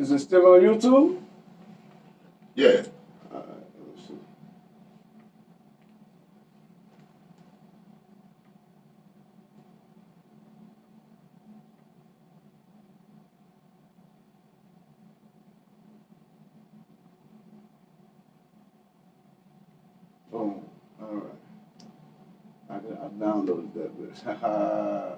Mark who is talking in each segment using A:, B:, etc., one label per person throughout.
A: Is it still on YouTube?
B: Yeah.
A: All right, let's see. Boom. All right. I downloaded that bitch. Haha.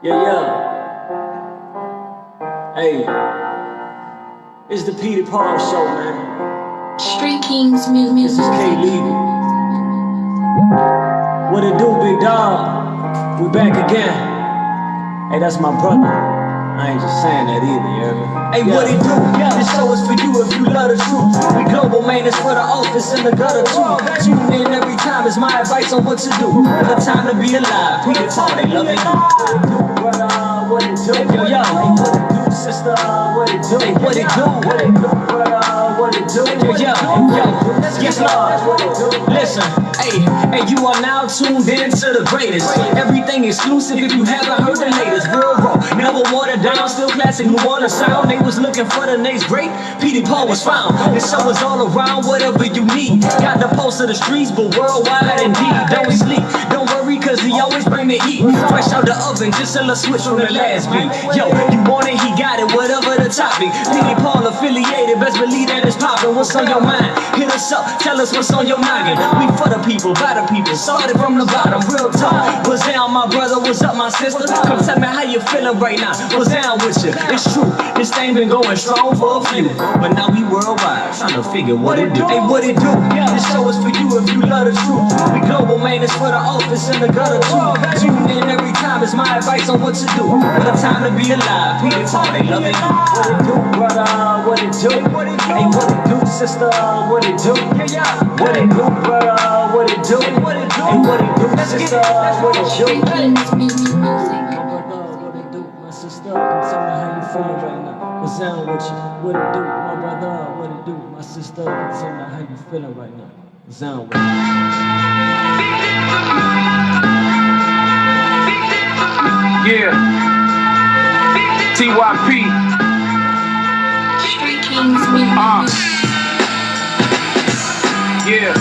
C: Yeah. Hey, it's the Petey Paul show, man.
D: Street Kings
C: This is
D: music.
C: K Levy. What it do, big dog? We back again. Hey, that's my brother. I ain't just saying that either, you hear me? Hey, what it do? This show is for you if you love the truth. We global, man, it's for the office in the gutter too. Tune in every time, it's my advice on what to do. What a time to be alive. Petey Paul, they love it. Brother, what it do? Yo, yo, hey, what it do, sister? What it do? Hey, what it do? What it do, brother? What it do? Yo, yo, yes, Lord. Listen, hey, you are now tuned in to the greatest. Everything exclusive if you haven't heard the latest. Real raw, never watered down, still classic New Orleans sound. They was looking for the next great, Petey Paul was found. This show is all around, whatever you need. Got the pulse of the streets, but worldwide indeed. Don't sleep, don't worry, cause he always bring the heat. Fresh out the oven, just a little switch from the last beat. Yo, you want it, he got it, whatever the topic. Petey Paul affiliated, best believe that it's poppin'. What's on your mind? Hit us up, tell us what's on your noggin. We for the people, by the people, started from the bottom, real talk. What's down, my brother? What's up, my sister? Come tell me how you feeling right now. What's down with you? It's true, this thing been going strong for a few, but now we worldwide, trying to figure what it do. Hey, what it do? This show is for you if you love the truth. We global, man, it's for the office in the gutter too. Tune in every time, it's my advice on what to do. What a time to be alive. Petey Paul, they love it. What it do, brother? What it do? Hey, what it do, sister? What it do? What it do, brother? What it do? Hey, what it do, sister? What it do?
D: Street Kings music.
C: What it do, my sister? Come tell me how you feeling right now. What's down with you? What it do, my brother? What it do, my sister? Come tell me how you feeling right now. What's down with you?
E: Yeah. TYP.
D: Street Kings music.
E: Yeah.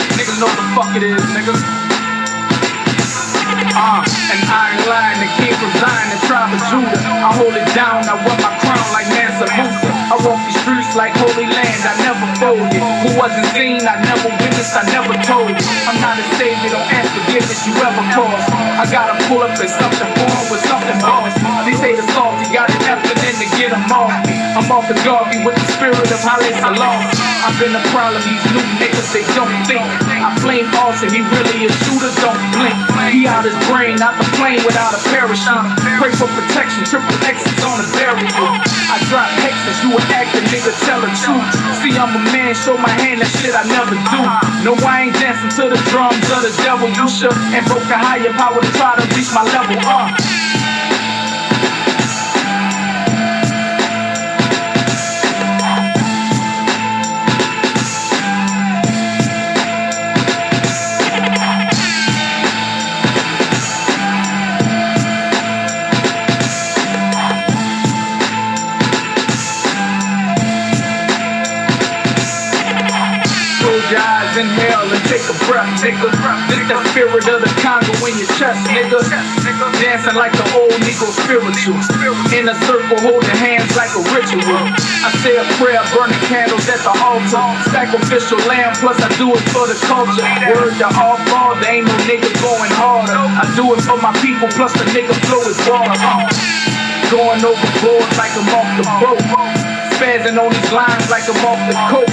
E: Niggas know what the fuck it is, nigga. And I ain't lying, the king from Zion, the tribe of Judah. I hold it down, I wear my crown like Mansa Musa. I walk these streets like holy land, I never folded. Who wasn't seen, I never witnessed, I never told. I'm not a savior, don't ask forgiveness you ever caused. I gotta pull up in something form with something boss. These haters salty, got an effort in to get them off me. I'm off the Garvey with the spirit of Haile Selassie. I've been the problem, these new niggas, they don't think. I flame Austin, he really a shooter, don't blink. He out his brain, not the plane without a parachute. Pray for protection, triple X's on the burial. I I drop hexes, you an actor, nigga, tell the truth. See, I'm a man, show my hand, that shit I never do. No, I ain't dancing to the drums of the devil. You shook and broke a higher power to try to reach my level. Close your eyes, inhale and take a breath, nigga. This the spirit of the Congo in your chest, nigga. Dancing like the old Negro spiritual. In a circle, holding hands like a ritual. I say a prayer, burning candles at the altar. Sacrificial lamb, plus I do it for the culture. Word to all father, ain't no nigga going harder. I do it for my people, plus the nigga flow is water. Going overboard like I'm off the boat. Spazzing on these lines like I'm off the coke.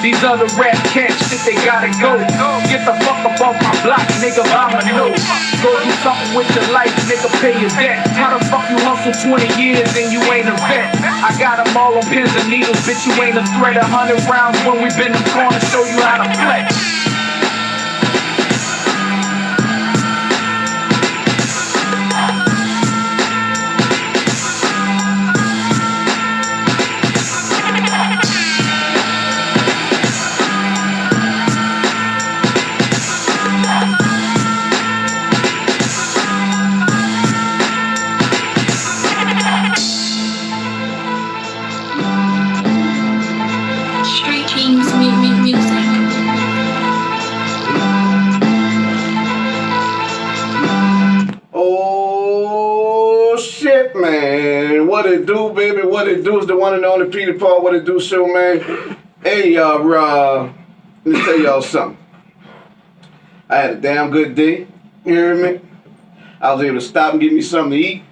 E: These other rap cats, shit, they gotta go. Get the fuck up off my block, nigga, I'ma know. Go do something with your life, nigga, pay your debt. How the fuck you hustle 20 years and you ain't a vet? I got them all on pins and needles, bitch, you ain't a threat. 100 rounds when we been in the corner, show you how to play.
D: Street Kings music.
A: Oh shit, man. What it do, baby? What it do is the one and only Petey Paul. What it do show, man. Hey, y'all, let me tell y'all something. I had a damn good day. You hear me? I was able to stop and get me something to eat.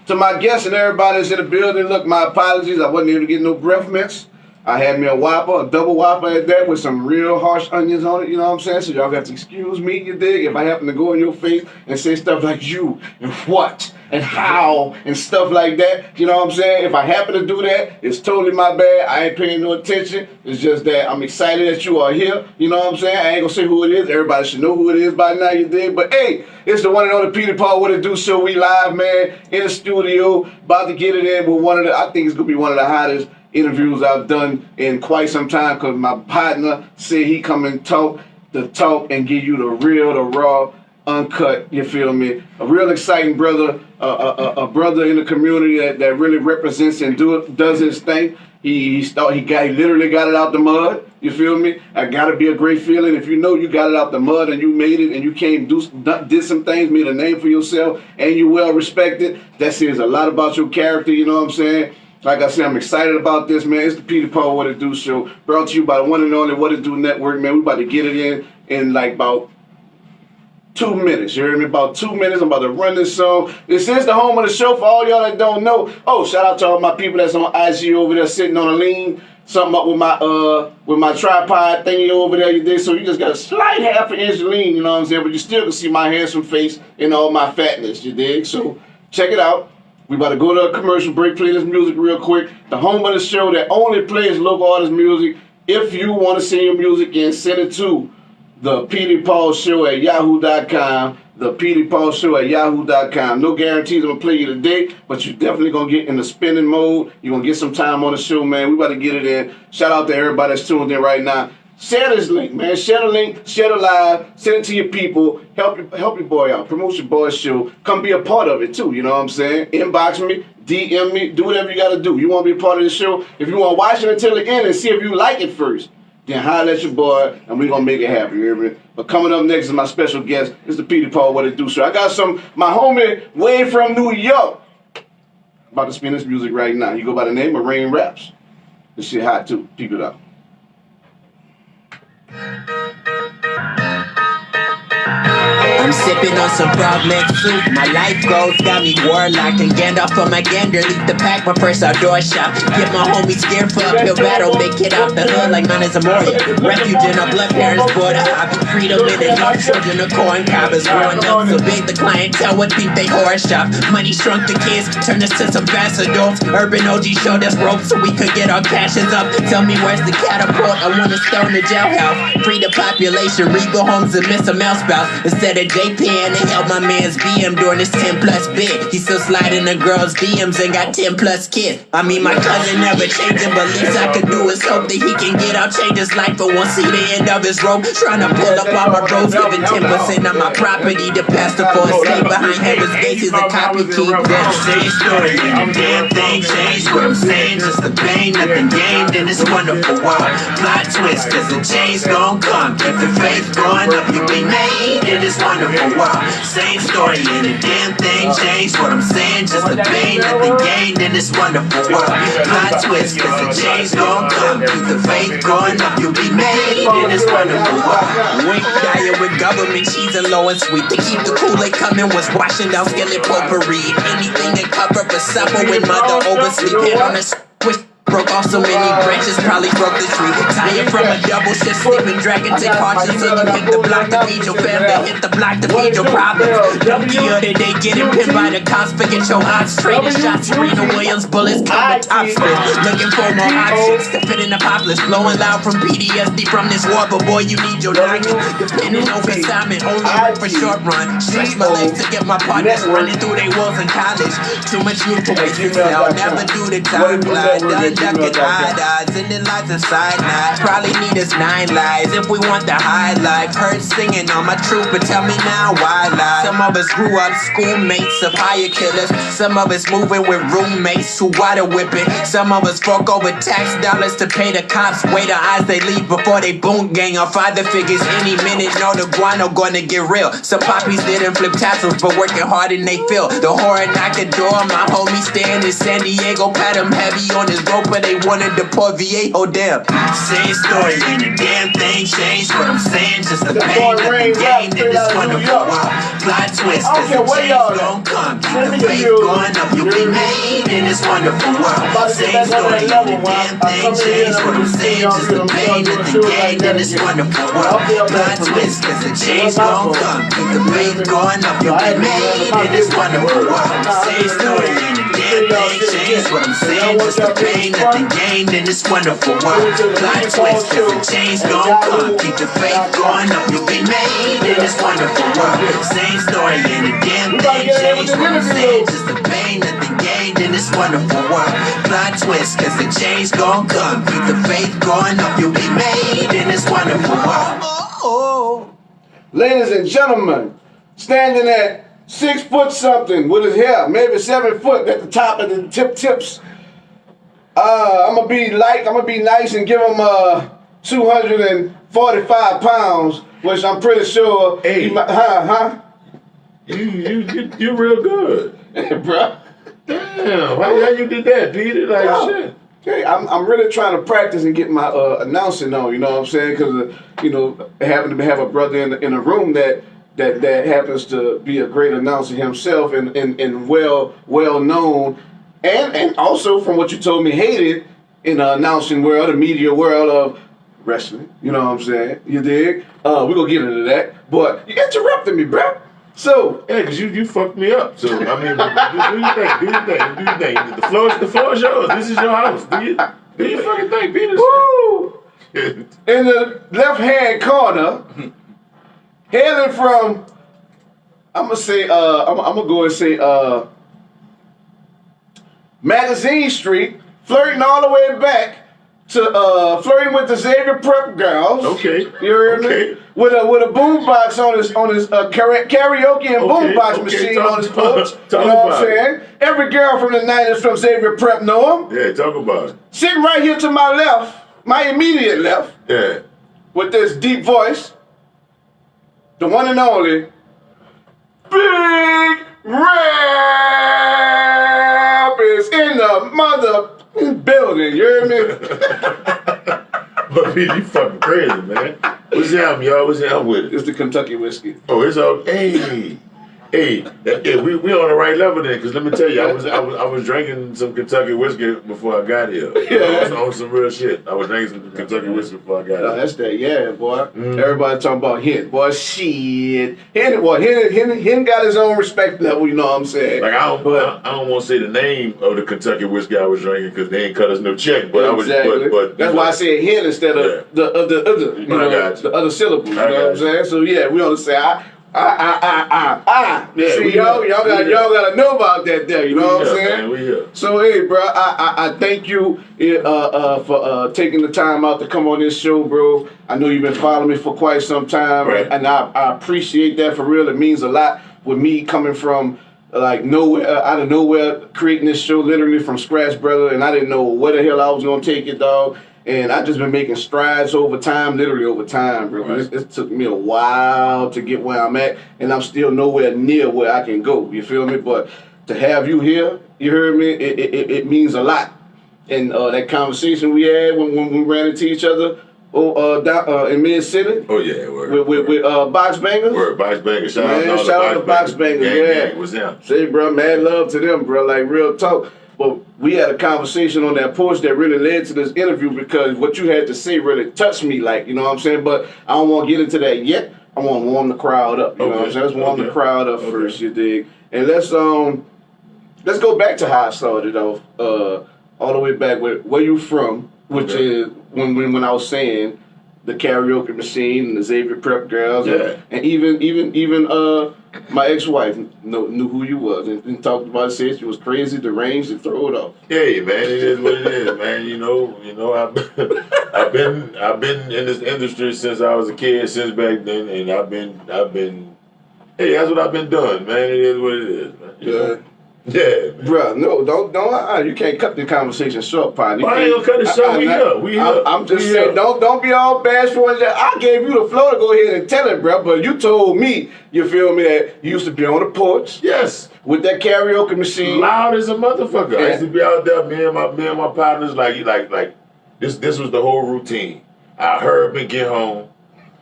A: To my guests and everybody that's in the building, look, my apologies. I wasn't able to get no breath mints. I had me a Whopper, a double Whopper at that with some real harsh onions on it, you know what I'm saying? So y'all got to excuse me, you dig, if I happen to go in your face and say stuff like you and what and how and stuff like that, you know what I'm saying? If I happen to do that, it's totally my bad. I ain't paying no attention. It's just that I'm excited that you are here, you know what I'm saying? I ain't gonna say who it is. Everybody should know who it is by now, you dig? But hey, it's the one and only Petey Paul. What it do show. We live, man, in the studio, about to get it in with one of the, I think it's gonna be one of the hottest interviews I've done in quite some time, because my partner said he come and talk the talk and give you the real, the raw, uncut, you feel me? A real exciting brother, a brother in the community that really represents and does his thing. He literally got it out the mud, you feel me? I gotta be a great feeling. If you know you got it out the mud and you made it and you came did some things, made a name for yourself, and you well respected, that says a lot about your character, you know what I'm saying? Like I said, I'm excited about this, man. It's the Petey Paul What It Do show, brought to you by the one and only What It Do Network, man. We about to get it in like about 2 minutes. You hear me? About 2 minutes. I'm about to run this song. This is the home of the show for all y'all that don't know. Oh, shout out to all my people that's on IG over there sitting on a lean. Something up with my tripod thingy over there, you did. So you just got a slight half an inch lean, you know what I'm saying? But you still can see my handsome face and all my fatness, you dig? So check it out. We about to go to a commercial break, play this music real quick. The home of the show that only plays local artist music. If you want to send your music in, send it to the Petey Paul Show at yahoo.com. The Petey Paul Show at yahoo.com. No guarantees I'm going to play you today, but you're definitely going to get in the spinning mode. You're going to get some time on the show, man. We about to get it in. Shout out to everybody that's tuned in right now. Share this link, man. Share the link, share the live, send it to your people. Help your boy out. Promote your boy's show. Come be a part of it too, you know what I'm saying? Inbox me, DM me, do whatever you gotta do. You wanna be a part of the show? If you wanna watch it until the end and see if you like it first, then holler at your boy and we're gonna make it happen, you hear me? But coming up next is my special guest. It's the Petey Paul What It Do show. I got my homie way from New York. About to spin this music right now. You go by the name of Rain Raps. This shit hot too. Peep it out.
F: I I'm sipping on some frogleg soup. My life goals got me warlock and Gandalf on my gander. Leave the pack, my first outdoor shop. Get my homies scared for uphill battle. Make it out the hood like mine is a Moria. Refuge in a blood parents border. I be freedom in the young children of corn cobbers. Growing up so big, the clientele would think they horror shop. Money shrunk the kids, turned us to some fast adults. Urban OG showed us ropes so we could get our cashes up. Tell me where's the catapult? I wanna stone the jailhouse. Free the population, regal homes and miss a mouse spouse. Instead of JPN, they held my man's BM during this 10 plus bid. He still sliding the girls' DMs and got 10 plus kids. I mean, my cousin never changed him, but least I could do is hope that he can get out, change his life, but won't see the end of his rope. Trying to pull up all my bros, giving 10% of my property to pastor for a slave behind heaven's gates. He's a copy keep. That same story, and the damn thing changed. What I'm saying, just the pain, nothing gained in this wonderful world. Plot twist, cause the change gon' come. Keep the faith going up, you be made in this wonderful world. Same story, and the damn thing changed. What I'm saying, just the pain, nothing gained in this wonderful world. Plot twist, cause the change gon' come. Keep the faith going up, you be made in this wonderful world. Wink diet with government cheese and low and sweet. To keep the Kool-Aid coming was washing down skillet potpourri. Anything to cover for supper when mother oversleep. Hit on a switch. Broke off so many branches, probably broke the tree. Tired from a double shift, sleeping dragon, take caution. So you hit the block, the feed your family, hit the block, to feed your problems. Dumpty other day, getting pinned by the cops, forget your odds. Trading shots, Serena Williams, bullets come with top spin. Looking for more options to fit in the poplars. Blowing loud from PTSD from this war, but boy, you need your noggin. Depending on consignment, only work for short run. Stretch my legs to get my partners running through their walls in college. Too much youth to waste yourself, never do the time glide. Ducking odds and then lights inside now. Probably need us 9 lives if we want the high life. Heard singing on my truth, but tell me now why lie? Some of us grew up schoolmates of hire killers. Some of us moving with roommates who water whipping. Some of us fork over tax dollars to pay the cops. Wait the eyes they leave before they boom gang on father figures. Any minute, know the guano gonna get real. Some poppies didn't flip tassels, but working hard and they feel. The horror knock the door, my homie staying in San Diego. Pat him heavy on his rope, but they wanted to pour Viejo damn. Same story, and the damn thing changed. What I'm saying, just the pain, nothing gained in this wonderful world. Plot twist, cause the change gon' come. Keep the faith going up, you'll be made in this wonderful world. Same story, and the damn thing changed. What I'm saying, just the pain, nothing gained in this wonderful world. Plot twist, cause the change gon' come. Keep the faith going up, you'll be made in this wonderful world. Same story, and the damn thing changed. What I'm saying, just the pain, nothing gained in this wonderful world. Plot twist, cause the change gon' come. Keep the faith going up, you'll be made in this wonderful world. Same story, and the damn thing changed. What I'm saying, just the pain, nothing gained in this wonderful world. Plot twist, cause the change gon' come. Keep the faith going up, you'll be made in this wonderful world.
A: Ladies and gentlemen, standing at 6 foot something with his hair, maybe 7 foot at the top of the tips. I'm gonna be nice and give him 245 pounds, which I'm pretty sure.
B: Hey. You're real good,
A: bro.
B: Damn, how you did that, Peter? Like shit.
A: Hey, I'm really trying to practice and get my announcing on. You know what I'm saying? Because having to have a brother in a room that happens to be a great announcer himself and well known. And also, from what you told me, hated in the announcing world, the media world of wrestling. You know what I'm saying? You dig? We're going to get into that. But you interrupted me, bro. So.
B: Yeah, because you fucked me up. So, I mean, do your thing. The floor is yours. This is your house. Do your fucking thing, Peter.
A: Woo! In the left-hand corner, hailing from, I'm going to go and say, Magazine Street, flirting all the way back to flirting with the Xavier Prep girls.
B: Okay.
A: You heard me? With a boombox on his karaoke and boombox machine on his porch. You know what I'm saying? Every girl from the 90s from Xavier Prep know him.
B: Yeah, talk about it.
A: Sitting right here to my left, my immediate left,
B: yeah,
A: with this deep voice, the one and only Big Rap is in the mother building. You hear me?
B: But Peter, you fucking crazy, man. What's up, y'all? What's up with it?
A: It's the Kentucky whiskey.
B: Oh, it's all. Hey, we on the right level then. Cause let me tell you, I was drinking some Kentucky whiskey before I got here.
A: Yeah.
B: I was on some real shit. I was drinking some Kentucky whiskey before I got here.
A: That's that, yeah, boy. Everybody talking about Hen, boy. Shit, Hen got his own respect level. You know what I'm saying?
B: Like I don't want to say the name of the Kentucky whiskey I was drinking because they ain't cut us no check. But
A: exactly.
B: but
A: that's why I said Hen instead of the other, the other syllables. You know what I'm saying? So yeah, we only say Yeah, see, y'all gotta know about that there. You know what I'm saying?
B: Man, we here.
A: So hey, bro, I thank you for taking the time out to come on this show, bro. I know you've been following me for quite some time,
B: right.
A: and I appreciate that for real. It means a lot with me coming from like nowhere, out of nowhere, creating this show literally from scratch, brother. And I didn't know where the hell I was gonna take it, dog. And I just been making strides over time, literally over time, bro.
B: Right.
A: It took me a while to get where I'm at, and I'm still nowhere near where I can go. You feel me? But to have you here, you heard me, it means a lot. And that conversation we had when we ran into each other down in Mid City.
B: Oh yeah, word.
A: With Box Bangers.
B: Word, Box Bangers. Shout
A: out to Box Bangers. Yeah,
B: what's them?
A: Say, bro, mad love to them, bro. Like real talk. But we had a conversation on that porch that really led to this interview because what you had to say really touched me, like, you know what I'm saying? But I don't want to get into that yet. I want to warm the crowd up, you know what I'm saying? Let's warm the crowd up first, you dig? And let's go back to how I started off, all the way back where you from, which is when I was saying the karaoke machine and the Xavier Prep girls, and even my ex-wife knew who you was and talked about it, said she was crazy, deranged, and throw it off.
B: Hey man, it is what it is, man. You know, I've been in this industry since I was a kid, since back then, and I've been. Hey, that's what I've been doing, man. It is what it is, man.
A: Yeah.
B: Yeah, man.
A: Bruh, no, don't you can't cut the conversation short, partner.
B: I ain't gonna cut it short. We here.
A: I'm just saying, don't be all bashful. I gave you the floor to go ahead and tell it, bruh, but you told me, you feel me, that you used to be on the porch.
B: Yes.
A: With that karaoke machine.
B: Loud as a motherfucker.
A: Yeah.
B: I used to be out there, me and my partners, like this was the whole routine. I heard me get home.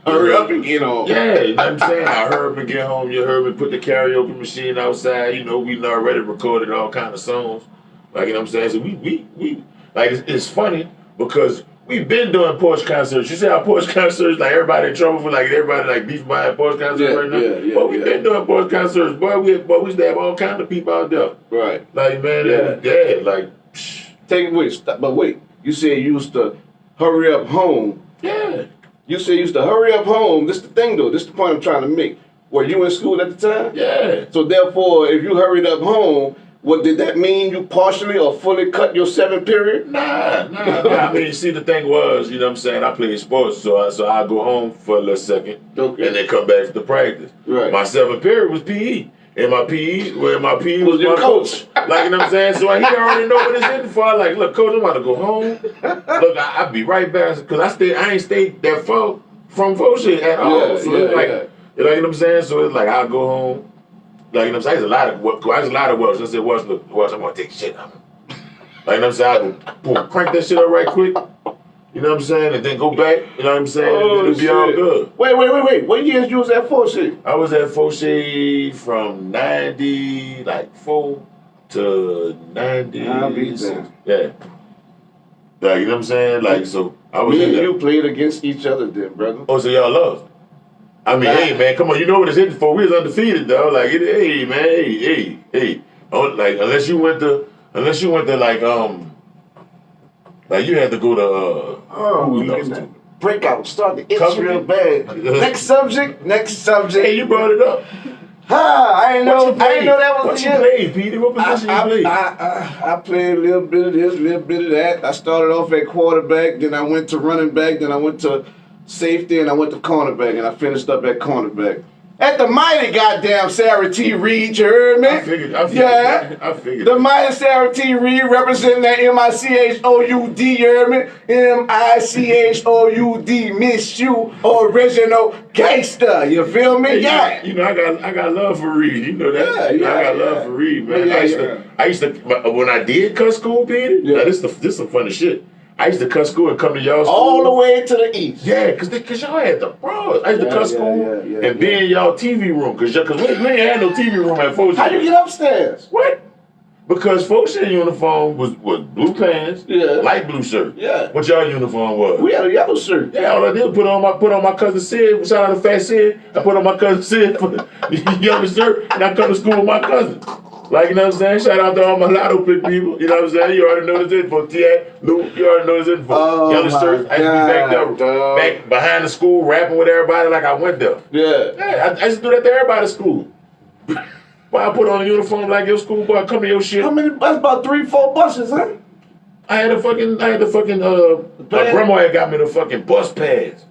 A: Hurry up and get on.
B: Yeah, you know what I'm saying? I heard me get home, you heard me put the karaoke machine outside, you know, we already recorded all kind of songs. Like, you know what I'm saying? So we like, it's funny because we've been doing porch concerts. You see how porch concerts, like everybody in trouble for like everybody like beef behind porch concerts right now?
A: Yeah,
B: but we've been doing porch concerts, boy, we used to have all kind of people out there.
A: Right.
B: Like, man, like, psh.
A: Take it with, but wait, you said you used to hurry up home.
B: Yeah.
A: You said you used to hurry up home. This is the thing, though. This is the point I'm trying to make. Were you in school at the time?
B: Yeah.
A: So therefore, if you hurried up home, what did that mean? You partially or fully cut your 7th period?
B: Nah. I mean, see, the thing was, you know what I'm saying? I played sports, so I go home for a little second, and then come back to practice.
A: Right.
B: My 7th period was PE. And my PE was
A: your
B: my coach. Like, you know what I'm saying? So he already know what it's in for. Like, look, coach, I'm about to go home. Look, I'll be right back. Because I ain't stayed that far from Fauché at all. So it's like, you know what I'm saying? So it's like, I'll go home. Like, you know what I'm saying? There's a lot of Welsh. I said, Welsh, I'm going to take shit out of him. Like, you know what I'm saying? I go, crank that shit up right quick. You know what I'm saying? And then go back. You know what I'm saying?
A: Oh,
B: it'll be all good.
A: Wait. What years you was at Fauché?
B: I was at Fauché from 94 to 96. Yeah. Like, you know what I'm saying? Like, so I was
A: Me
B: in
A: and
B: there.
A: you played against each other then, brother.
B: Oh, so y'all lost? I mean, hey, man, come on. You know what it's hitting for. We was undefeated, though. Like, hey, man, hey. Oh, like, unless you went to, like, you had to go to, who we lost to?
A: Breakout, start to itch
B: Company?
A: real bad. Next subject.
B: Hey, you brought it up.
A: I didn't know that was
B: what
A: the
B: you
A: year.
B: played, Petey? What position you played?
A: I played a little bit of this, a little bit of that. I started off at quarterback, then I went to running back, then I went to safety, and I went to cornerback, and I finished up at cornerback. At the mighty goddamn Sarah T. Reed, you heard me?
B: I figured.
A: The mighty Sarah T. Reed representing that M-I-C-H-O-U-D, you heard me? M-I-C-H-O-U-D, Miss You, original gangster, you feel me?
B: Hey, you know, I got love for Reed, you know that? I got love for Reed, man. I used to, when I did cut school, Peter, now this some funny shit. I used to cut school and come to y'all school.
A: All the way to the east.
B: Yeah, cause y'all had the bros. I used to cut school and be in y'all TV room, cause we ain't had no TV room at Foch.
A: How you get upstairs?
B: What? Because Foch uniform was blue pants, light blue shirt.
A: Yeah.
B: What y'all uniform was?
A: We had a yellow shirt.
B: Yeah, all I did was put on my cousin Sid. Shout out to Fat Sid. I put on my cousin Sid for the yellow shirt, and I come to school with my cousin. Like, you know what I'm saying? Shout out to all my lotto pick people. You know what I'm saying? You already know this info. T.A. Lou, you already know this info. Yellow shirt. I used to be back behind the school, rapping with everybody like I went there.
A: Yeah.
B: I used to do that to everybody at school. Boy, I put on a uniform like your school, boy, come to your shit.
A: How many? That's about 3-4 buses, huh?
B: I had the fucking, my grandma had got me the fucking bus pass.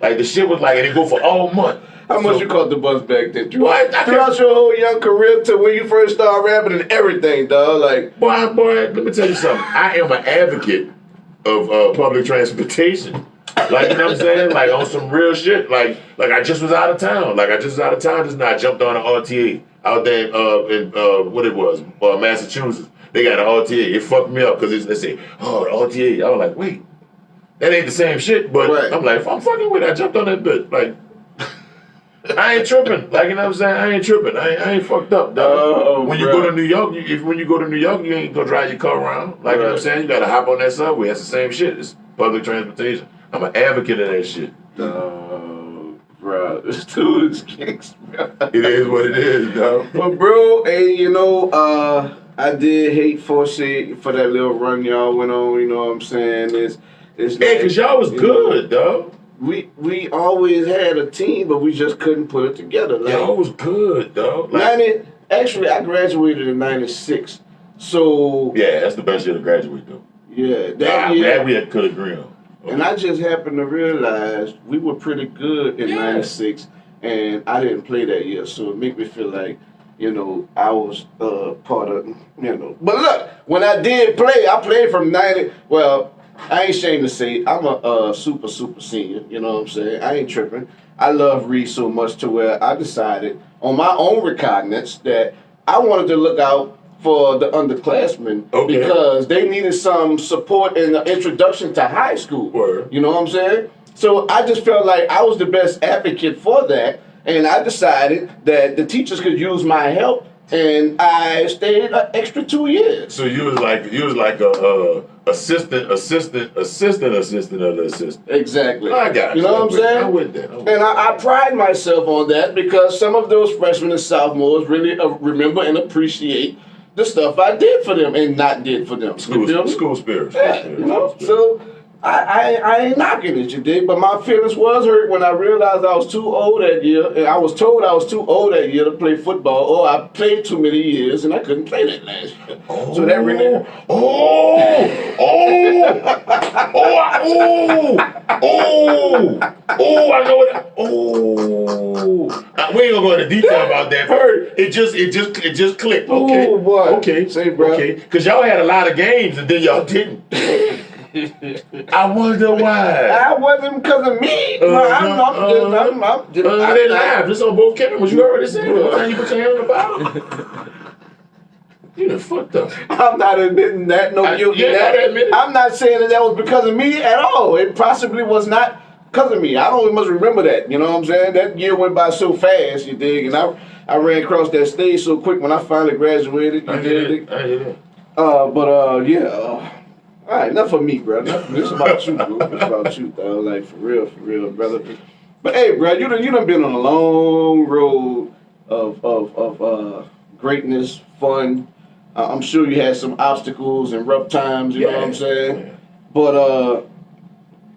B: Like, the shit was like, and it go for all month.
A: How much you caught the bus back then?
B: What?
A: Throughout your whole young career to when you first started rapping and everything, dog. Like,
B: boy, let me tell you something. I am an advocate of public transportation. Like, you know what I'm saying? Like, on some real shit. Like I just was out of town. Just now. I jumped on an RTA out there in what it was, Massachusetts. They got an RTA. It fucked me up because they say, oh, the RTA. I was like, wait, that ain't the same shit. But I'm like, if I'm fucking with it, I jumped on that bitch. Like, I ain't tripping. Like, you know what I'm saying? I ain't tripping. I ain't fucked up, dog. When you go to New York, you ain't gonna drive your car around. Like, you know what I'm saying? You gotta hop on that subway. That's the same shit. It's public transportation. I'm an advocate of that shit.
A: Bro, this dude is kicks, bro.
B: It is what it is, dog.
A: But bro, hey, you know, I did hate for that little run y'all went on. You know what I'm saying? It's
B: yeah, cause y'all was good, dog.
A: We always had a team, but we just couldn't put it together. Like,
B: y'all was good, dog.
A: Like, actually, I graduated in '96, so
B: yeah, that's the best year to graduate, though.
A: Yeah, that year
B: we could agree on. Okay.
A: And I just happened to realize we were pretty good in '96, and I didn't play that year, so it made me feel like, you know, I was part of, you know. But look, when I did play, I played from '90. Well, I ain't ashamed to say I'm a super senior. You know what I'm saying? I ain't tripping. I love Reed so much to where I decided on my own recognizance that I wanted to look out for the underclassmen because they needed some support in the introduction to high school.
B: Word.
A: You know what I'm saying? So I just felt like I was the best advocate for that, and I decided that the teachers could use my help, and I stayed an extra 2 years.
B: So you was like a assistant of the assistant.
A: Exactly.
B: I got
A: you. You know what I'm saying?
B: I'm with that.
A: And I pride myself on that because some of those freshmen and sophomores really remember and appreciate the stuff I did for them and not did for them.
B: School spirit.
A: Yeah, you know. So I ain't knocking it, you dig? But my feelings was hurt when I realized I was too old that year, and I was told I was too old that year to play football, or I played too many years and I couldn't play that last year. So that really I know that.
B: We ain't gonna go into detail about that. It just clicked. Okay.
A: Oh boy.
B: Okay.
A: Say, bro.
B: Okay. Because y'all had a lot of games and then y'all didn't. I wonder why.
A: I wasn't because of me. I'm just.
B: I didn't laugh. This on both cameras. You already said it. What time you put your hand on the bottom? You done fucked up.
A: I'm not admitting that. No guilt in that. I'm not saying that was because of me at all. It possibly was not because of me. I don't must remember that. You know what I'm saying? That year went by so fast, you dig? And I ran across that stage so quick when I finally graduated. You dig?
B: I hear that.
A: Yeah. All right, enough of me, bro. This is about you, bro. This is about you, though. Like, for real, brother. But hey, bro, you done been on a long road of greatness, fun. I'm sure you had some obstacles and rough times, you know what I'm saying? Yeah. But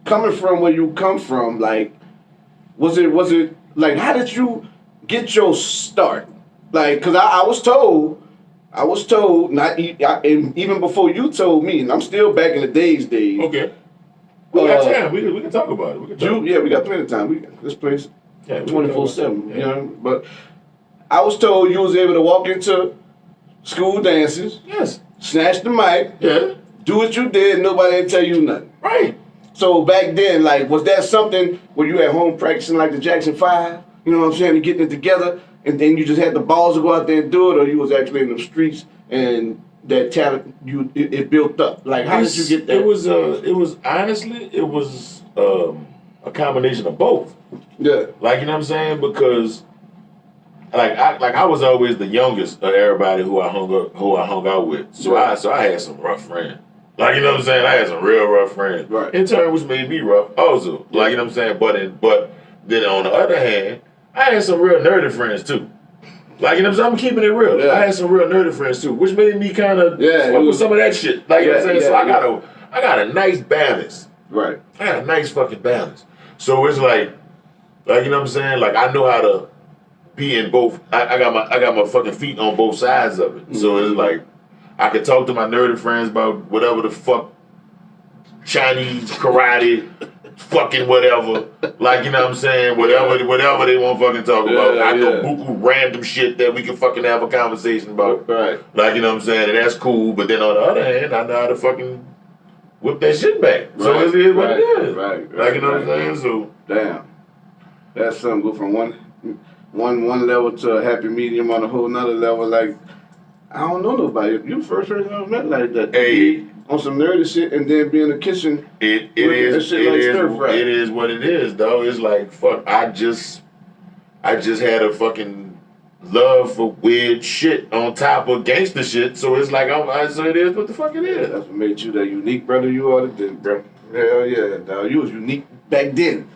A: coming from where you come from, like, was it like, how did you get your start? Like, cause I was told, not and even before you told me, and I'm still back in the days.
B: Okay. We got time. We can talk about it.
A: We got plenty of time. This place, 24/7.
B: Yeah.
A: You know, but I was told you was able to walk into school dances.
B: Yes.
A: Snatch the mic.
B: Yeah.
A: Do what you did. Nobody didn't tell you nothing.
B: Right.
A: So back then, like, was that something where you at home practicing like the Jackson 5? You know what I'm saying? And getting it together, and then you just had the balls to go out there and do it, or you was actually in the streets and that talent it built up? Like, how did you get that?
B: It was honestly, it was a combination of both.
A: Yeah.
B: Like, you know what I'm saying? Because I was always the youngest of everybody who I hung out with. So I had some rough friends. Like, you know what I'm saying? I had some real rough friends.
A: Right.
B: In turn, which made me rough also. Like, you know what I'm saying? But then on the other hand, I had some real nerdy friends too. Like, you know what I'm saying? I'm keeping it real.
A: Yeah.
B: I had some real nerdy friends too, which made me kind of fuck with some of that shit. Like, you know what I'm saying? So I got a nice balance.
A: Right.
B: I got a nice fucking balance. So it's like, you know what I'm saying? Like, I know how to be in both. I got my fucking feet on both sides of it. So it's like, I could talk to my nerdy friends about whatever the fuck, Chinese, karate, fucking whatever. Like, you know what I'm saying? Whatever they want to fucking talk about. I know buku random shit that we can fucking have a conversation about.
A: Right.
B: Like, you know what I'm saying? And that's cool. But then on the other hand, I know how to fucking whip that shit back. So it is what it is.
A: Right.
B: Like, you know what I'm saying? So
A: damn. That's something go from one level to a happy medium on a whole nother level. Like, I don't know nobody. You the first person I met like that.
B: Hey.
A: On some nerdy shit and then be in the kitchen.
B: It is what it is, though. It's like, fuck, I just had a fucking love for weird shit on top of gangster shit. So it's like, so it is what the fuck it is.
A: That's what made you the unique brother you are today, bro. Hell yeah, dog. You was unique back then.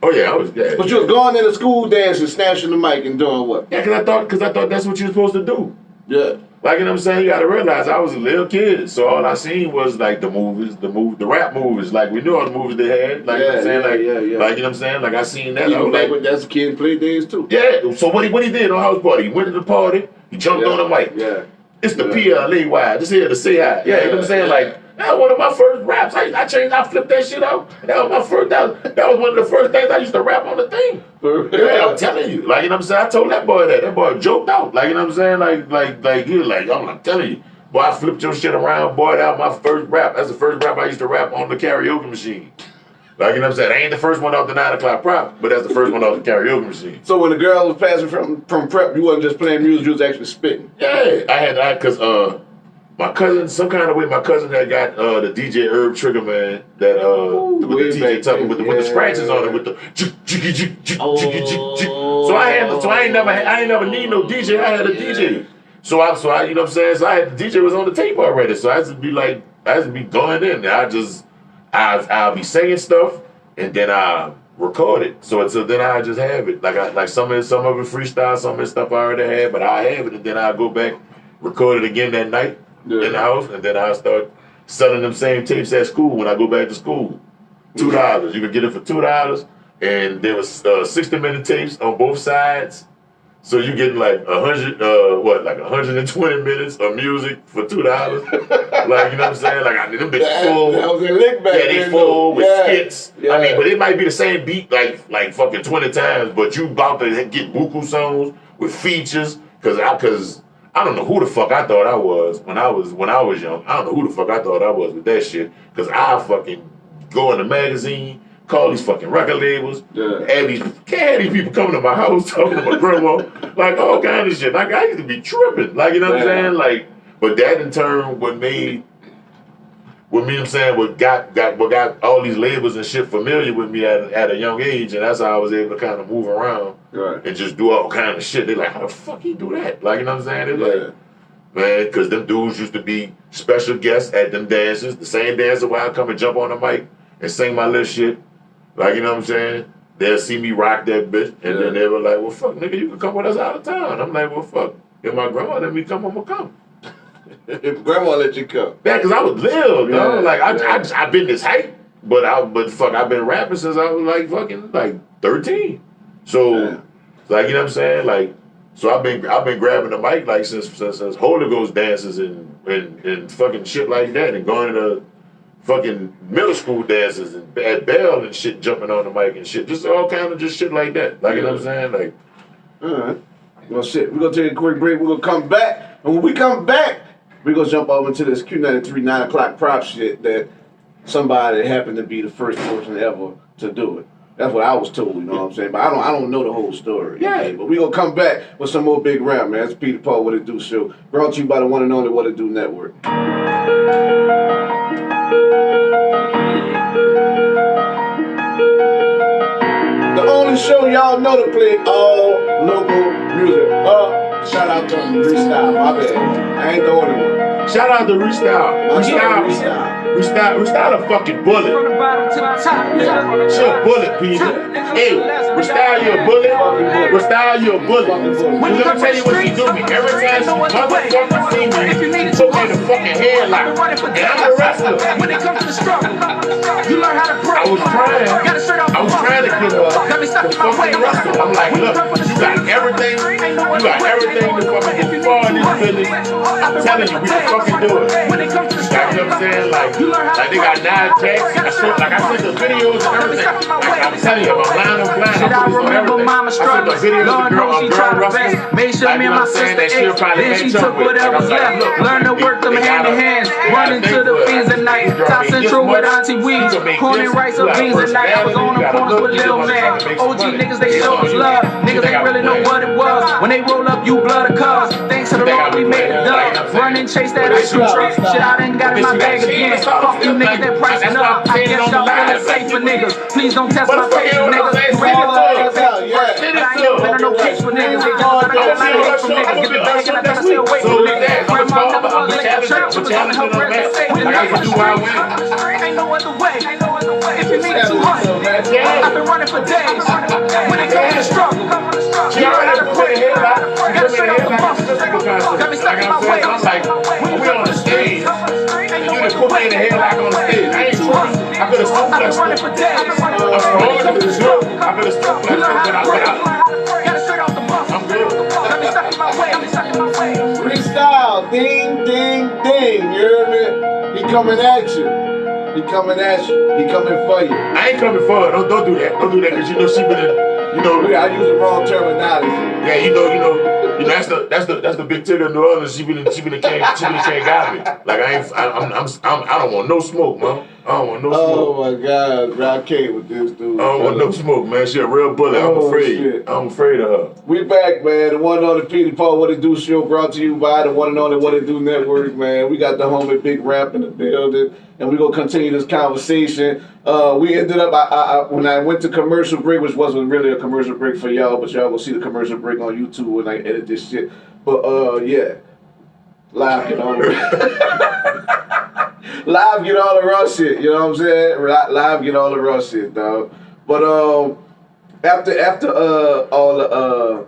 B: Oh yeah, I was. Yeah,
A: but you was going in the school dance and snatching the mic and doing what?
B: Yeah, cause I thought that's what you were supposed to do.
A: Yeah.
B: Like, you know what I'm saying? You gotta realize I was a little kid, so all I seen was like the rap movies. Like, we knew all the movies they had. Like, you know what I'm saying? Like, you know what I'm saying? Like, I seen that.
A: You like that's a kid play days too.
B: Yeah. So what he did on house party? He went to the party. He jumped on the mic.
A: Yeah.
B: It's the PLAY. Just here to say hi. Yeah. You know what I'm saying? Like, that was one of my first raps. I flipped that shit out. That was my first. That was one of the first things I used to rap on the thing. Yeah, I'm telling you. Like, you know what I'm saying? I told that boy that. That boy joked out. Like, you know what I'm saying? Like he was like, I'm telling you. Boy, I flipped your shit around, boy. That was my first rap. That's the first rap I used to rap on the karaoke machine. Like, you know what I'm saying? I ain't the first one off the 9 o'clock prop, but that's the first one off the karaoke machine.
A: So when the girl was passing from prep, you wasn't just playing music, you was actually spitting.
B: Yeah, cause my cousin, some kind of way, my cousin had got the DJ Herb Trigger Man that with the DJ Tucker with the scratches on it with the So I ain't never need no DJ. I had a DJ. So I you know what I'm saying? So I had the DJ was on the tape already. So I just be going in. I'll be saying stuff and then I record it. So then I just have it. Like some of it freestyle, some of it stuff I already had, but I have it and then I'll go back, record it again that night. In the house, and then I start selling them same tapes at school when I go back to school. $2. You could get it for $2, and there was 60-minute tapes on both sides. So you getting like 120 minutes of music for $2. Like, you know what I'm saying? Like, them bitches full.
A: That was a lick back then.
B: Yeah, they full with skits.
A: Yeah.
B: I mean, but it might be the same beat like fucking 20 times, but you about to get buku songs with features, cause I don't know who the fuck I thought I was when I was young. I don't know who the fuck I thought I was with that shit. Cause I fucking go in the magazine, call these fucking record labels, had these people coming to my house talking to my grandma, like all kind of shit. Like, I used to be tripping. Like, you know what I'm saying? Like, but that in turn what got all these labels and shit familiar with me at a young age, and that's how I was able to kind of move around and just do all kind of shit. They like, how the fuck he do that? Like, you know what I'm saying? They're like, man, because them dudes used to be special guests at them dances. The same dancer where I come and jump on the mic and sing my little shit. Like, you know what I'm saying? They'll see me rock that bitch, and then they were like, well, fuck, nigga, you can come with us out of town. I'm like, well, fuck, if my grandma let me come, I'm gonna come.
A: If grandma let you come.
B: Yeah, cause I was little, dog. Like I've been this height, but I've been rapping since I was like fucking 13. So like, you know what I'm saying? Like, so I've been grabbing the mic like since Holy Ghost dances and fucking shit like that, and going to fucking middle school dances and at Bell and shit, jumping on the mic and shit, just all kind of just shit like that. Like, you know what I'm saying? Like,
A: all right. Well, shit, we're gonna take a quick break. We're gonna come back, and when we come back, we're going to jump over into this Q93 9 o'clock prop shit that somebody happened to be the first person ever to do it. That's what I was told, you know what I'm saying? But I don't know the whole story.
B: Yeah.
A: Okay? But we gonna come back with some more big rap, man. It's Petey Paul, What It Do Show. Brought to you by the one and only What It Do Network. The only show y'all know to play all local music. Shout out to Freestyle, my bad. I ain't the only one.
B: Shout out to Restyle. Restyle a fucking bullet.
E: From the bottom to the top, nigga.
B: She a bullet, people. Hey, Restyle, you a bullet. Restyle, you a bullet. Let me tell you what she do me. Every time she motherfucking see me, she put me in the fucking headlock. And I'm a wrestler.
E: When it comes to the struggle, you learn how to pray.
B: I was trying to get her to fucking wrestle. I'm like, look, you got everything. You got everything to fucking get far in this business. I'm telling you, we can fucking do it.
E: When it comes to the
B: You know what I'm saying? Like they got 9 jacks. I sent the videos and everything. I'm telling you, I'm blind.
E: Shit, I remember mama struggling. Lord knows she tried her best. Made sure me and my sister ate. Then she took whatever's left. Learned to work them hand in hand. Running to the fiends at night. Top Central with Auntie Weeds. Corny rice or beans at night. I was on the corners with Lil Man. OG niggas, they show us love. Niggas ain't really know what it was. When they roll up, you blood of cuz. Thanks to the Lord, we made it dub. Run and chase that ice cream truck. Shit, I done got in my bag again. Fuck you niggas that pricing up. I guess y'all feeling safe for niggas. Please don't test my patience, niggas. You ready to I ain't never no case for niggas. They just gotta go like this for niggas. Get the bag and I gotta stay away from niggas. Grandma never was like a church. She was on her breath and saved the niggas. Ain't no other way. If you need 200, I've been running for days. When it comes to struggle, you learn how to pray. Gotta straight off the muscles. Got me stuck in my ways.
B: I'm like, we on the stage. And you just put me in the headlock on the stage. I ain't trying. I could have stood
E: I've been running for days.
B: I'm strong enough to do it. I could have stood
E: You learn how to pray.
B: I'm
E: Gotta straight off the muscles.
B: good.
E: Got me stuck in my ways.
A: Freestyle, ding, ding, ding. You hear me? He coming at you. He coming at you. He coming for you.
B: I ain't coming forward. Don't do that. Don't do that because you know she been in, you know.
A: I use the wrong terminology.
B: Yeah, you know, that's the big titter in New Orleans. She been can't got me. Like I don't want no smoke, man. I don't want no smoke.
A: Oh my God, bro, I can't with this dude.
B: I don't want no smoke, man. She a real bullet. I'm afraid.
A: Shit.
B: I'm afraid of her.
A: We back, man. The one and only Petey Paul, What It Do Show, brought to you by the one and only What It Do Network, man. We got the homie Big Rap in the building, and we gonna continue this conversation. We ended up, when I went to commercial break, which wasn't really a commercial break for y'all, but y'all gonna see the commercial break on YouTube when I edit this shit. But yeah, live get all the live get all the raw shit. You know what I'm saying? Live get all the raw shit, dog. But after all the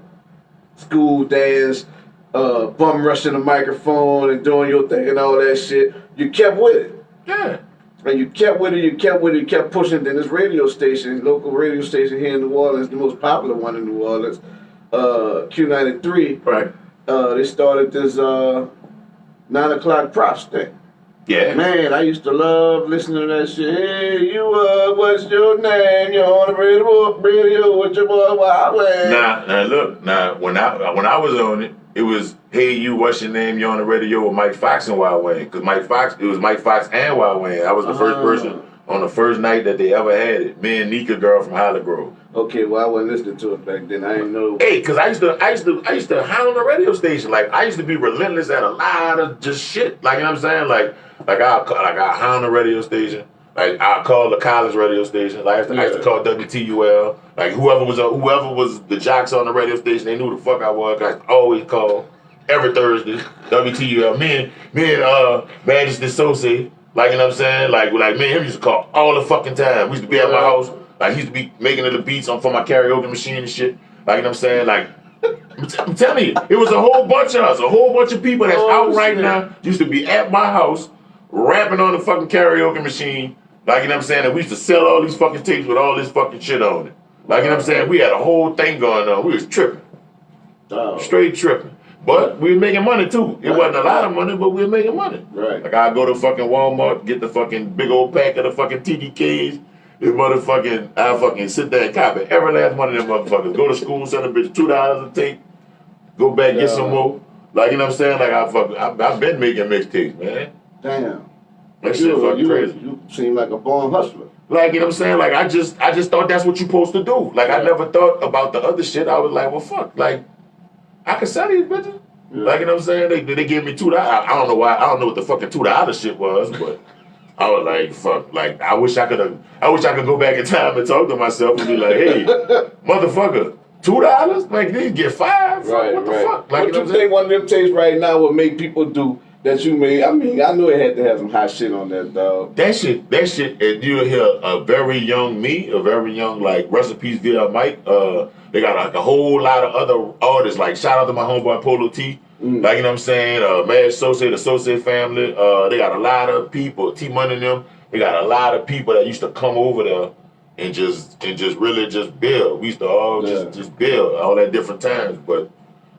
A: school dance, bum rushing the microphone and doing your thing and all that shit, you kept with it.
B: Yeah.
A: And you kept with it, you kept pushing. Then this radio station, local radio station here in New Orleans, the most popular one in New Orleans, Q93.
B: Right.
A: They started this 9 o'clock props thing.
B: Yeah.
A: Man, I used to love listening to that shit. Hey, you what's your name? You're on the radio with your boy Wild West.
B: Now look, when I was on it, it was, hey, you, what's your name? You're on the radio with Mike Fox and Wild Wayne. Because it was Mike Fox and Wild Wayne. I was the first person on the first night that they ever had it. Me and Nika girl from Holly Grove.
A: Okay, well I wasn't listening to it back then. I didn't know.
B: Hey, cause I used to hound on the radio station. Like I used to be relentless at a lot of just shit. Like you know what I'm saying? Like I hound the radio station. Like I call the college radio station. Like I used to call WTUL. Like whoever was the jocks on the radio station, they knew the fuck I was. I always call every Thursday WTUL. Me and Majesty Sosa. Like you know what I'm saying? Like me and him used to call all the fucking time. We used to be at my house. Like he used to be making the beats for my karaoke machine and shit. Like you know what I'm saying? Like I'm telling you, it was a whole bunch of us, a whole bunch of people that's out right now used to be at my house rapping on the fucking karaoke machine. Like you know what I'm saying? And we used to sell all these fucking tapes with all this fucking shit on it. Like you know what I'm saying? We had a whole thing going on. We was tripping. Straight tripping. But we were making money too. It wasn't a lot of money, but we were making money.
A: Right.
B: Like I'd go to fucking Walmart, get the fucking big old pack of the fucking TDKs. This motherfucking, I fucking sit there and copy every last one of them motherfuckers. Go to school, send a bitch $2 a tape, go back, get some more. Like, you know what I'm saying? Like, I've been making mixtapes, man.
A: Damn.
B: That shit fucking crazy.
A: You seem like a born hustler.
B: Like, you know what I'm saying? Like, I just thought that's what you're supposed to do. Like, I never thought about the other shit. I was like, well, fuck. Like, I could sell these bitches. Yeah. Like, you know what I'm saying? They give me $2. I don't know why. I don't know what the fucking $2 shit was, but I was like, fuck. Like, I wish I could go back in time and talk to myself and be like, hey, motherfucker, $2? Like, you get 5?
A: Right,
B: what the
A: right.
B: fuck? Like,
A: what you think one of them tapes right now would make people do that you made? I mean, I knew it had to have some hot shit on that, dog.
B: That shit, and you'll hear a very young me, a very young, like, recipes via Mike. They got like a whole lot of other artists, like shout out to my homeboy Polo T. Like, you know what I'm saying? Mad Associate, Associate family. They got a lot of people, T Money and them. They got a lot of people that used to come over there and just really just build. We used to all just build all at different times, but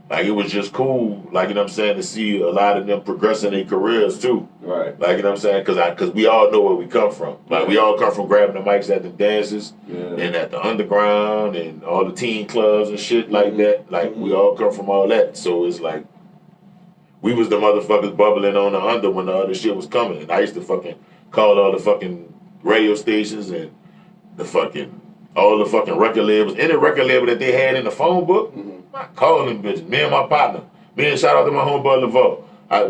B: like it was just cool, like, you know what I'm saying, to see a lot of them progressing their careers too.
A: Right.
B: Like, you know what I'm saying, because we all know where we come from. Like, we all come from grabbing the mics at the dances and at the underground and all the teen clubs and shit like that. Like, we all come from all that. So it's like, we was the motherfuckers bubbling on the under when the other shit was coming. And I used to fucking call all the fucking radio stations and all the fucking record labels, any record label that they had in the phone book, I called them bitches. Me and my partner. Shout out to my homeboy LeVar.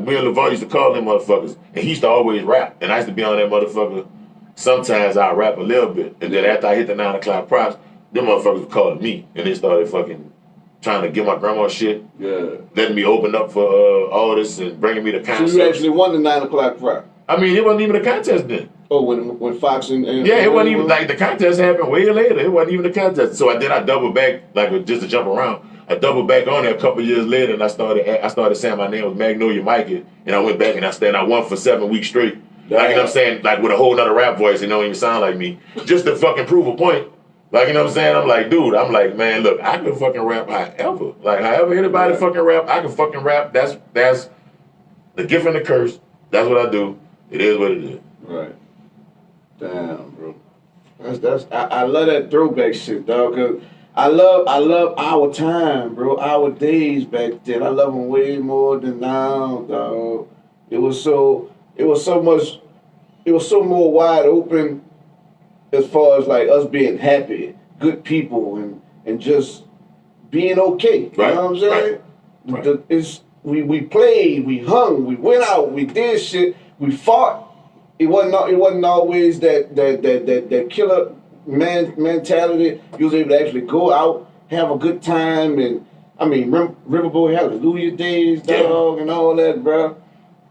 B: Me and LeVar used to call them motherfuckers. And he used to always rap. And I used to be on that motherfucker. Sometimes I rap a little bit. And then after I hit the 9 o'clock props, them motherfuckers were calling me. And they started fucking trying to get my grandma shit. Yeah. Letting me open up for artists and bringing me the concerts.
A: So you actually won the 9 o'clock prop?
B: I mean, it wasn't even a contest then.
A: Oh, when Fox and
B: yeah, it wasn't even like the contest happened way later. It wasn't even a contest. So I double back, like just to jump around. I doubled back on it a couple years later, and I started saying my name was Magnolia Mikey, and I went back and I won for 7 weeks straight. Like, you know what I'm saying, like with a whole nother rap voice, and don't even sound like me, just to fucking prove a point. Like, you know what I'm saying? I'm like, dude, man, look, I can fucking rap however. Like, however anybody fucking rap, I can fucking rap. That's the gift and the curse. That's what I do. It is what it is.
A: Right. Damn, bro. I love that throwback shit, dog. Cause I love our time, bro. Our days back then. I love them way more than now, dog. It was so more wide open as far as like us being happy, good people, and just being okay. You know what I'm saying? Right. We played, we hung, we went out, we did shit, we fought. It wasn't always that killer mentality. You was able to actually go out, have a good time, and I mean Riverboat Hallelujah days, dog, and all that, bro.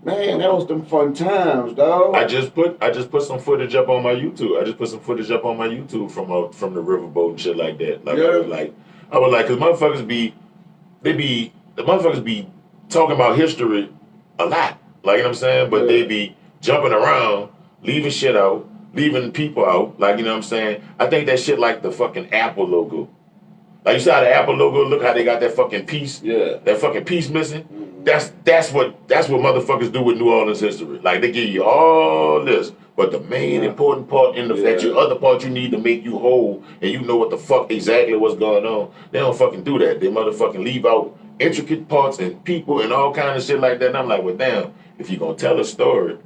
A: Man, that was them fun times, dog.
B: I just put some footage up on my YouTube. From the Riverboat and shit like that. Like, I was like, cause motherfuckers be talking about history a lot. Like, you know what I'm saying? But they be jumping around, leaving shit out, leaving people out. Like, you know what I'm saying? I think that shit like the fucking Apple logo. Like, you saw the Apple logo, look how they got that fucking piece. Yeah. That fucking piece missing. That's what motherfuckers do with New Orleans history. Like, they give you all this, but the main important part that your other part you need to make you whole and you know what the fuck exactly what's going on, they don't fucking do that. They motherfucking leave out intricate parts and people and all kind of shit like that. And I'm like, well, damn, if you're gonna tell a story,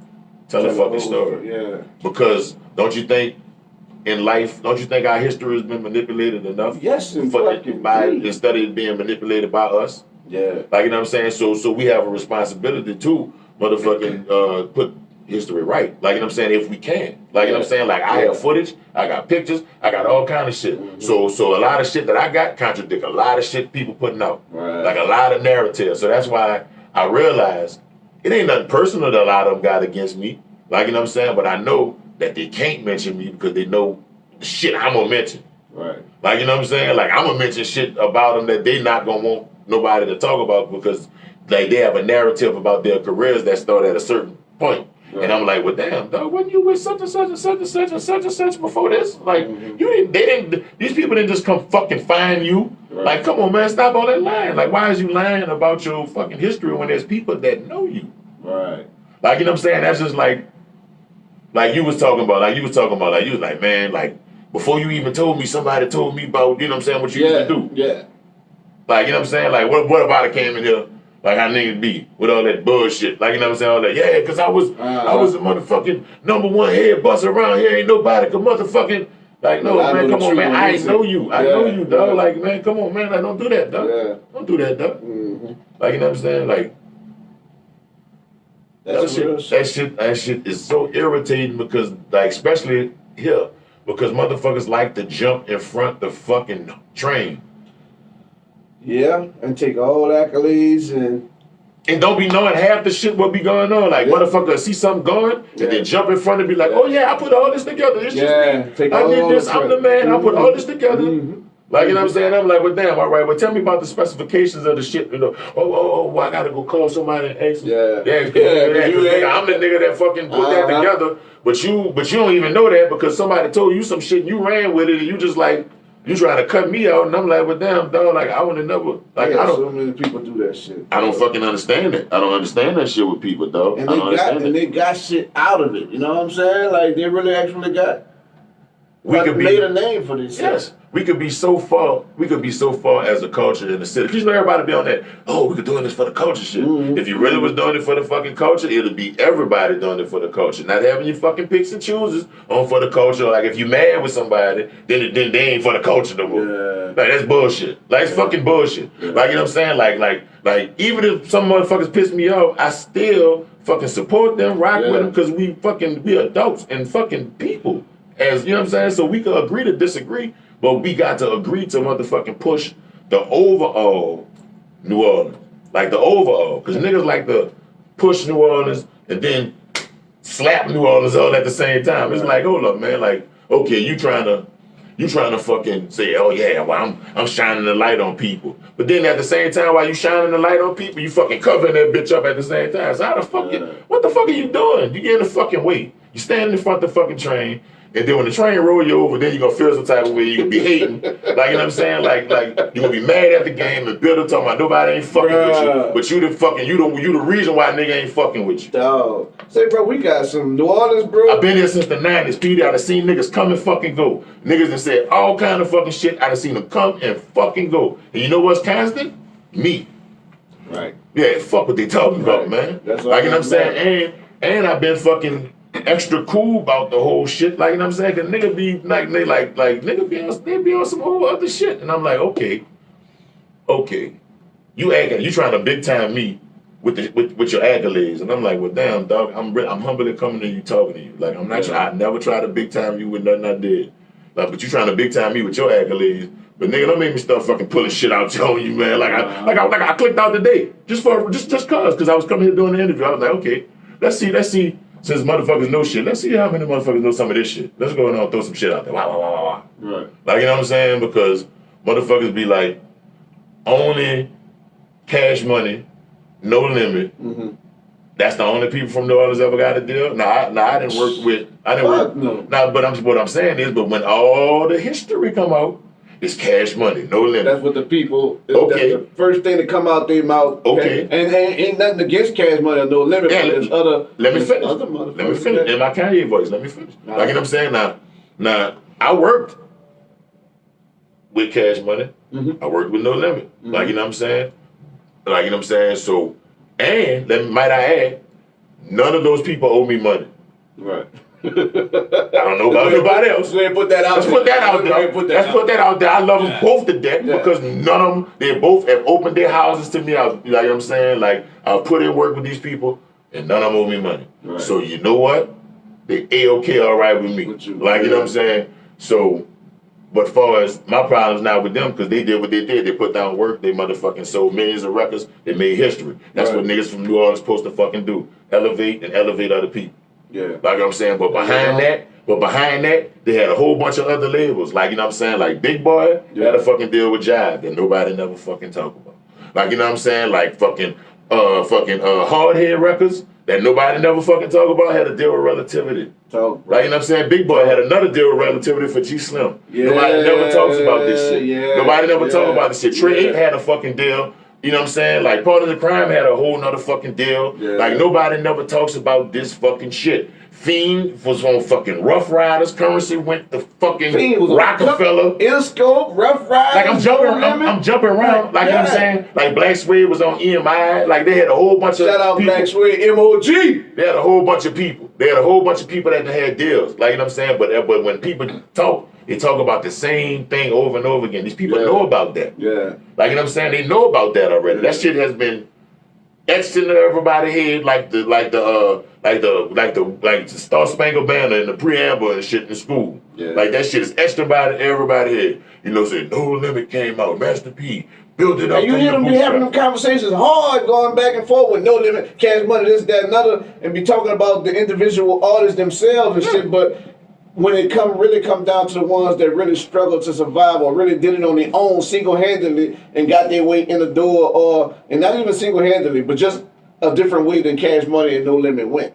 B: tell a fucking story. Yeah. Because don't you think in life, our history has been manipulated enough?
A: Yes,
B: instead of being manipulated by us. Yeah. Like, you know what I'm saying? So we have a responsibility to motherfucking put history right. Like, you know what I'm saying? If we can. Like, you know what I'm saying? Like, I have footage, I got pictures, I got all kind of shit. So a lot of shit that I got contradict a lot of shit people putting out. Right. Like a lot of narratives. So that's why I realized it ain't nothing personal that a lot of them got against me. Like, you know what I'm saying? But I know that they can't mention me because they know the shit I'm gonna mention. Right. Like, you know what I'm saying? Like, I'm gonna mention shit about them that they not gonna want nobody to talk about because like they have a narrative about their careers that start at a certain point. Right. And I'm like, well, damn, dog, wasn't you with such and such and such and such and such and such before this? Like, these people didn't just come fucking find you. Right. Like, come on, man, stop all that lying. Like, why is you lying about your fucking history when there's people that know you? Right. Like, you know what I'm saying? That's just like you was talking about, like, you was like, man, like, before you even told me, somebody told me about, you know what I'm saying, what you used to do. Yeah. Like, you know what I'm saying? Like, what about it came in here Like how niggas be with all that bullshit. Like, you know what I'm saying? All that, yeah, because I was a motherfucking #1 head bust around here. Ain't nobody could motherfucking, like, no, man, come on, man. I know you. I know you, dog. Yeah. Like, man, come on, man. Like, don't do that, dog. Yeah. Don't do that, dog. Mm-hmm. Like, you know what I'm saying? Like, that shit is so irritating because, like, especially here, because motherfuckers like to jump in front the fucking train.
A: Yeah, and take all the accolades and
B: don't be knowing half the shit what be going on. Like, motherfucker see something going and then jump in front and be like, oh yeah, I put all this together. It's just me. I did this, I'm the man, I put all this together. Mm-hmm. Like, you know what I'm saying? I'm like, well, damn, all right, well, tell me about the specifications of the shit. You know, well, I gotta go call somebody and ask them. I'm the nigga that fucking put that together. But you don't even know that because somebody told you some shit and you ran with it and you just like, you trying to cut me out, and I'm like, well, damn, dog, like, I would have never, like, I don't.
A: So many people do that shit.
B: I don't fucking understand it. I don't understand that shit with people, dog.
A: And they got shit out of it. You know what I'm saying? Like, they really actually made a name for this shit.
B: Yes. We could be so far as a culture in the city. Because you know everybody be on that, oh, we could doing this for the culture shit. Mm-hmm. If you really was doing it for the fucking culture, it'll be everybody doing it for the culture. Not having your fucking picks and chooses on for the culture. Like if you mad with somebody, then they ain't for the culture no more. Yeah. Like that's bullshit. Like it's fucking bullshit. Yeah. Like you know what I'm saying? Like even if some motherfuckers piss me off, I still fucking support them, rock with them because we adults and fucking people. As you know what I'm saying? So we could agree to disagree. But we got to agree to motherfucking push the overall New Orleans. Like the overall. Because niggas like to push New Orleans and then slap New Orleans all at the same time. It's like, hold up, man. Like, okay, you trying to fucking say, oh yeah, well, I'm shining the light on people. But then at the same time, while you shining the light on people, you fucking covering that bitch up at the same time. So how the fuck what the fuck are you doing? You get in the fucking way. You stand in front of the fucking train. And then when the train roll you over, then you're gonna feel some type of way. You gonna be hating. Like, you know what I'm saying? Like you're gonna be mad at the game and bitter talking about nobody ain't fucking with you. But you the reason why nigga ain't fucking with you.
A: Dog. Say, bro, we got some New Orleans, bro.
B: I've been here since the 90s, Petey. I done seen niggas come and fucking go. Niggas done said all kind of fucking shit. I done seen them come and fucking go. And you know what's constant? Me.
A: Right.
B: Yeah, fuck what they talking about, man. That's like, you know what I'm saying? And I've been fucking extra cool about the whole shit, like, you know what I'm saying? Cause nigga be like, they be on some whole other shit. And I'm like, okay. You trying to big time me with your accolades. And I'm like, well, damn, dog, I'm humbly coming to you, talking to you. Like, I'm not I never try to big time you with nothing I did. Like, but you trying to big time me with your accolades. But nigga, don't make me start fucking pulling shit out on you, man. Like I clicked out today. Just cause I was coming here doing the interview. I was like, okay, let's see. Since motherfuckers know shit, let's see how many motherfuckers know some of this shit. Let's go and throw some shit out there. Wow. Right. Like, you know what I'm saying? Because motherfuckers be like, only Cash Money, No Limit. Mm-hmm. That's the only people from New Orleans ever got a deal. I didn't work. What I'm saying is, but when all the history come out, it's Cash Money, No Limit.
A: That's what the people. Okay. That's the first thing to come out their mouth.
B: Okay.
A: And ain't nothing against Cash Money or No Limit.
B: Yeah, let me finish.
A: Other
B: let me finish. In my Kanye voice, let me finish. Like, you know what I'm saying? Now, I worked with Cash Money. Mm-hmm. I worked with No Limit. Mm-hmm. Like, you know what I'm saying? Like, you know what I'm saying? So, and might I add, none of those people owe me money.
A: Right.
B: I don't know about anybody else.
A: Let's put that out there.
B: Let's put that out there. I love them both to death because none of them, they both have opened their houses to me. Like, you know what I'm saying? Like, I'll put in work with these people and none of them owe me money. Right. So you know what? They A-okay all right with me. Like, you know what I'm saying? So, but far as my problems now with them, because they did what they did. They put down work. They motherfucking sold millions of records. They made history. That's what niggas from New Orleans supposed to fucking do. Elevate other people. Yeah. Like I'm saying, but behind that, they had a whole bunch of other labels. Like, you know what I'm saying? Like Big Boy had a fucking deal with Jive that nobody never fucking talk about. Like, you know what I'm saying? Like fucking Hardhead Records that nobody never fucking talk about had a deal with Relativity. Like, you know what I'm saying? Big Boy had another deal with Relativity for G Slim. Yeah. Nobody never talks about this shit. Yeah. Nobody never talk about this shit. Trey 8 had a fucking deal. You know what I'm saying? Like, Part of the Crime had a whole nother fucking deal. Yeah. Like, nobody never talks about this fucking shit. Fiend was on fucking Rough Riders. Currency went to fucking
A: Fiend was on
B: Rockefeller.
A: Interscope, Rough Riders.
B: Like I'm jumping around. Like you know what I'm saying? Like Black Suede was on EMI. Like they had a whole bunch of
A: Shout out
B: people.
A: Black Suede, MOG.
B: They had a whole bunch of people. They had a whole bunch of people that had deals. Like you know what I'm saying? But when people talk, they talk about the same thing over and over again. These people know about that.
A: Yeah.
B: Like you know what I'm saying? They know about that already. That shit has been etched into everybody's head like the Star Spangled Banner and the preamble and shit in school.
A: Yeah.
B: Like that shit is etched about everybody's head. You know, say No Limit came out, Master P built it up.
A: And you hear them be having them conversations hard, going back and forth with No Limit, Cash Money, this, that, and other, and be talking about the individual artists themselves and shit. But when it really come down to the ones that really struggle to survive or really did it on their own single-handedly and got their way in the door, and not even single-handedly, but just a different way than Cash Money and No Limit went.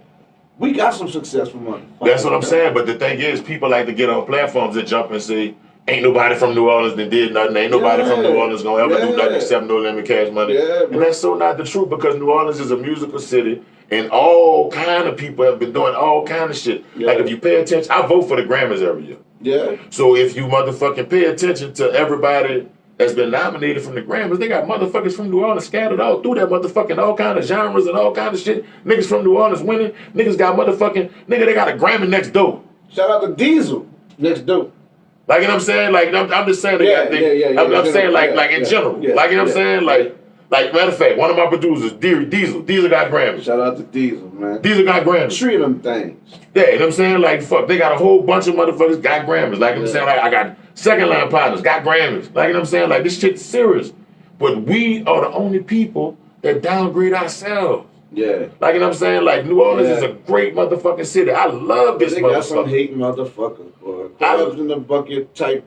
A: We got some successful money.
B: That's what I'm saying. But the thing is, people like to get on platforms and jump and say, ain't nobody from New Orleans that did nothing. Ain't nobody from New Orleans gonna ever do nothing except No Limit, Cash Money.
A: Yeah,
B: and that's so not the truth, because New Orleans is a musical city and all kind of people have been doing all kind of shit.
A: Yeah.
B: Like if you pay attention, I vote for the Grammys every year.
A: Yeah.
B: So if you motherfucking pay attention to everybody that's been nominated from the Grammys, they got motherfuckers from New Orleans scattered all through that motherfucking all kind of genres and all kind of shit. Niggas from New Orleans winning. Niggas got motherfucking, they got a Grammy next door.
A: Shout out to Diesel next door.
B: Like, you know what I'm saying? Like, I'm just saying, I'm saying, like, in general.
A: Yeah,
B: like, you know what I'm saying? Like, matter of fact, one of my producers, Diesel got Grammys.
A: Shout out to Diesel, man.
B: Diesel got Grammys.
A: Three of them things.
B: Yeah, you know what I'm saying? Like, fuck, they got a whole bunch of motherfuckers got Grammys. Like, you know what I'm saying? Like, I got second line partners, got Grammys. Like, you know what I'm saying? Like, this shit's serious. But we are the only people that downgrade ourselves.
A: Yeah.
B: Like, you know what I'm saying? Like, New Orleans is a great motherfucking city. I love this
A: they
B: motherfucker.
A: Got some hating motherfuckers, boy. Clubs in the bucket type.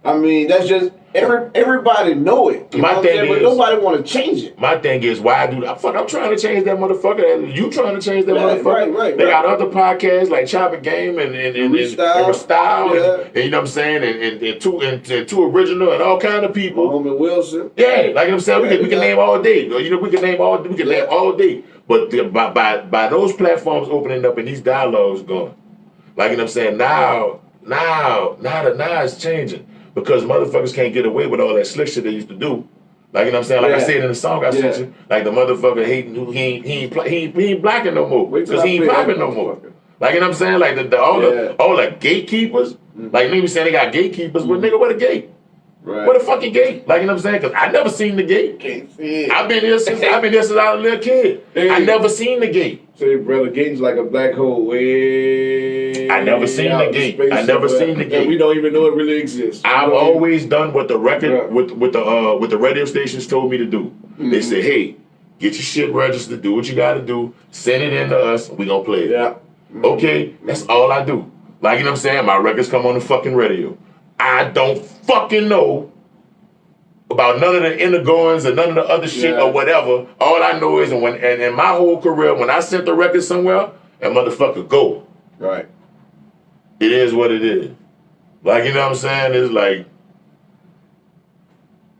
A: I mean, that's just everybody know it.
B: My thing is,
A: but nobody want to change it.
B: My thing is, why do that? Fuck, I'm trying to change that motherfucker. You trying to change that motherfucker?
A: Right.
B: They got other podcasts like Chop and Game and Style, and you know what I'm saying, and two original and all kind of people.
A: Homie Wilson.
B: Yeah, like you know what I'm saying, we can name all day. You know, we can name all day. But by those platforms opening up and these dialogues going, like you know what I'm saying, now it's changing. Because motherfuckers can't get away with all that slick shit they used to do. Like, you know what I'm saying? Like I said in the song I sent you, like the motherfucker hating who he ain't blacking no more. Because he ain't popping no more. Like, you know what I'm saying? Like all the gatekeepers, like niggas saying they got gatekeepers, but nigga, what a gate?
A: Right.
B: What a fucking gate? Like, you know what I'm saying? Because I never seen the gate.
A: Can't see it.
B: I've been here since I was a little kid. I never seen the gate.
A: Say, brother, gate's like a black hole.
B: I never seen the gate. I never seen the gate.
A: We don't even know it really exists.
B: I've always done what the record with the radio stations told me to do. Mm-hmm. They said, hey, get your shit registered, do what you gotta do, send it in to us, we gonna play it.
A: Yeah. Mm-hmm.
B: Okay, that's all I do. Like, you know what I'm saying? My records come on the fucking radio. I don't fucking know about none of the inner goings and none of the other shit or whatever. All I know is, and in my whole career, when I sent the record somewhere, that motherfucker go.
A: Right.
B: It is what it is. Like, you know what I'm saying? It's like,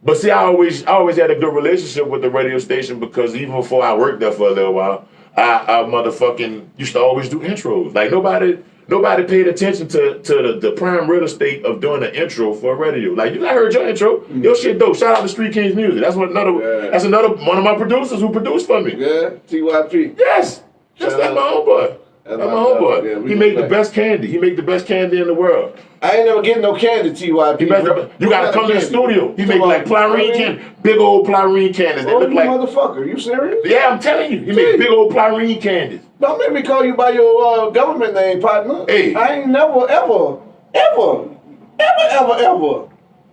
B: but see, I always had a good relationship with the radio station, because even before I worked there for a little while, I motherfucking used to always do intros. Like nobody paid attention to the prime real estate of doing an intro for a radio. Like, I heard your intro, your shit dope. Shout out to Street Kings Music. That's another one of my producers who produced for me.
A: Yeah, TYP.
B: Yes, that's my homeboy. That's my homeboy. Yeah, he made the best candy. He made the best candy in the world.
A: I ain't never getting no candy, TYP.
B: You gotta come to the studio. He make like Plyrene candy, big old Plyrene candies. They look like
A: motherfucker. You serious?
B: Yeah, I'm telling you. He make big old Plyrene candies.
A: Don't make me call you by your government name, partner.
B: Hey,
A: I ain't never ever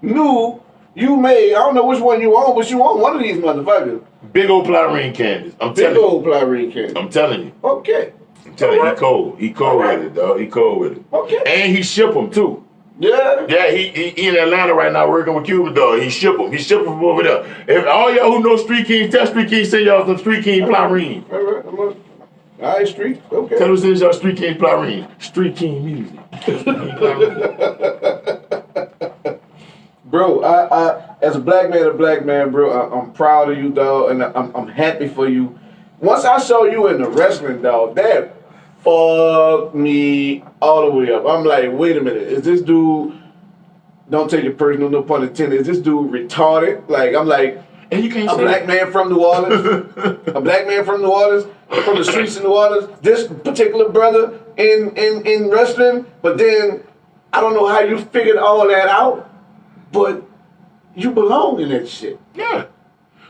A: knew you made. I don't know which one you own, but you own one of these motherfuckers.
B: Big old Plyrene candies.
A: Big old Plyrene candies.
B: I'm telling you.
A: Okay.
B: I'm telling you, he cold. He cold with it, dog. He cold with it.
A: Okay.
B: And he ship them too.
A: Yeah.
B: Yeah, he in Atlanta right now working with Cuban dog. He ship them. He ship them over there. If all y'all who know Street King, tell Street King send y'all some Street King Plyrene.
A: All right, Street. Okay.
B: Tell him send y'all Street King Plyrene. Street King music.
A: Bro, I as a black man, bro, I'm proud of you, dog, and I'm happy for you. Once I saw you in the wrestling, dog, that fucked me all the way up. I'm like, wait a minute, is this dude, don't take it personal, no pun intended, is this dude retarded? Like, I'm like,
B: and you can't
A: a black man from New Orleans, a black man from New Orleans, from the streets of New Orleans, this particular brother in wrestling, but then I don't know how you figured all that out, but you belong in that shit.
B: Yeah.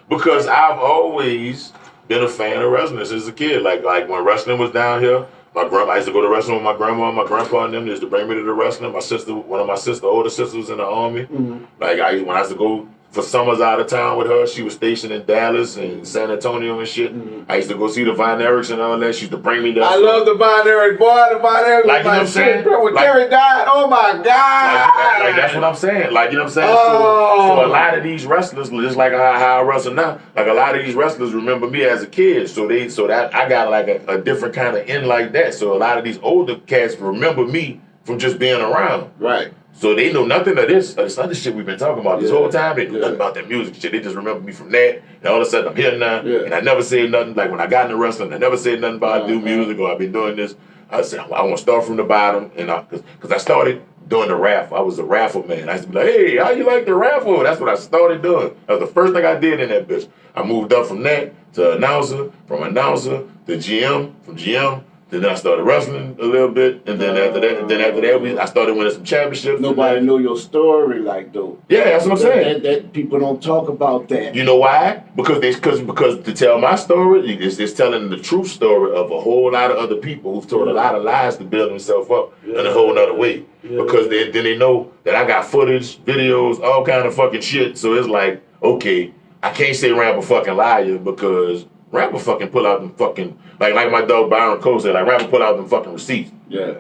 B: Because I've always been a fan of wrestling since a kid. Like when wrestling was down here, I used to go to wrestling with my grandma and my grandpa and them. They used to bring me to the wrestling. My sister, one of my older sisters was in the army.
A: Mm-hmm.
B: Like when I used to go for summers out of town with her, she was stationed in Dallas and San Antonio and shit.
A: Mm-hmm.
B: I used to go see the Von Erichs and all that. She used to bring me there.
A: I love the Von Erich, boy. The Von Erich
B: like,
A: was my shit, bro. When
B: like,
A: Gary died, oh my God.
B: Like that's what I'm saying. Like, you know what I'm saying?
A: Oh.
B: So a lot of these wrestlers, just like how I wrestle now, like a lot of these wrestlers remember me as a kid. So that I got like a different kind of in like that. So a lot of these older cats remember me from just being around.
A: Right.
B: So they know nothing of this other shit we've been talking about this whole time. They know nothing about that music shit. They just remember me from that. And all of a sudden I'm here now. Yeah. And I never said nothing. Like when I got into wrestling, I never said nothing about I do music or I've been doing this. I said, I want to start from the bottom. And because I started doing the raffle. I was a raffle man. I used to be like, hey, how you like the raffle? That's what I started doing. That was the first thing I did in that bitch. I moved up from that to announcer, from announcer to GM, from GM. Then I started wrestling a little bit, and then after that, I started winning some championships.
A: Nobody know your story like though.
B: Yeah, that's what I'm saying.
A: That people don't talk about that.
B: You know why? Because to tell my story, it's telling the true story of a whole lot of other people who've told a lot of lies to build themselves up in a whole nother way. Yeah. Because then they know that I got footage, videos, all kind of fucking shit. So it's like, okay, I can't say Rambo fucking liar because Rambo fucking pull out them fucking, like my dog Byron Cole said, like Rambo pull out them fucking receipts.
A: Yeah.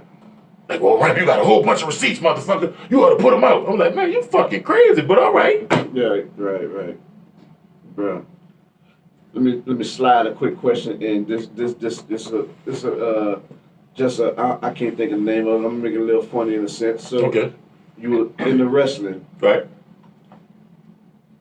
B: Like, well, Rambo, you got a whole bunch of receipts, motherfucker. You ought to put them out. I'm like, man, you fucking crazy, but all right.
A: Yeah, right. Bro, let me slide a quick question in. I can't think of the name of it. I'm gonna make it a little funny in a sense. So,
B: okay.
A: You were in the wrestling.
B: Right.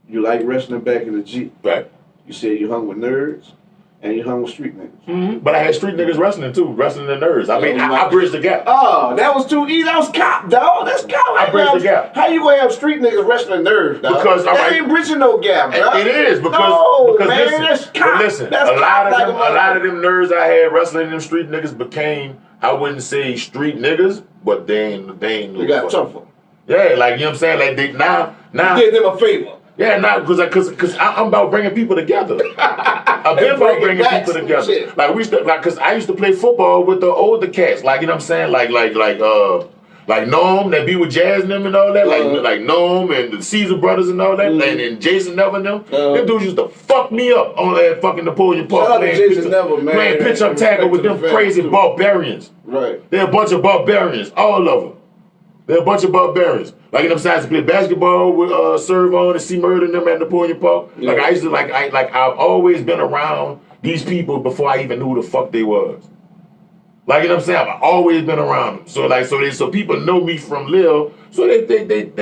A: You like wrestling back in the G.
B: Right.
A: You said you hung with nerds and you hung with street niggas.
B: Mm-hmm. But I had street niggas wrestling too, wrestling and nerds. I mean, I bridged the gap.
A: Oh, that was too easy. That was cop, dog. That's cop.
B: I bridged the gap.
A: How you gonna have street niggas wrestling nerds, dog?
B: Because
A: that ain't bridging no gap, bro.
B: It is because
A: man, that's cop.
B: Listen,
A: that's
B: a lot of them nerds I had wrestling them street niggas became, I wouldn't say street niggas, but they ain't
A: They got tougher.
B: Yeah, like you know what I'm saying? Like they now
A: you did them a favor.
B: Yeah, not because I'm about bringing people together. I've been about bringing people together.
A: Shit.
B: Like because I used to play football with the older cats. Like you know what I'm saying? Like Noam that be with Jazz and them and all that. Like Noam and the Caesar brothers and all that. And Jason Neville and them. Them dudes used to fuck me up on that fucking Napoleon Park playing pitch up tackle with them crazy barbarians.
A: Right.
B: They're a bunch of barbarians, all of them. They're a bunch of barbarians. Like in them sides to play basketball with Serve On and see Murder and them at Napoleon Park. Yeah. Like I used to I've always been around these people before I even knew who the fuck they was. Like you know what I'm saying? I've always been around them. So people know me from Lil. So they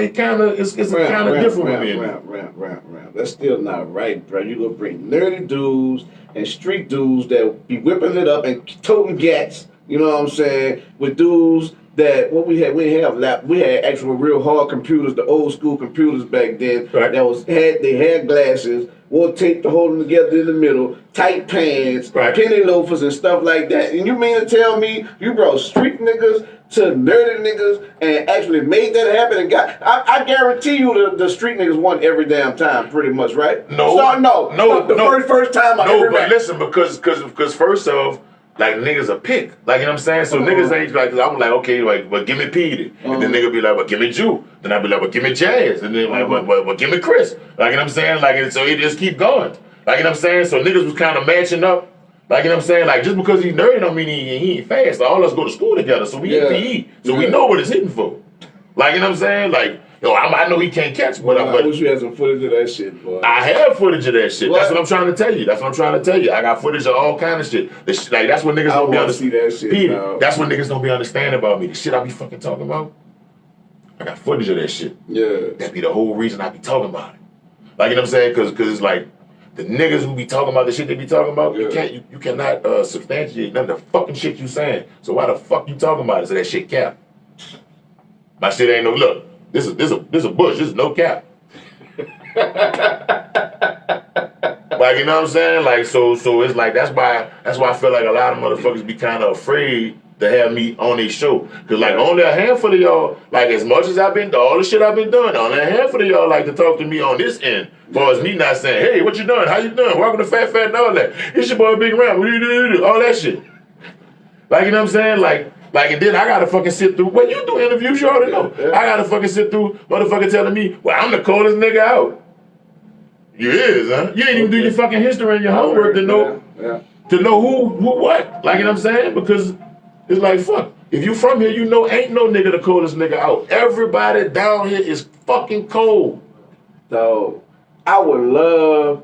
B: kind of it's kind of different with me.
A: Round. That's still not right, bro. You gonna bring nerdy dudes and street dudes that be whipping it up and toting gats. You know what I'm saying? With dudes that we had actual real hard computers, the old school computers back then.
B: Right.
A: They had glasses, wore tape to hold them together in the middle, tight pants, penny loafers and stuff like that. And you mean to tell me you brought street niggas to nerdy niggas and actually made that happen and I guarantee you the street niggas won every damn time, pretty much, right?
B: No.
A: The first time I ever met.
B: Listen, because first off, like niggas a pick, like you know what I'm saying. So niggas ain't like I'm like okay, like but give me Petey, and then nigga be like, but give me Jew. Then I be like, but give me Jazz, and then like, but give me Chris. Like you know what I'm saying. Like and so it just keep going. Like you know what I'm saying. So niggas was kind of matching up. Like you know what I'm saying. Like just because he's nerdy don't mean he ain't fast. Like, all of us go to school together, so we hit PE, so we know what it's hitting for. Like you know what I'm saying. Like. Yo, I know he can't catch, but
A: I wish you had some footage of that shit, boy.
B: I have footage of that shit. What? That's what I'm trying to tell you. I got footage of all kind of shit. Like that's what niggas don't be understanding.
A: See that shit.
B: That's what niggas don't be understanding about me. The shit I be fucking talking about. I got footage of that shit.
A: Yeah.
B: That be the whole reason I be talking about it. Like you know what I'm saying? Cause it's like the niggas who be talking about the shit they be talking about, you cannot substantiate none of the fucking shit you saying. So why the fuck you talking about it? So that shit cap. My shit ain't no look. This is a bush. This is no cap. Like, you know what I'm saying? Like, so it's like that's why I feel like a lot of motherfuckers be kind of afraid to have me on their show. Cause like only a handful of y'all, like as much as I've been, all the shit I've been doing, only a handful of y'all like to talk to me on this end. As far as me not saying, hey, what you doing? How you doing? Welcome to Fat and all that. It's your boy Big Ram. All that shit. Like, you know what I'm saying? Like, and then I gotta fucking sit through, well, you do interviews, you already know. I gotta fucking sit through motherfucker telling me, well, I'm the coldest nigga out. You is, huh? You ain't even do your fucking history and your homework to know who what. Like, you know what I'm saying? Because it's like, fuck. If you from here, you know ain't no nigga the coldest nigga out. Everybody down here is fucking cold.
A: So I would love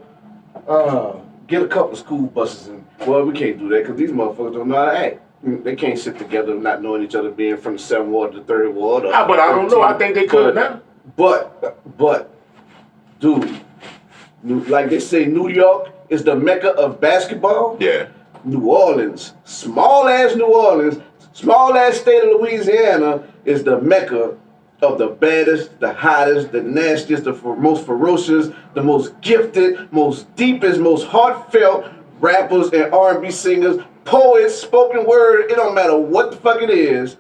A: get a couple of school buses and well, we can't do that because these motherfuckers don't know how to act. They can't sit together not knowing each other, being from the 7th Ward to the 3rd Ward.
B: But I don't know. I think they could now.
A: But, dude, like they say, New York is the mecca of basketball.
B: Yeah.
A: New Orleans, small ass state of Louisiana, is the mecca of the baddest, the hottest, the nastiest, the most ferocious, the most gifted, most deepest, most heartfelt rappers and R&B singers, poets, spoken word. It don't matter what the fuck it is.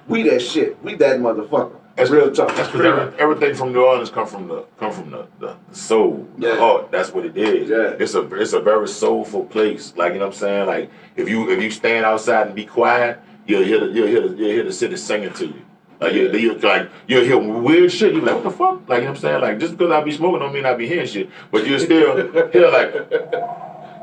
A: We that shit. We that motherfucker. That's real talk.
B: That's because everything from New Orleans come from the soul, the heart. That's what it is.
A: Yeah.
B: It's a very soulful place. Like, you know what I'm saying? Like if you stand outside and be quiet, you'll hear the city singing to you. Like you'll hear weird shit. You're like, what the fuck? Like, you know what I'm saying? Like just because I be smoking don't mean I be hearing shit. But you'll still hear like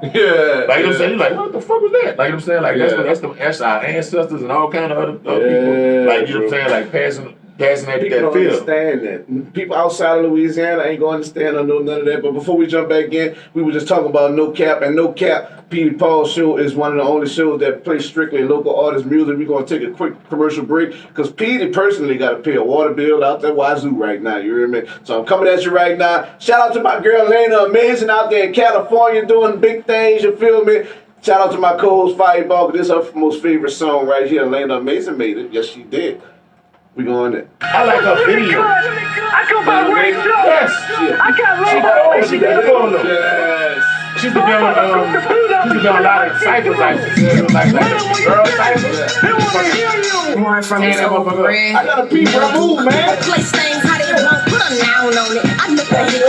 B: like, you know what I'm saying? You're like, what the fuck was that? Like, you know what I'm saying? Like that's our ancestors and all kind of other people. Like, you know what I'm saying? Like passing that
A: People don't
B: feel.
A: understand that. People outside of Louisiana ain't gonna understand or know none of that. But before we jump back in, we were just talking about No Cap. And No Cap, Petey Paul show is one of the only shows that plays strictly local artist music. We're gonna take a quick commercial break because Petey personally got to pay a water bill out there wazoo right now. You hear me? So I'm coming at you right now. Shout out to my girl Lena, amazing out there in California doing big things. You feel me? Shout out to my co-host Fireball. This is her most favorite song right here. Lena Amazing made it. Yes, she did. We going there.
B: I like her video.
E: I come by Ray Show.
B: Yes.
E: I got
B: She got a photo.
A: Yes.
B: She's been doing a lot of cyphers, like girl cyphers.
G: More from his old bread.
A: I got a peep move, man.
G: Place things how they want, put a noun on it. I look at it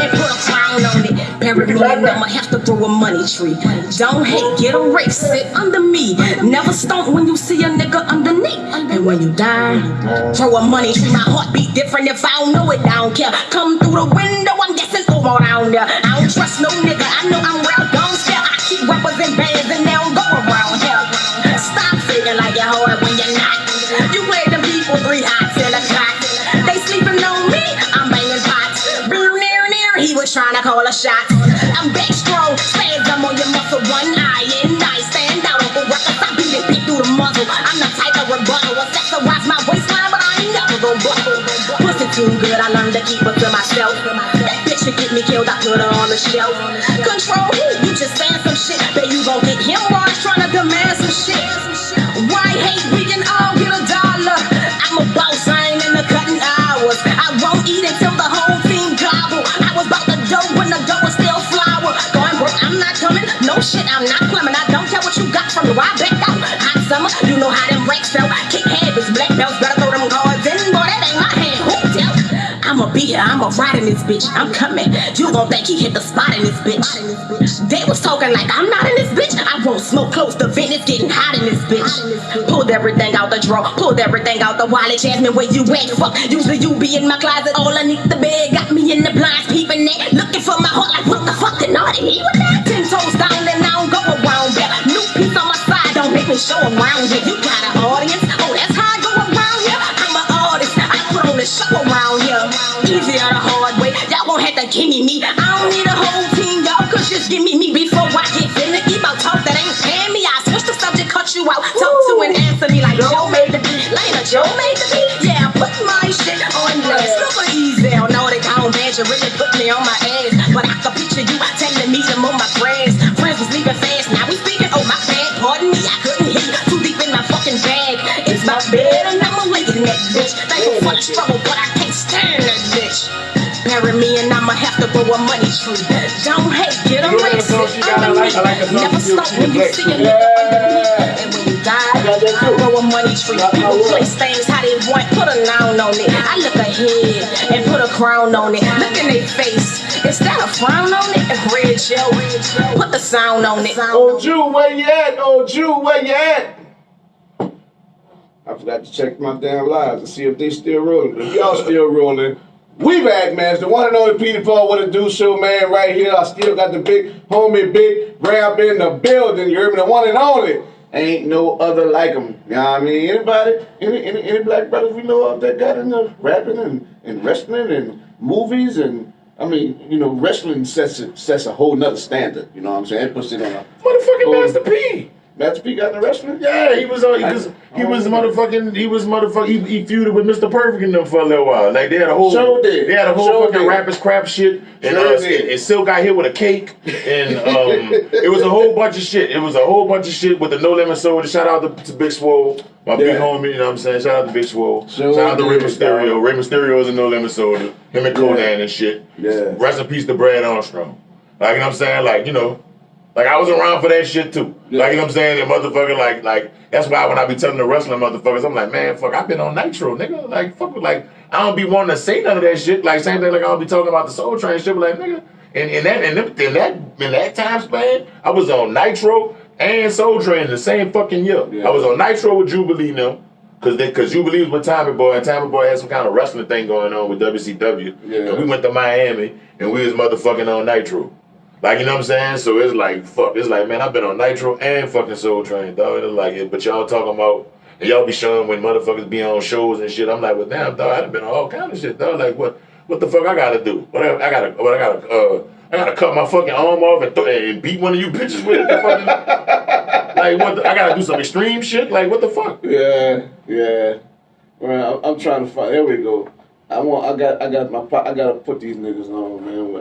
G: and put a crown on it. Every morning I'ma have to throw a money tree. Don't hate, get a race, sit under me. Never stomp when you see a nigga underneath. And when you die, throw a money tree. My heart beat different if I don't know it, I don't care. Come through the window, I'm guessing over down there. I don't trust no nigga, I know I'm real dumb still. I keep rappers in bands and they don't go around here. Stop feeling like you're hard when you're not. You play them people 3 hots in a cot. They sleeping on me, I'm banging pots. Near, he was trying to call a shot. I'm back strong, spasm on your muscle, one eye and I stand out over records. I beat it big through the muzzle. I'm the type of rebuttal, accessorize my waistline, but I ain't never gon' buckle. Pussy too good, I learned to keep it to myself. That bitch should get me killed, I put her on the shelf. Control who? You just saying some shit, bet you gon' get him while he's trying to demand some shit. Why hate? We can all get $1. I'm a boss, I ain't in the cutting hours. I won't eat until the whole team gobble. I was about to dough when the dough was still flour. Going broke, I'm not coming. No shit, I'm not plumbing. I don't care what you got from me. Why back out? Hot summer, you know how them racks felt. Kick habits, black belts, better throw them cards in. Boy, that ain't my hand. Who tell? I'ma be here, I'ma ride in this bitch. I'm coming. You gon' think he hit the spot in this bitch. They was talking like I'm not in this bitch. I won't smoke close to vent. It's getting hot in this bitch. Pulled everything out the drawer, pulled everything out the wallet. Jasmine, where you at? Fuck, usually you be in my closet. All underneath the bed, got me in the blinds, peeping it. Looking for my heart like, what the fuck, the naughty? He with that 10 toes down and I don't go around there. New piece on my side, don't make me show around here. You got an audience? Oh, that's how I go around here. I'm an artist, I put on the show around here. Easy or the hard way, y'all gon' have to give me. I don't need a whole team, y'all could just give me before I get finicky. About talk that ain't paying me, I switch the subject, cut you out. Talk to and answer me like Joe made the beat. Lena, Joe made the beat. Yeah, I put my shit on blast. Super easy, I know they count bad, you really put me on my ass. But I can picture you telling wanna struggle, but I can't stand that bitch. Marry me and I'ma have to grow a money tree. Don't hate, get a race. Never stop when you see a nigga underneath. And when you die, grow a money tree. People place things how they want, put a noun on it. I look ahead and put a crown on it. Look in their face. Is that a frown on it? Red gel, put the sound on it.
A: Oh, Jew, where you at? Oh, Jew, where you at? I forgot to check my damn lives to see if they still rolling. If y'all still rolling, we back, man. It's the one and only Petey Paul, What It Do show, man, right here. I still got the big homie, Big Rap in the building. You heard me? The one and only. Ain't no other like him. You know what I mean? Anybody? Any black brothers we know of that got into rapping and wrestling and movies and I mean, you know, wrestling sets a whole nother standard. You know what I'm saying? It puts it on a
B: Motherfucking Master P.
A: Master P got in the wrestling?
B: Yeah, he was motherfucking. He feuded with Mr. Perfect in them for a little while. Like they had a whole fucking rappers crap shit, and Silk got hit with a cake, and it was a whole bunch of shit. It was a whole bunch of shit with the No Limit Soldier. Shout out to Big Swole, my big homie. You know what I'm saying? Shout out to Big Swole. Shout out to Rey Mysterio. Rey Mysterio is a No Limit Soldier. Him and Conan and shit.
A: Yeah.
B: Rest in peace to Brad Armstrong. Like you know what I'm saying? Like you know. Like, I was around for that shit, too. Yeah. Like, you know what I'm saying? And motherfucker, like, that's why when I be telling the wrestling motherfuckers, I'm like, man, fuck, I've been on Nitro, nigga. Like, fuck, like, I don't be wanting to say none of that shit. Like, same thing, like, I don't be talking about the Soul Train shit, but like, nigga. And in that time span, I was on Nitro and Soul Train in the same fucking year. Yeah. I was on Nitro with Jubilee now, because Jubilee was with Tommy Boy, and Tommy Boy had some kind of wrestling thing going on with WCW. Yeah. And we went to Miami, and we was motherfucking on Nitro. Like, you know what I'm saying? So it's like, fuck. It's like, man, I've been on Nitro and fucking Soul Train, dog. It's like, but y'all talking about, and y'all be showing when motherfuckers be on shows and shit. I'm like, well, damn, dog, I done been on all kind of shit, dog. Like, what the fuck I gotta do? I gotta cut my fucking arm off and beat one of you bitches with it. Like, I gotta do some extreme shit? Like, what the fuck?
A: Yeah. Well, I'm trying to find. There we go. I gotta put these niggas on, man.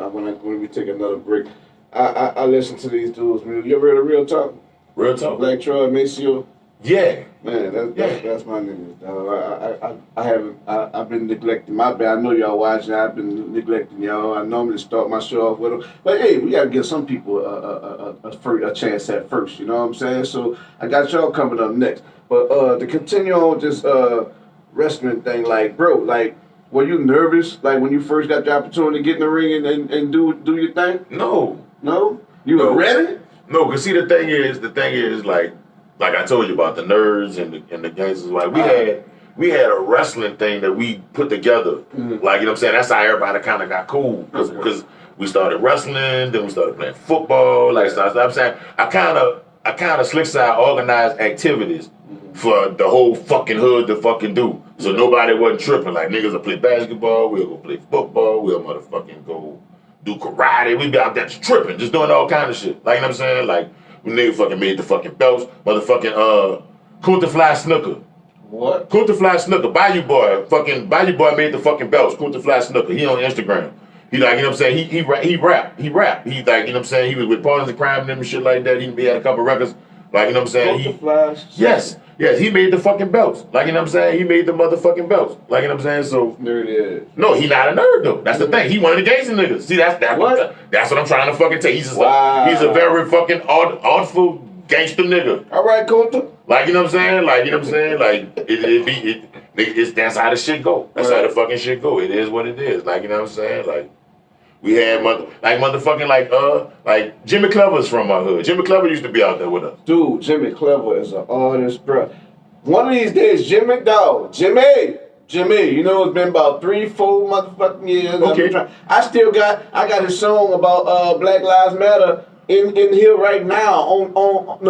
A: When we take another break. I listen to these dudes, man. You ever heard of Real Talk?
B: Real Talk?
A: Black Troy, Maceo?
B: Yeah.
A: Man, that's my niggas, dog. I've been neglecting. My bad. I know y'all watching. I've been neglecting y'all. I normally start my show off with them. But hey, we gotta give some people a chance at first, you know what I'm saying? So I got y'all coming up next. But to continue on this wrestling thing, like, bro, like, were you nervous, like, when you first got the opportunity to get in the ring and do your thing?
B: No.
A: No? You were ready?
B: No, because see, the thing is, like I told you about the nerds and the gangsters, like, we had a wrestling thing that we put together. Mm-hmm. Like, you know what I'm saying? That's how everybody kind of got cool. Because we started wrestling, then we started playing football. Like, so I'm saying, I kind of slick side organized activities for the whole fucking hood to fucking do. So nobody wasn't tripping. Like, niggas will play basketball, we'll go play football, we'll motherfucking go do karate. We be out there just tripping, just doing all kind of shit. Like, you know what I'm saying? Like, when niggas fucking made the fucking belts, motherfucking Kunta Fly Snooker.
A: What?
B: Kunta Fly Snooker, Bayou Boy made the fucking belts. Kunta Fly Snooker, he on Instagram. He like, you know what I'm saying? He rap. He like, you know what I'm saying? He was with Partners in Crime and them and shit like that. He had a couple records. Like, you know what I'm saying? Yes, he made the fucking belts. Like, you know what I'm saying? He made the motherfucking belts. Like, you know what I'm saying? So
A: nerd is.
B: No, he not a nerd though. That's the thing. He one of the gangster niggas. See, that's what I'm trying to fucking tell you. He's a very fucking artful gangster nigga.
A: All right, Kunta.
B: Like, you know what I'm saying? Like, you know what I'm saying? Like, that's how the shit go. That's how the fucking shit go. It is what it is. Like, you know what I'm saying? Like, we had like Jimmy Clever's from my hood. Jimmy Clever used to be out there with us.
A: Dude, Jimmy Clever is an artist, bro. One of these days, Jimmy, you know, it's been about 3-4 motherfucking years.
B: Okay.
A: I got his song about Black Lives Matter in here right now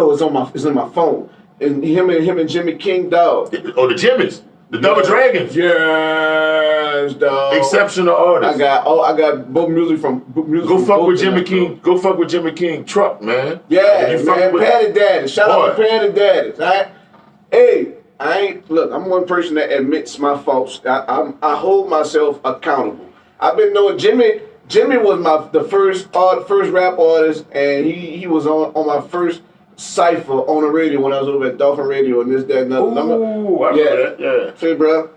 A: it's in my phone. And him and Jimmy King, dog.
B: Oh, the Jimmys. The Double Dragons.
A: Yes, dog.
B: Exceptional artist.
A: I got both music from
B: Go fuck with Jimmy King. Go fuck with Jimmy King Truck, man.
A: Yeah, man. Patty Daddy. Shout out to Patty Daddy. Right? Hey, I'm one person that admits my faults. I hold myself accountable. I've been knowing Jimmy. Jimmy was the first rap artist, and he was on my first cipher on the radio when I was over at Dolphin Radio and this, that, and other.
B: Ooh, I remember that. Yeah.
A: See, bro.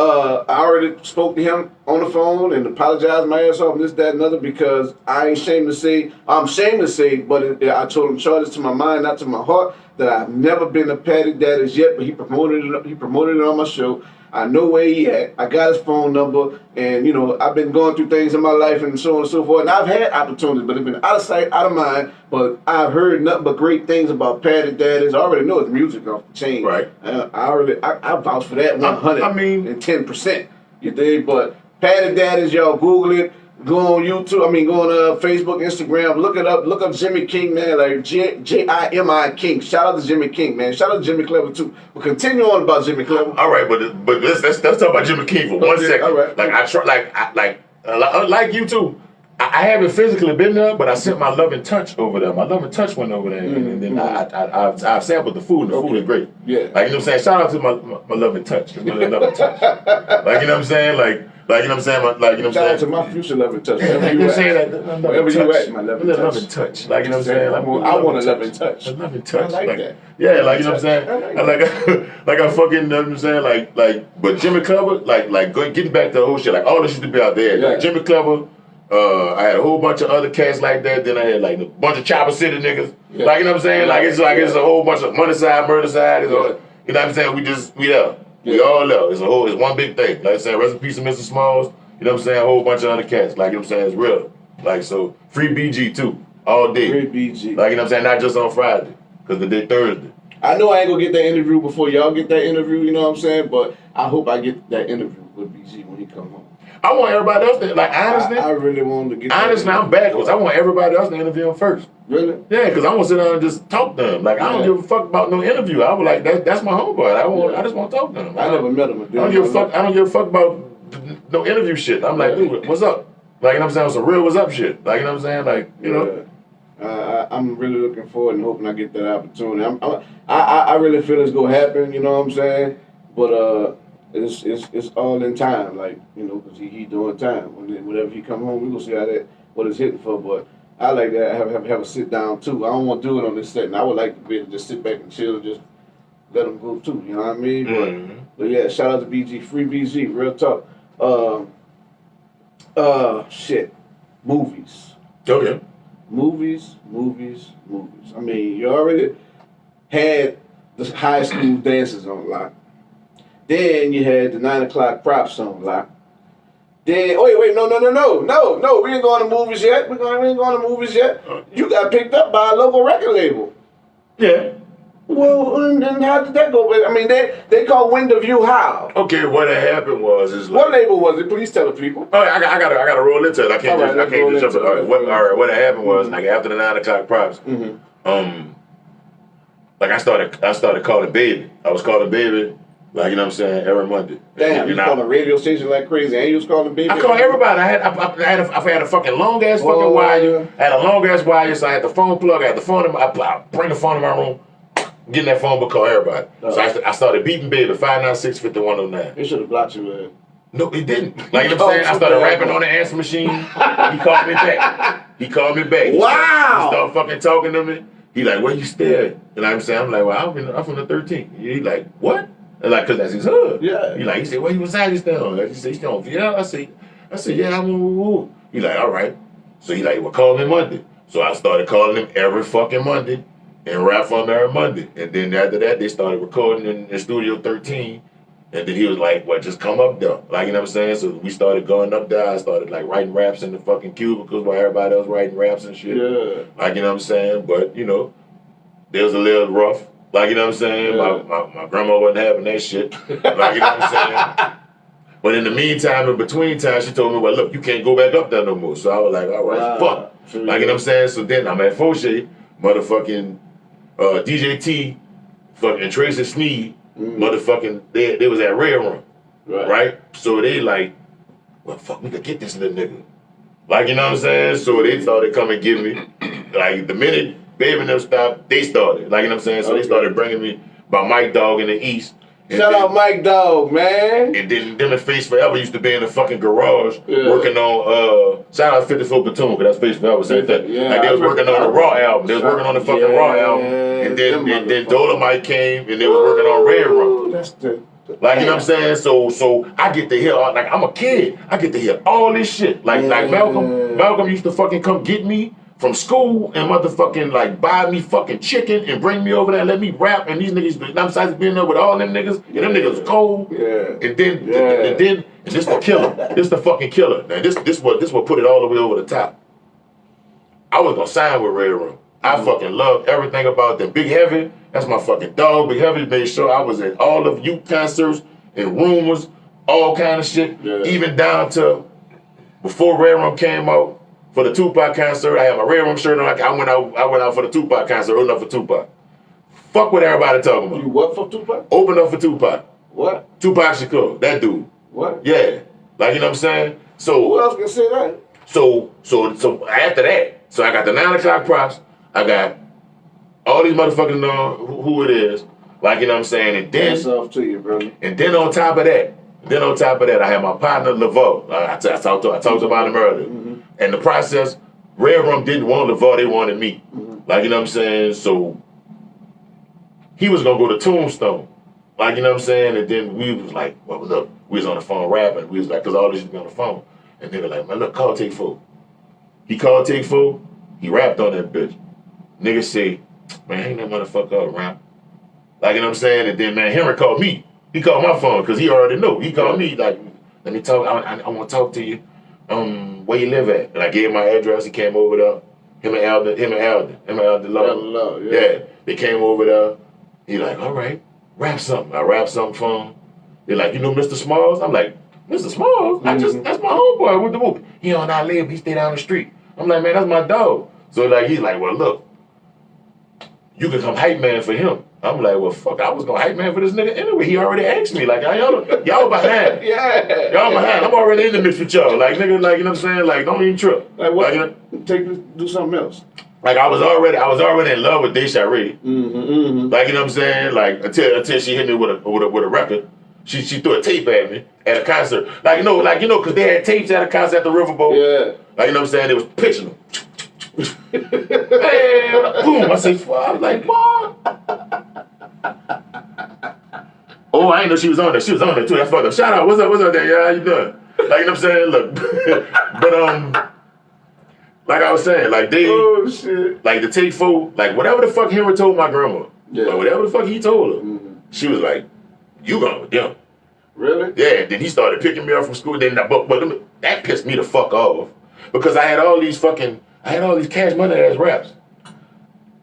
A: I already spoke to him on the phone and apologized my ass off and this, that, and other because I ain't ashamed to say, I'm ashamed to say, but I told him, charge this to my mind, not to my heart, that I've never been a Patty Daddies yet, but he promoted it on my show. I know where he at. I got his phone number, and you know I've been going through things in my life and so on and so forth. And I've had opportunities, but it's been out of sight, out of mind. But I've heard nothing but great things about Patty Daddies. I already know his music off the chain.
B: Right.
A: I vouch for that 110%. You dig? But Patty Daddies, y'all Google it. Go on YouTube. Go on Facebook, Instagram. Look it up. Look up Jimmy King, man. Like Jimi King. Shout out to Jimmy King, man. Shout out to Jimmy Clever too. But continue on about Jimmy Clever.
B: All right, but let's talk about Jimmy King for 1 second.
A: All right.
B: Like you too. I haven't physically been there, but I sent my Love and Touch over there. My Love and Touch went over there, and then I've sampled the food, and the food is great.
A: Yeah.
B: Like, you know what I'm saying? Shout out to my Love and Touch. My Love and Touch. Like, you know what I'm saying? Like, you know what I'm saying? Like, you know what I'm saying?
A: Shout out to my future Love and Touch.
B: Wherever you at.
A: Wherever you at, my Love and Touch.
B: Love and Touch. Like, you know what I'm saying?
A: I want a Love and Touch.
B: A Love and Touch.
A: I like that.
B: Yeah, like, you know what I'm saying? Like I fucking, you know what I'm saying? But Jimmy Clever, getting back to the whole shit, like, all this used to be out there.
A: Yeah.
B: Like, Jimmy Clever, I had a whole bunch of other cats like that. Then I had like a bunch of Chopper City niggas. Yeah. Like, you know what I'm saying? It's a whole bunch of Money Side, Murder Side. You know what I'm saying? We there. We all there. It's one big thing. Like I said, rest in peace to Mr. Smalls. You know what I'm saying? A whole bunch of other cats. Like, you know what I'm saying? It's real. Like, so free BG too, all day.
A: Free BG.
B: Like, you know what I'm saying? Not just on Friday, because the day Thursday.
A: I know I ain't gonna get that interview before y'all get that interview. You know what I'm saying? But I hope I get that interview with BG when he come home.
B: I want everybody else to, like, honestly.
A: I really want to get
B: honestly, I'm backwards. I want everybody else to interview him first.
A: Really?
B: Yeah, because I want to sit down and just talk to him. Like, I don't give a fuck about no interview. I was like, that's my homeboy. I just want to talk to him.
A: I never met him.
B: I don't give a fuck about no interview shit. I'm like, dude, what's up? Like, you know what I'm saying? Some real what's up shit. Like, you know what I'm saying? Like, you know.
A: I'm really looking forward and hoping I get that opportunity. I really feel it's gonna happen. You know what I'm saying? But it's all in time. Like, you know, because he doing time. Whenever he come home, we gonna see what it's hitting for. But I like that. Have a sit down too. I don't want to do it on this setting. I would like to be able to just sit back and chill and just let them go too. You know what I mean?
B: Mm-hmm.
A: But yeah, shout out to BG, free BG, real talk. Shit, movies.
B: Okay.
A: Movies. I mean, you already had the high school dances on lock. Then you had the 9 o'clock props on lock. Then, wait, no, we ain't going to movies yet. We ain't going to movies yet. You got picked up by a local record label.
B: Yeah.
A: Well, and how did that go? I mean, they call Wind of You how?
B: Okay, what happened was
A: what label was it? Please tell the people.
B: Oh, I gotta roll into it. I can't just jump. All right, what happened was like after the 9 o'clock props, like I started calling Baby. I was calling Baby, like, you know what I'm saying, every Monday.
A: Damn, you calling a radio station like crazy, and you was calling Baby.
B: I called everybody. I had a fucking long ass fucking wire. I had a long ass wire, so I had the phone plug. I had the phone in I bring the phone in my room. Getting that phone book, call everybody. So I started beating Baby 596-5109.
A: It should have blocked you, man.
B: No, it didn't. Like, you know what I'm saying? I started rapping on the answer machine. He called me back.
A: Wow.
B: He started fucking talking to me. He like, where you stay at? You know what I'm saying? I'm like, well, I'm from the 13th. He like, what? And like, cause that's his hood.
A: Yeah.
B: He said, where you reside? You stay on? He said, you stay on VL? I said, yeah, I'm on. He like, all right. So he like, well, call me Monday. So I started calling him every fucking Monday. And rap for him every Monday. And then after that, they started recording in Studio 13. And then he was like, well, just come up there. Like, you know what I'm saying? So we started going up there. I started like writing raps in the fucking cubicles while everybody else writing raps and shit.
A: Yeah.
B: Like, you know what I'm saying? But, you know, they was a little rough. Like, you know what I'm saying?
A: Yeah.
B: My grandma wasn't having that shit. Like, you know what I'm saying? But in the meantime, in between time, she told me, well, look, you can't go back up there no more. So I was like, all right, fuck.
A: Sure,
B: like, you know what I'm saying? So then I'm at Fauché, motherfucking DJ T, fucking Tracy Sneed, motherfucking, they was at Red Room, right? So they like, well, fuck, we could get this little nigga. Like, you know what I'm saying? So they thought they'd come and get me. Like, the minute Baby and them stopped, they started. Like, you know what I'm saying? So they started bringing me by Mike Dog in the East.
A: Shout out Mike Dog, man.
B: And then them and Face Forever used to be in the fucking garage working on, shout out 54 Platoon, because that's Face Forever said that.
A: Yeah,
B: like, they was working on the Raw album. They was working on the fucking Raw album. And then Dolomite came and they was working on Red Rum. Like, you know what I'm saying? So I get to hear, like, I'm a kid. I get to hear all this shit. Like Malcolm used to fucking come get me from school and motherfucking, like, buy me fucking chicken and bring me over there and let me rap. And these niggas, I'm besides being there with all them niggas, and them niggas was cold.
A: Yeah.
B: And then this the killer. This the fucking killer. Now, this what put it all the way over the top. I was gonna sign with Red Room. I fucking loved everything about them. Big Heavy, that's my fucking dog. Big Heavy made sure I was at all of youth concerts and rumors, all kind of shit. Yeah. Even down to before Red Room came out for the Tupac concert, I had my Red Room shirt on. I went out for the Tupac concert, opened up for Tupac. Fuck what everybody talking about.
A: You what for Tupac?
B: Opened up for Tupac.
A: What?
B: Tupac Shakur, that dude.
A: What?
B: Yeah. Like, you know what I'm saying? So
A: who else can say that?
B: So after that, so I got the 9 o'clock props. I got all these motherfuckers know who it is. Like, you know what I'm saying? And then,
A: that's off to you, brother.
B: And then on top of that, I had my partner Laveau. I talked about him earlier. Mm-hmm. And the process, Red Room didn't want Laveau, they wanted me. Mm-hmm. Like, you know what I'm saying? So he was gonna go to Tombstone. Like, you know what I'm saying? And then we was like, well, look, we was on the phone rapping. We was like, cause all this shit be on the phone. And they were like, man, look, call Take 4. He called Take 4, he rapped on that bitch. Niggas say, man, ain't that motherfucker up rap. Like, you know what I'm saying? And then, man, Henry called me. He called my phone, because he already knew. He called me, like, let me talk, I want to talk to you. Where you live at? And I gave him my address, he came over there. Him and Elder Law. Yeah, they came over there. He like, all right, rap something. I rap something for him. They're like, you know Mr. Smalls? I'm like, Mr. Smalls? That's my homeboy with the movie. He on our live, he stay down the street. I'm like, man, that's my dog. So like, he's like, well, look, you can come hype man for him. I'm like, well, fuck, I was gonna hype man for this nigga anyway. He already asked me. Like, y'all behind. Yeah. Y'all behind. I'm already in the mix with y'all. Like, nigga, like, you know what I'm saying? Like, don't even trip.
A: Like, what?
B: Like,
A: do something else.
B: Like, I was already in love with Desha Ray. Like, you know what I'm saying? Like, until she hit me with a record. She threw a tape at me at a concert. Like, you know, because they had tapes at a concert at the Riverboat.
A: Yeah.
B: Like, you know what I'm saying? They was pitching them. Hey, boom. I say, fuck. I was like, what? Oh, I ain't know she was on there. She was on there too. That's fucked up. Shout out. What's up there? Yeah, how you doing? Like, you know what I'm saying? Look. But, like I was saying, like
A: oh shit.
B: Like the Take 4, like whatever the fuck Henry told my grandma, like whatever the fuck he told her, she was like, you going with them.
A: Really?
B: Yeah, then he started picking me up from school, then but that pissed me the fuck off. Because I had all these cash money ass raps.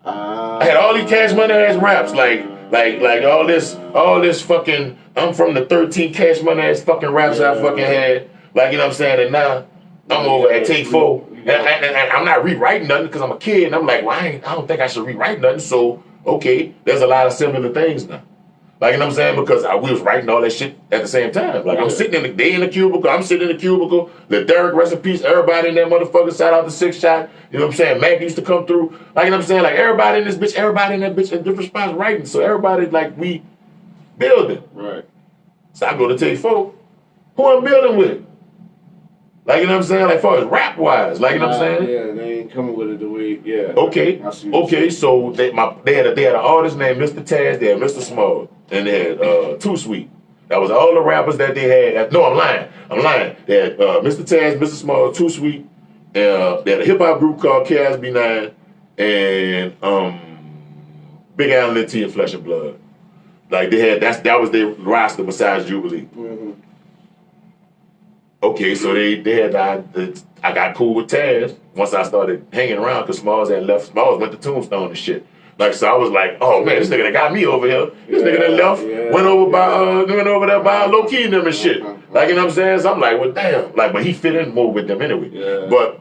B: I had all these cash money ass raps, like all this fucking, I'm from the 13 cash money ass fucking raps I fucking had. Like, you know what I'm saying? And now I'm over at Take 4. And I'm not rewriting nothing because I'm a kid. And I'm like, well, I don't think I should rewrite nothing. So, okay, there's a lot of similar things now. Like, you know what I'm saying? Because we was writing all that shit at the same time. Like, I'm sitting in the cubicle. I'm sitting in the cubicle. The Derek, rest in peace. Everybody in that motherfucker. Shout out to Six Shot. You know what I'm saying? Mac used to come through. Like, you know what I'm saying? Like, everybody in that bitch in different spots writing. So everybody, like, we building.
A: Right.
B: So I go to Take 4. Who I'm building with? Like, you know what I'm saying? Like, far as rap-wise, like, you know what I'm saying?
A: Yeah, they ain't coming with it the way, yeah.
B: Okay, so they had an artist named Mr. Taz, they had Mr. Small, and they had Too Sweet. That was all the rappers that they had. No, I'm lying. They had Mr. Taz, Mr. Small, Too Sweet, they had a hip-hop group called KSB9, and Big Al and T and Flesh and Blood. Like, they had, that was their roster besides Jubilee. Okay, so they had I got cool with Taz once I started hanging around because Smalls had left. Smalls went to Tombstone and shit. Like, so I was like, oh man, this nigga that got me over here. This nigga that left went over there by low key and them and shit. Like, you know what I'm saying? So I'm like, well, damn. Like, but he fit in more with them anyway.
A: Yeah.
B: But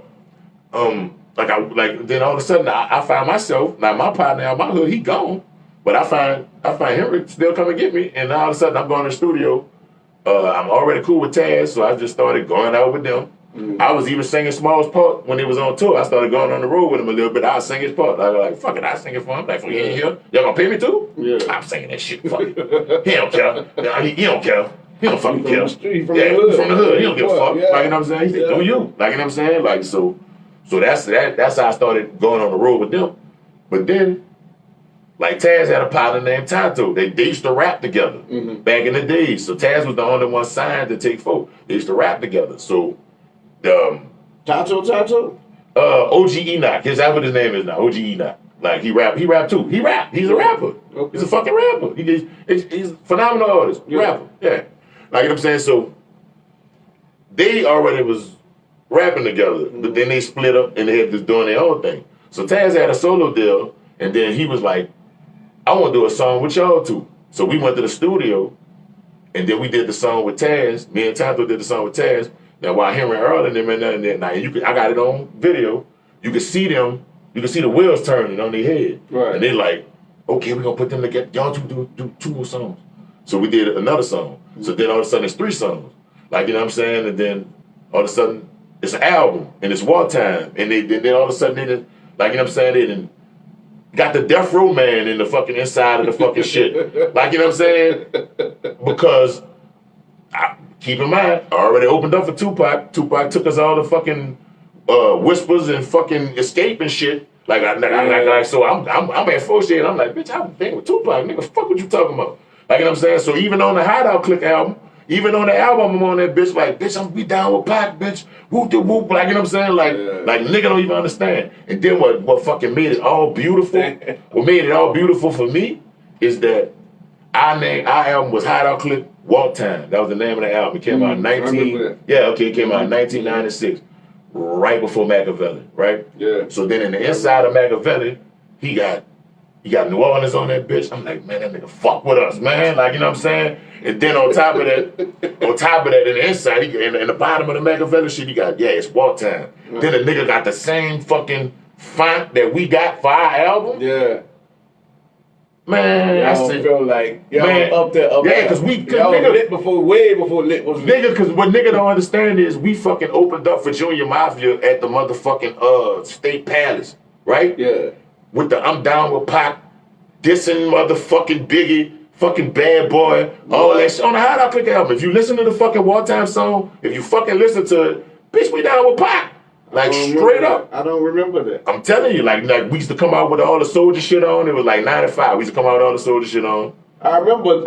B: then all of a sudden I find myself, now my partner out my hood, he gone. But I find Henry still come and get me, and all of a sudden I'm going to the studio. I'm already cool with Taz, so I just started going out with them. I was even singing Small's part when he was on tour. I started going on the road with him a little bit. I sing his part. I was like, fuck it, I sing it for him. Like, he ain't here. Y'all gonna pay me too?
A: Yeah.
B: I'm singing that shit. Fuck it. He don't care. He don't care. He don't fucking care.
A: From the hood.
B: He don't give a fuck.
A: Yeah.
B: Like, you know what I'm saying? He said, do you? Like, you know what I'm saying? Like, so that's how I started going on the road with them. But then Like Taz had a partner named Tonto. They used to rap together back in the days. So Taz was the only one signed to Take 4. They used to rap together. So
A: Tonto?
B: OG Enoch. That's what his name is now. OG Enoch. Like he rap too. He rap. He's a rapper.
A: Okay.
B: He's a fucking rapper. He's a phenomenal artist. Rapper. Yeah. Like, you know what I'm saying? So they already was rapping together, but then they split up and they had just doing their own thing. So Taz had a solo deal, and then he was like, I want to do a song with y'all too. So we went to the studio, and then we did the song with Taz. Me and Tonto did the song with Taz. Now while Henry Earl and them and there, now I got it on video. You can see them. You can see the wheels turning on their head. Right. And they like, okay, we're gonna put them together. Y'all do 2 more songs. So we did another song. So then all of a sudden it's 3 songs. Like, you know what I'm saying? And then all of a sudden it's an album and it's wartime. And then all of a sudden they did, like, you know what I'm saying? They done got the Death Row Man in the fucking inside of the fucking shit. Like, you know what I'm saying? Because keep in mind, I already opened up for Tupac. Tupac took us all the fucking whispers and fucking escape and shit. Like so I'm at full shit. I'm like, bitch, I'm thinking with Tupac, nigga. Fuck what you talking about? Like, you know what I'm saying? So even on the Hideout Click album, even on the album, I'm on that bitch like, bitch, I'm be down with Pac, bitch. Whoop de whoop. Like, you know what I'm saying? Like nigga don't even understand. And then what fucking made it all beautiful? What made it all beautiful for me is that our album was Hideout Click Walk Time. That was the name of the album. It came out in it came out in 1996. Right before Machiavelli, right? Yeah. So then in the inside of Machiavelli, he got New Orleans on that bitch. I'm like, man, that nigga fuck with us, man. Like, you know what I'm saying? And then on top of that, in the inside, in the bottom of the Machiavelli shit, he got, it's Walk Time. Then the nigga got the same fucking font that we got for our album. Yeah. Man, I feel like man, up there. Cause nigga lit way before lit was lit. Nigga, cause what nigga don't understand is we fucking opened up for Junior Mafia at the motherfucking State Palace, right? Yeah. With the I'm Down with Pac, dissing motherfucking Biggie, fucking Bad Boy, all that shit on the Hideout Click album. If you listen to the fucking Wartime song, if you fucking listen to it, bitch, we down with Pac. Like straight up. I don't remember that. I'm telling you, like we used to come out with all the soldier shit on. It was like 95. We used to come out with all the soldier shit on. I remember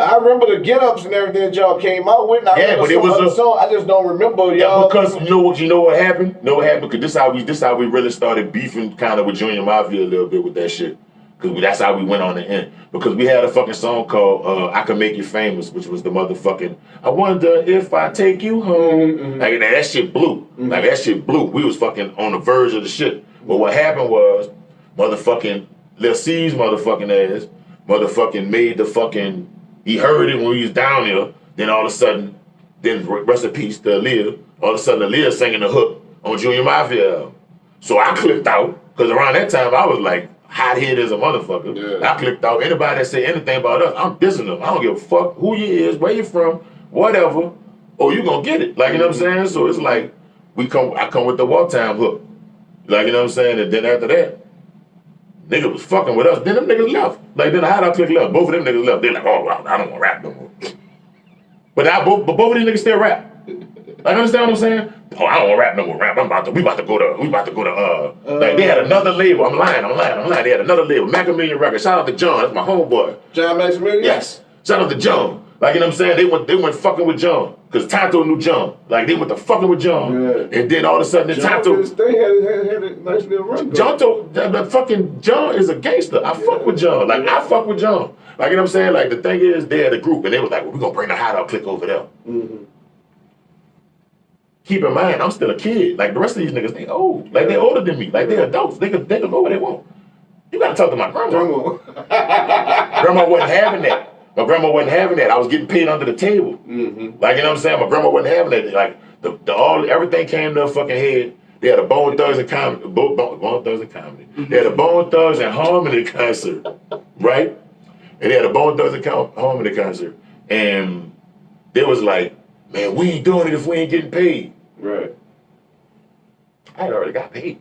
B: the get-ups and everything that y'all came out with. But it was a song. I just don't remember y'all. Yeah, because you know what happened? You know what happened? Because this how we really started beefing kind of with Junior Mafia a little bit with that shit. Because that's how we went on the end. Because we had a fucking song called I Can Make You Famous, which was the motherfucking I Wonder If I Take You Home. Like that shit blew. Like that shit blew. We was fucking on the verge of the shit. But what happened was motherfucking Lil C's motherfucking ass motherfucking made the fucking, he heard it when we was down there. Then all of a sudden, then rest in peace to Aaliyah. All of a sudden Aaliyah singing the hook on Junior Mafia album. So I clicked out, because around that time I was like, hot-headed as a motherfucker. Yeah. I clicked out. Anybody that say anything about us, I'm dissing them. I don't give a fuck who you is, where you from, whatever. Oh, you gonna get it. Like, you know what I'm saying? So it's like, I come with the Walk Time hook. Like, you know what I'm saying? And then after that, nigga was fucking with us. Then them niggas left. Like, then the Hideout Click left. Both of them niggas left. They're like, oh, I don't want to rap no more. But now both of these niggas still rap. Like, understand what I'm saying? Oh, I don't want to rap no more rap. We about to go to, like, they had another label. I'm lying. They had another label, Maximilian Records. Shout out to John. That's my homeboy. John Maximilian? Yes. Shout out to John. Like, you know what I'm saying? They went fucking with John. Because Tonto knew John. Like, they went to fucking with John. Yeah. And then all of a sudden, Tonto. They had a nice little run. The fucking John is a gangster. I fuck with John. Like, I fuck with John. Like, you know what I'm saying? Like, the thing is, they had a group. And they was like, well, we're going to bring the Hideout Click over there. Mm-hmm. Keep in mind, I'm still a kid. Like, the rest of these niggas, they old. Like, they older than me. Like, they're adults. They can go where they want. You gotta talk to my grandma. Grandma wasn't having that. My grandma wasn't having that. I was getting paid under the table. Mm-hmm. Like, you know what I'm saying? My grandma wasn't having that. Like, everything came to her fucking head. They had a Bone Thugs and Comedy. Bone Thugs and Comedy. They had a Bone Thugs and Harmony concert, right? And they had a Bone Thugs and Harmony concert. And they was like, man, we ain't doing it if we ain't getting paid. Right. I had already got paid.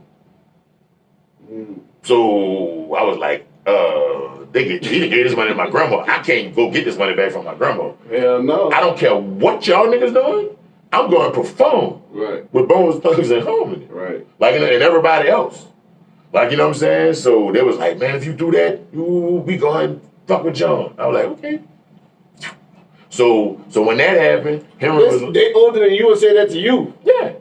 B: Mm. So I was like, he done gave this money to my grandma. I can't go get this money back from my grandma. Hell no. I don't care what y'all niggas doing. I'm going to perform with Bones Thugs and Harmony. Right. Like, and everybody else. Like, you know what I'm saying? So they was like, man, if you do that, we go ahead and fuck with John. I was like, okay. So when that happened, Henry was...
H: They older than you and say that to you.
B: Yeah.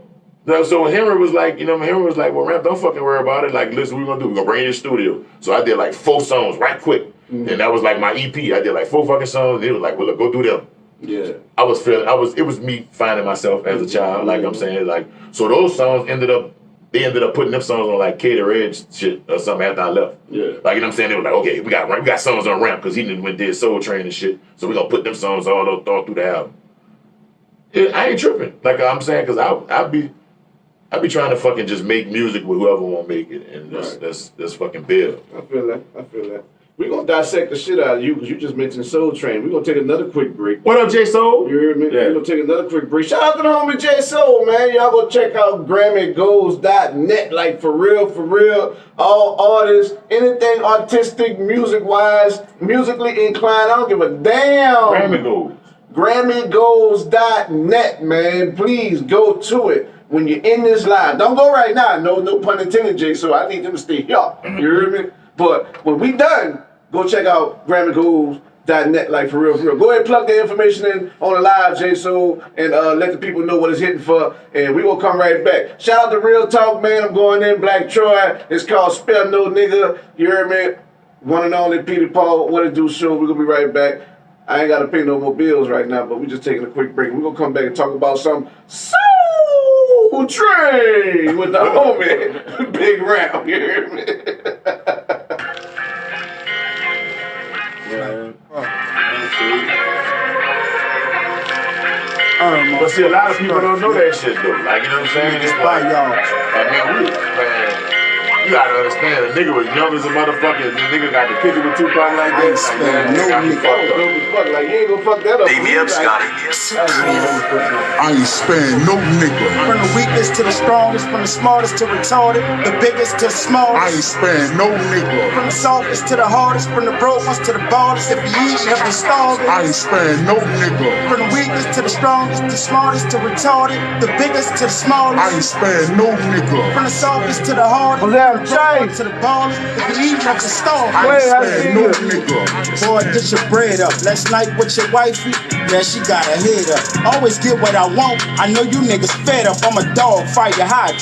B: So Henry was like, Henry was like, well, Ramp, don't fucking worry about it. Like, listen, what we gonna do? We gonna bring you to the studio. So I did like 4 songs right quick. And that was like my EP. I did like 4 fucking songs. And they was like, well, look, go do them.
H: Yeah.
B: It was me finding myself as a child. Like I'm saying, like, so those songs ended up putting them songs on like Cater Edge shit or something after I left.
H: Yeah.
B: Like, you know what I'm saying? They were like, okay, we got songs on Ramp because he did Soul Train and shit. So we gonna put them songs all through the album. I ain't tripping. Like I'm saying, because I'd be trying to fucking just make music with whoever want to make it, and that's fucking build.
H: I feel that. We're going to dissect the shit out of you because you just mentioned Soul Train. We're going to take another quick break.
B: What up, J Soul?
H: You hear me?
B: Yeah.
H: We're going to take another quick break. Shout out to the homie J Soul, man. Y'all go check out GrammyGoals.net. Like, for real. All artists, anything artistic, music-wise, musically inclined, I don't give a damn.
B: Grammy Goals.
H: GrammyGoals.net, man. Please go to it. When you're in this live, don't go right now. No pun intended, J. So I need them to stay here. You hear me? But when we done, go check out GrammyGoals.net. Like, for real. Go ahead and plug the information in on the live, J. So, and let the people know what it's hitting for. And we gonna come right back. Shout out to Real Talk, man. I'm going in. Black Troy. It's called Spell No Nigga. You hear me? One and only Petey Paul. What it do show. We're gonna be right back. I ain't gotta pay no more bills right now, but we just taking a quick break. We're gonna come back and talk about some Soul Train with the homie Big Round. You hear me?
B: But see, a lot of people don't know that shit though. Like, you know what I'm saying? It's like,
I: y'all.
B: You gotta understand, a nigga was young as a motherfucker. The nigga got to kick it with Tupac like that.
H: Like, you ain't gonna fuck that up.
J: Beat me up, Scotty.
I: I ain't sparing no nigga.
K: From the weakest to the strongest, from the smartest to retarded, the biggest to the smallest.
I: I ain't sparing no nigga.
K: From the softest to the hardest, from the broke ones to the baldest. If you eat, if you starving.
I: I ain't sparing no nigga.
K: From the weakest to the strongest, the smartest to retarded, the biggest to the smallest.
I: I ain't sparing no nigga.
K: From the softest to the hardest, from the broke ones to the baldest. If you eat, if you starving.
I: I ain't sparing no nigga.
K: Boy, get your bread up. Last night with your wifey, yeah, she got her head up. Always get what I want. I know you niggas fed up. I'm a dog, fight your hot.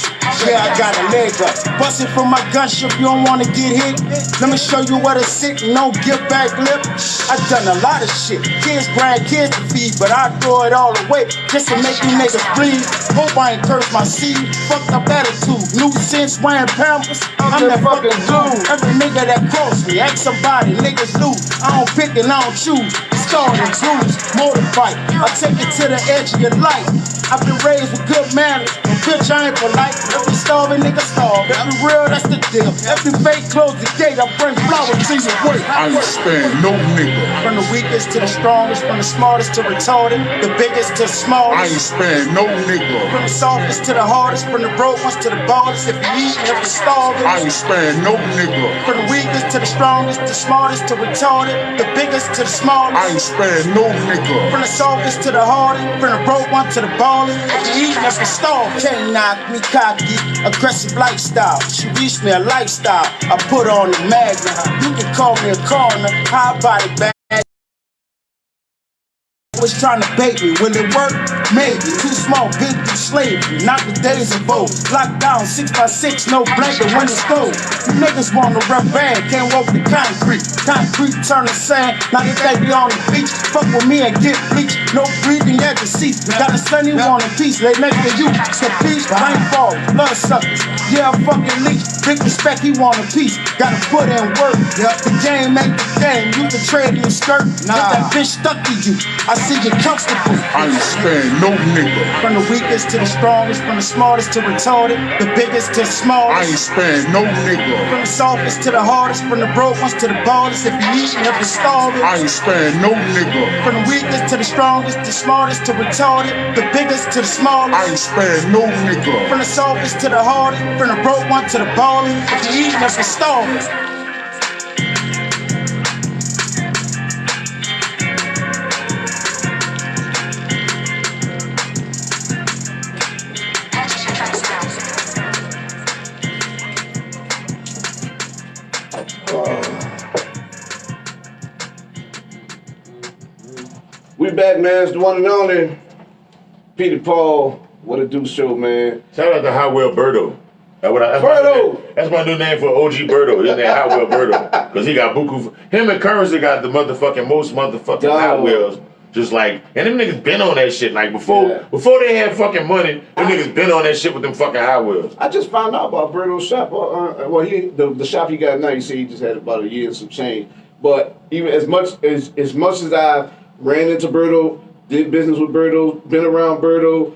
K: Yeah, I got a leg up. Bust it from my gunship, you don't wanna get hit. Let me show you what it's sitting, no give back lip. I done a lot of shit. Kids, grandkids to feed, but I throw it all away just to make you niggas bleed. Hope I ain't curse my seed. Fucked up attitude. New sense wearing pampers. I'm that fucking dude. Every nigga that cross me, ask somebody, niggas lose. I don't pick and I don't choose. Scarred and bruised, motorbike. I take it to the edge of your life. I've been raised with good manners, but bitch, I ain't polite. Every starving nigga starve. Every real, that's the deal. Every fake close the gate, I bring flowers to your way.
I: I ain't sparing no nigga.
K: From the weakest to the strongest, from the smartest to retarded, the biggest to the smallest.
I: I ain't sparing no nigga.
K: From the softest to the hardest, from the broke ones to the baldest. If you eat, if you starving.
I: I ain't sparing no nigga.
K: From the weakest to the strongest, the smartest to retarded, the biggest to the smallest.
I: I ain't sparing no nigga.
K: From the softest to the hardest, from the broke one to the baldest. If you eat, if you starve. Can't knock me cocky, aggressive lifestyle. She reached me a lifestyle. I put on the magnet. You can call me a coroner, high body bag. Was trying to bait me. Will it work? Maybe. Too small, big through slavery. Not the days of old. Locked down 6x6, no blanket when it's cold. You niggas want to rub band, can't walk the concrete. Concrete turn to sand. Now they think we on the beach. Fuck with me and get bleached. No breathing at the seat. Got a son, he want a piece. They next to you. So peace, but I ain't falling. Love suckers. Yeah, I'm fucking leech. Big respect, he want a piece. Gotta put in work. Yep. The game ain't the game. You can trade your skirt. Nah. Get that bitch stuck to you. I see you comfortable.
I: I ain't sparing no nigga.
K: From the weakest to the strongest, from the smartest to retarded, the biggest to the smallest.
I: I ain't sparing no nigga.
K: From the softest to the hardest, from the broke ones to the baldest. If you eat, if you starving.
I: I ain't sparing no nigga.
K: From the weakest to the strongest, the smartest to retarded, the biggest to the smallest.
I: I ain't sparing no nigga.
K: From the softest to the hardest, from the broke one to the baldest. If you eat, if you starving.
H: back, man. It's the one and only Petey Paul. What it do show, man.
B: Shout out to Howell Birdo. That's my new name for OG Birdo. His name Howell Birdo. Because he got buku. Him and Currency got the most motherfucking Hot Wheels. Just like, and them niggas been on that shit. Like before they had fucking money, them niggas been on that shit with them fucking Hot Wheels.
H: I just found out about Birdo's shop. The shop he got now, you see he just had about a year and some change. But even as much as I ran into Birdo, did business with Birdo, been around Birdo,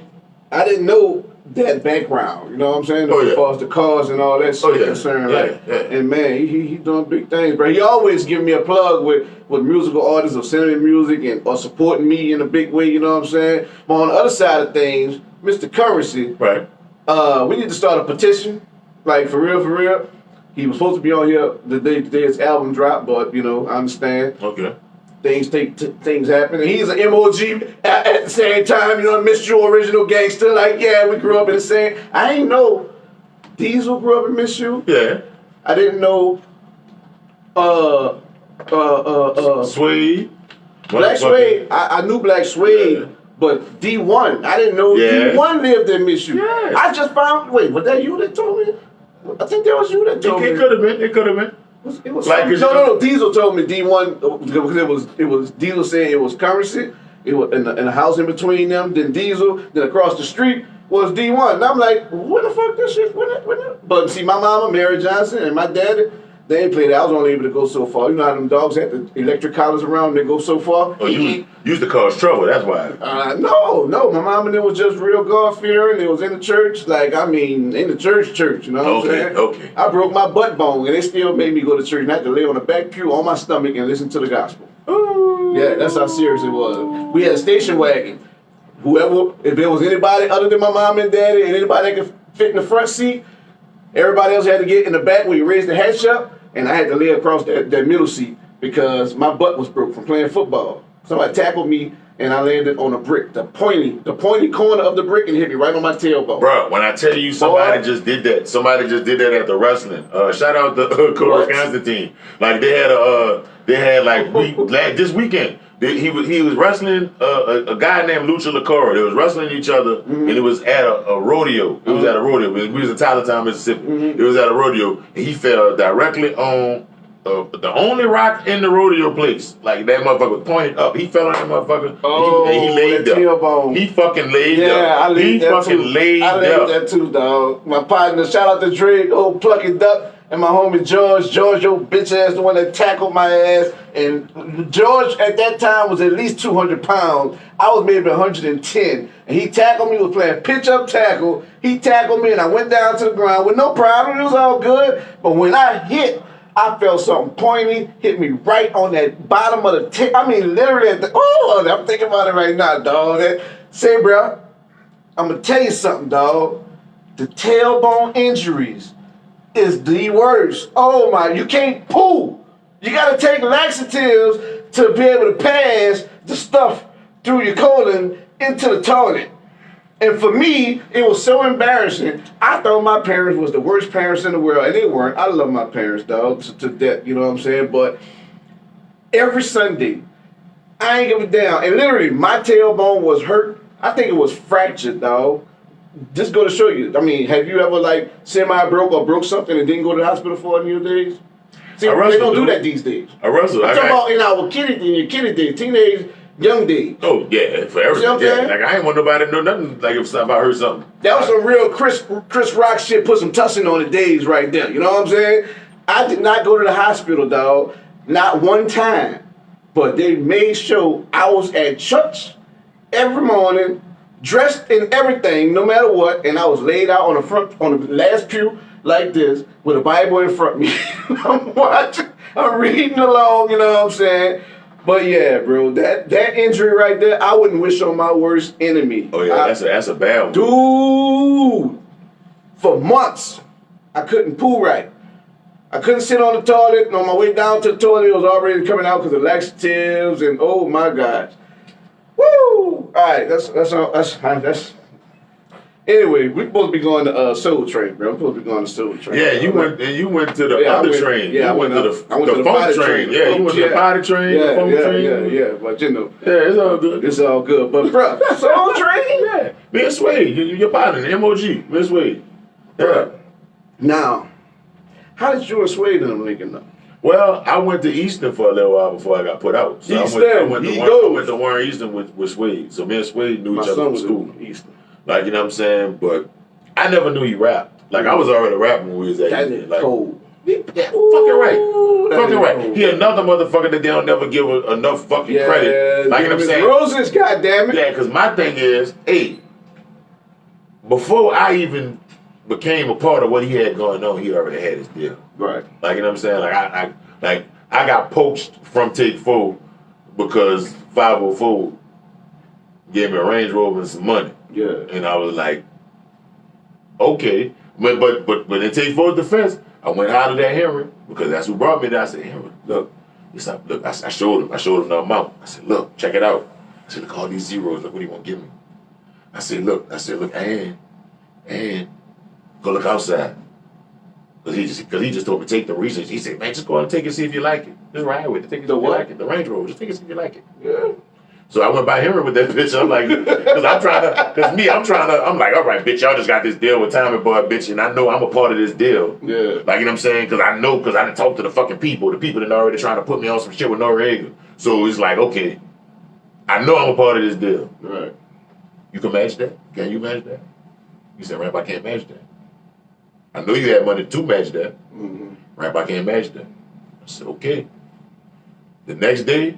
H: I didn't know that background, you know what I'm saying? As far as the cars and all that shit concerned, and man, he doing big things, bro. He always giving me a plug with musical artists or sending me music or supporting me in a big way, you know what I'm saying? But on the other side of things, Mr. Currency, we need to start a petition, like for real. He was supposed to be on here the day his album dropped, but you know, I understand.
B: Okay.
H: Things happen. And he's an MOG at the same time, you know, Miss You original gangster. Like, yeah, we grew up in the same. I ain't know Diesel grew up in Miss You.
B: Yeah.
H: I didn't know
B: Suede.
H: Black Suede. I knew Black Suede, but D1. I didn't know D1 lived in Miss You.
B: Yeah.
H: I just found was that you that told me? I think that was you that told me.
B: It could have been.
H: It was like no. Diesel told me D1 because it was Diesel saying it was Currency. It was in the house in between them. Then Diesel. Then across the street was D1. And I'm like, what the fuck this shit? But see, my mama Mary Johnson and my daddy, they ain't played that. I was only able to go so far. You know how them dogs had the electric collars around. They go so far.
B: Oh, you used to cause trouble. That's why.
H: No. My mom and them was just real God-fearing. They was in the church. Like, I mean, in the church. You know what I'm saying?
B: Okay.
H: I broke my butt bone, and they still made me go to church and I had to lay on the back pew on my stomach and listen to the gospel. Ooh. Yeah, that's how serious it was. We had a station wagon. If there was anybody other than my mom and daddy and anybody that could fit in the front seat, everybody else had to get in the back where you raised the hatch up, and I had to lay across that middle seat because my butt was broke from playing football. Somebody tackled me, and I landed on a brick, the pointy corner of the brick, and hit me right on my tailbone.
B: Bro, when I tell you somebody just did that at the wrestling. Shout out to Corey Constantine. Like they had this weekend. He was wrestling a guy named Lucha Lacora. They was wrestling each other, and it was at a rodeo. It was at a rodeo. We was in Tylertown, Mississippi. It was at a rodeo, and he fell directly on the only rock in the rodeo place. Like that motherfucker was pointed up. He fell on that motherfucker. And he laid up. He fucking laid up.
H: Yeah, I laid that too. I laid that too, dog. My partner, shout out to Drake, old Plucky Duck, and my homie George. George, your bitch ass, the one that tackled my ass. And George at that time was at least 200 pounds. I was maybe 110. And he tackled me, was playing pitch up tackle. He tackled me and I went down to the ground with no problem. It was all good. But when I hit, I felt something pointy, hit me right on that bottom of the tip. I mean, literally I'm thinking about it right now, dog. Say, bro, I'm going to tell you something, dog. The tailbone injuries is the worst. Oh, my, you can't pull. You got to take laxatives to be able to pass the stuff through your colon into the toilet. And for me, it was so embarrassing. I thought my parents was the worst parents in the world, and they weren't. I love my parents, dog, to death, you know what I'm saying? But every Sunday, I ain't give a damn. And literally, my tailbone was hurt. I think it was fractured, dog. Just go to show you. I mean, have you ever, like, semi-broke or broke something and didn't go to the hospital for any of your days? See, they don't do that these days.
B: I wrestled.
H: I'm talking about in our your kiddie days, teenage, young days.
B: Oh, yeah, for everything. Yeah. Like, I ain't want nobody to know nothing, like, if I heard something.
H: That was some real Chris Rock shit, put some tussin on the days right there. You know what I'm saying? I did not go to the hospital, dog. Not one time. But they made sure I was at church every morning, dressed in everything, no matter what, and I was laid out on the last pew like this with a Bible in front of me. I'm watching, I'm reading along, you know what I'm saying? But yeah, bro, that injury right there, I wouldn't wish on my worst enemy.
B: Oh yeah, that's a bad one.
H: Dude, for months, I couldn't poo right. I couldn't sit on the toilet, and on my way down to the toilet, it was already coming out because of laxatives, and oh my gosh. Woo! All right, that's Anyway, we supposed to be going to Soul Train, bro. I'm supposed to be going to Soul Train.
B: Yeah, you went to the other train.
H: Yeah,
B: you went to the
H: potty
B: funk train. Yeah, you went to the potty train, the funk train.
H: Yeah. But you know,
B: yeah, it's all good.
H: It's all good. But bro, Soul Train.
B: Yeah, me and Swade, your partner, the MOG, me and Swade. Yeah.
H: Now, how did you and Swade and them linking up?
B: Well, I went to Easton for a little while before I got put out. So I went to Warren Easton with Swade. So me and Swade knew each other from school.
H: Easton.
B: Like, you know what I'm saying? But I never knew he rapped. Like, I was already rapping when we was at Easton. Like,
H: cold.
B: Yeah, fucking right. Fucking right. He another motherfucker that they don't never give enough fucking credit. Like, you know what I'm saying?
H: Roses, goddammit.
B: Yeah, because my thing is, hey, before I even became a part of what he had going on, he already had his deal.
H: Right.
B: Like, you know what I'm saying? Like I got poached from Take 4 because 504 gave me a Range Rover and some money.
H: Yeah.
B: And I was like, okay. But in Take 4's defense, I went out of that Henry because that's who brought me there. I said, Henry, look. Look, I showed him the amount. I said, look, check it out. I said, look, all these zeros, look what he want to give me. I said, look, and go look outside. Cause he just told me take the research. He said, man, just go out and take it, see if you like it. Just ride with it, take it, see if you like it. The Range Rover, just take it, see if you like it. Yeah. So I went by Henry with that bitch. I'm like, I'm like, all right, bitch, y'all just got this deal with Tommy Boy, bitch, and I know I'm a part of this deal.
H: Yeah.
B: Like, you know what I'm saying? Cause I done talked to the fucking people that already trying to put me on some shit with Noriega. So it's like, okay, I know I'm a part of this deal.
H: Right.
B: You can match that? Can you match that? He said, Ramp, I can't match that. I know you had money to match that.
H: Mm-hmm.
B: Ramp, I can't match that. I said, okay. The next day,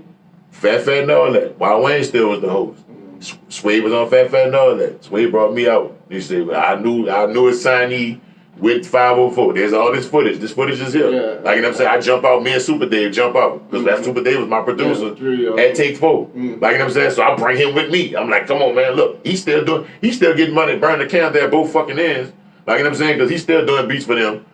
B: Fat and all that. Wild Wayne still was the host. Mm-hmm. Swade was on Fat and all that. Swade brought me out. He said, well, I knew it's signee with 504. There's all this footage. This footage is here. Yeah. Like, you know what I'm saying? I jump out, me and Super Dave jump out. Because that Super Dave was my producer at Take 4. Mm-hmm. Like, you know what I'm saying? So I bring him with me. I'm like, come on, man, look. He's still getting money, burning the can there at both fucking ends. Like, you know what I'm saying? Because he's still doing beats for them.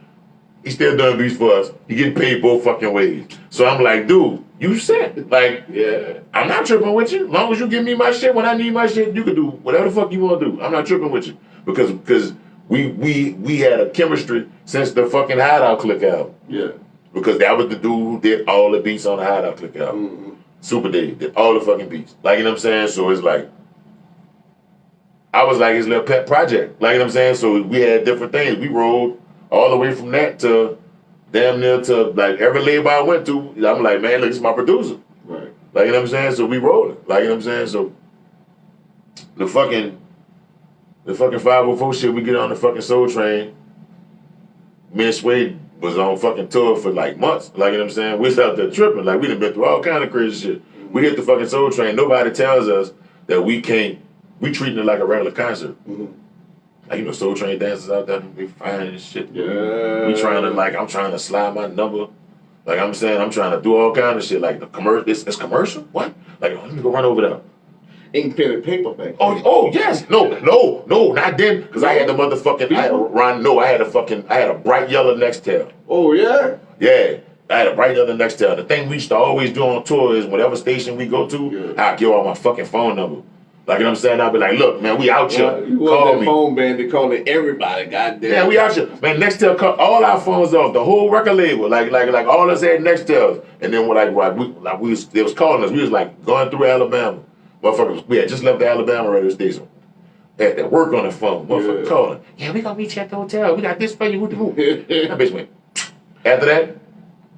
B: He's still doing beats for us. He getting paid both fucking ways. So I'm like, dude, you set. Like, yeah, I'm not tripping with you. As long as you give me my shit when I need my shit, you can do whatever the fuck you want to do. I'm not tripping with you. Because we had a chemistry since the fucking Hideout Click album.
H: Yeah.
B: Because that was the dude who did all the beats on the Hideout Click album. Mm-hmm. Super Dave did all the fucking beats. Like, you know what I'm saying? So it's like, I was like his little pet project. Like, you know what I'm saying? So we had different things. We rolled all the way from that to damn near to like every label I went to. I'm like, man, look, this is my producer.
H: Right.
B: Like, you know what I'm saying? So we rolling. Like, you know what I'm saying? So the fucking 504 shit, we get on the fucking Soul Train. Me and Swade was on fucking tour for like months. Like, you know what I'm saying? We was out there tripping. Like, we done been through all kind of crazy shit. We hit the fucking Soul Train. Nobody tells us that we can't. We treating it like a regular concert. Mm-hmm. Like, you know, Soul Train dancers out there, they fine and shit.
H: Yeah.
B: We trying to, like, I'm trying to slide my number. Like, I'm saying, I'm trying to do all kind of shit. Like, the commercial, it's commercial? What? Like, let me go run over there.
H: Ink, pen, and paper back.
B: Oh, yes. No, not then. Because I had the motherfucking, I had a bright yellow Nextel.
H: Oh, yeah?
B: Yeah. I had a bright yellow Nextel. The thing we used to always do on tour is whatever station we go to, I'd give all my fucking phone number. Like, you know what I'm saying? I'll be like, look, man, we out here.
H: You want that phone band, they calling everybody, goddamn.
B: Yeah, we out here. Man, Nextel cut all our phones off, the whole record label. Like all of us had Nextels. And then they was calling us. We was like going through Alabama. Motherfuckers, we had just left the Alabama radio station. They had that work on the phone. Motherfuckers calling. Yeah, we gonna meet you at the hotel. We got this for you. That bitch went. After that,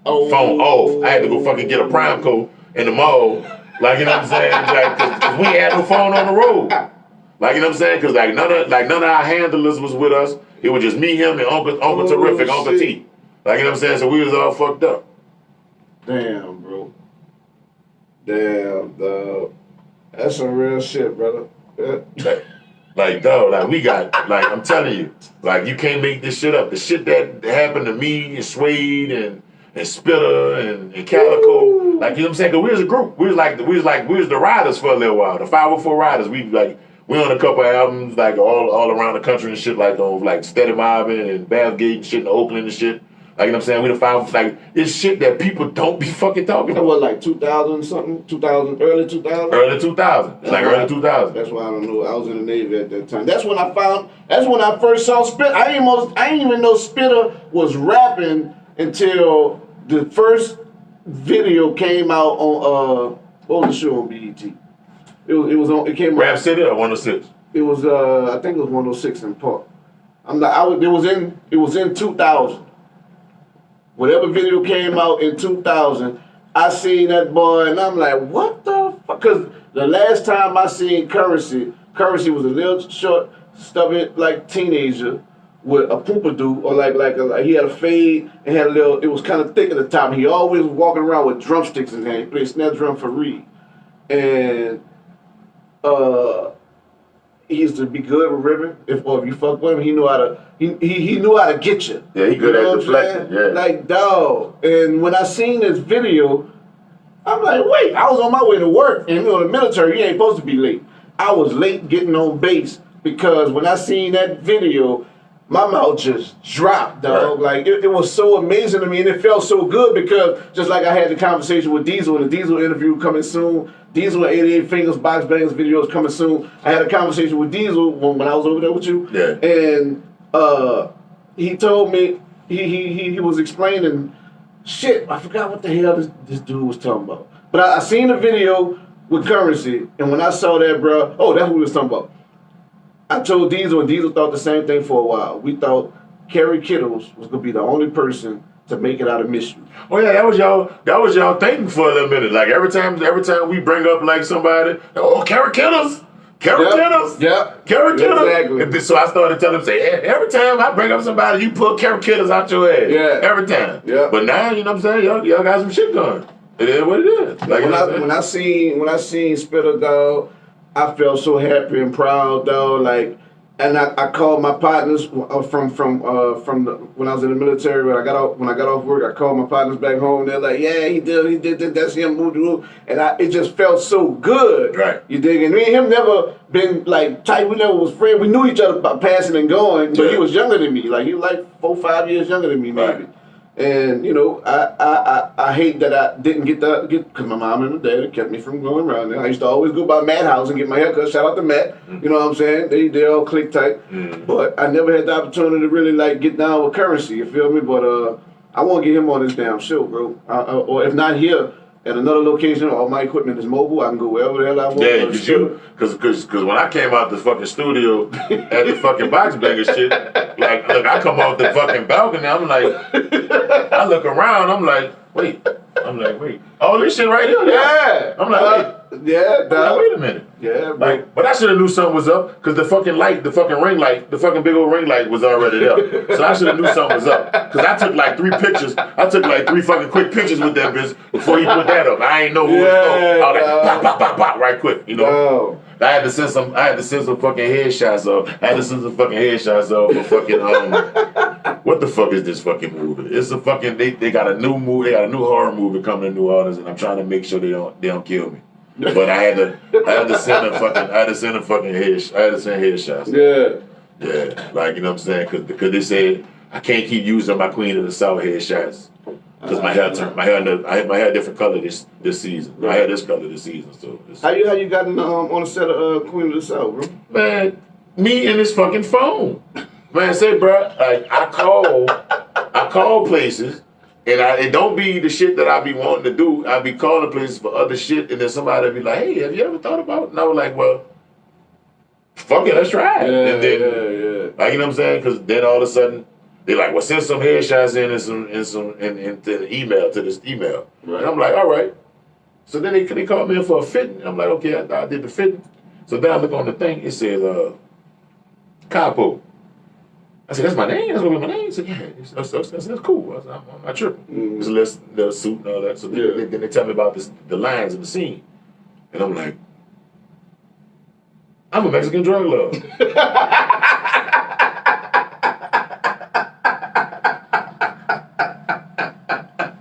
B: phone off. I had to go fucking get a prime code in the mall. Like, you know what I'm saying? Like, cause we had no phone on the road. Like, you know what I'm saying? Cause like none of our handlers was with us. It was just me, him, and Uncle Terrific, Uncle T. Like, you know what I'm saying? So we was all fucked up.
H: Damn, bro. Damn, dog. That's some real shit, brother.
B: Like, dog, like we got, like, I'm telling you, like, you can't make this shit up. The shit that happened to me and Swade and Spitter and Calico. Like, you know what I'm saying? Cause we was a group. We was the riders for a little while. The 504 riders. We on a couple albums, like all around the country and shit, like on like Steady Mobbing and Bathgate and shit in Oakland and shit. Like, you know what I'm saying? We done found, like, it's shit that people don't be fucking talking
H: That
B: about.
H: was like 2000 something, 2000, early 2000.
B: Early 2000. It's like early 2000.
H: That's why I don't know. I was in the Navy at that time. That's when I first saw Spitter. I didn't even know Spitter was rapping until the first video came out on what was the show on BET? It came
B: Rap
H: out.
B: City or 106?
H: It was I think it was 106 in Park. It was in 2000. Whatever video came out in 2000, I seen that boy and I'm like, what the fuck? Because the last time I seen Currency was a little short, stubby, like teenager with a pompadour, or like he had a fade and had a little, it was kind of thick at the top. He always was walking around with drumsticks in his hand. He played snare drum for Reed. And he used to be good with ribbon. If you fuck with him, he knew how to get you.
B: Yeah, he good at deflecting. Yeah.
H: Like, dog. And when I seen this video, I'm like, wait, I was on my way to work. And the military, you ain't supposed to be late. I was late getting on base because when I seen that video, my mouth just dropped, dog. Right. Like, it was so amazing to me, and it felt so good because just like I had the conversation with Diesel, and the Diesel interview coming soon, Diesel and 88 Fingers, Box Bangers videos coming soon. I had a conversation with Diesel when I was over there with you.
B: Yeah.
H: And he told me, he was explaining, shit, I forgot what the hell this dude was talking about. But I seen the video with Currency, and when I saw that, bro, oh, that's what we was talking about. I told Diesel, and Diesel thought the same thing for a while. We thought Kerry Kittles was gonna be the only person to make it out of Miss You.
B: Oh yeah, that was y'all thinking for a little minute. Like every time we bring up like somebody, oh, Kerry Kittles.
H: Yeah.
B: Kerry Kittles.
H: Exactly.
B: And so I started telling him, say, every time I bring up somebody, you pull Kerry Kittles out your ass.
H: Yeah.
B: Every time.
H: Yeah.
B: But now, you know what I'm saying? Y'all got some shit going. It is what it is. Like
H: when I seen Spitter, dog, I felt so happy and proud, dog. Like, and I called my partners from when I was in the military. When I got off work, I called my partners back home. They're like, yeah, he did that's him, and it just felt so good.
B: Right.
H: You dig? And me and him never been like tight. We never was friends. We knew each other by passing and going, but he was younger than me. Like he was like 4-5 years younger than me, maybe.
B: Right.
H: And you know, I hate that I didn't get because my mom and my dad kept me from going around there. I used to always go by Matt House and get my hair cut. Shout out to Matt. You know what I'm saying? They all click tight. But I never had the opportunity to really like get down with Currency. You feel me? But I want to get him on this damn show, bro. Or if not here, at another location, all my equipment is mobile. I can go wherever the hell I want.
B: Yeah, because when I came out the fucking studio at the fucking Box Banger shit, like, look, I come off the fucking balcony, I'm like, I look around, I'm like, wait, all this shit right here?
H: Yeah.
B: I'm like, wait.
H: Yeah, dog.
B: Wait a minute.
H: Yeah, bro.
B: Like, but I should have knew something was up because the fucking light, the fucking ring light, the fucking big old ring light was already there. So I should have knew something was up because I took like 3 pictures. I took like 3 fucking quick pictures with that bitch before he put that up. I ain't know who was up. I was like, pop, pop, pop, pop, right quick, you know.
H: No.
B: I had to send some fucking headshots off. For fucking what the fuck is this fucking movie? It's a fucking they got a new movie. They got a new horror movie coming to New Orleans, and I'm trying to make sure they don't kill me. But I had to send headshots. Yeah, like, you know what I'm saying? Because they said I can't keep using my Queen of the South headshots. Because my hair a different color this season. My hair this color this season. So
H: how you got on the set of Queen of the South, bro?
B: Man, me and this fucking phone. Man, say, bro, like I call places, and it don't be the shit that I be wanting to do. I be calling places for other shit, and then somebody be like, "Hey, have you ever thought about it?" And I was like, "Well, fuck it, let's try it." And then, like, you know what I'm saying? Because then all of a sudden. They like, well, send some headshots in into the email, to this email. Right. And I'm like, all right. So then they called me in for a fitting. I'm like, okay, I did the fitting. So then I look on the thing, it says, Capo. I said, that's my name? That's gonna be my name? He said, yeah, that's cool. I said, I'm not tripping. It's a little suit and all that. So then they tell me about the lines in the scene. And I'm like, I'm a Mexican drug lord.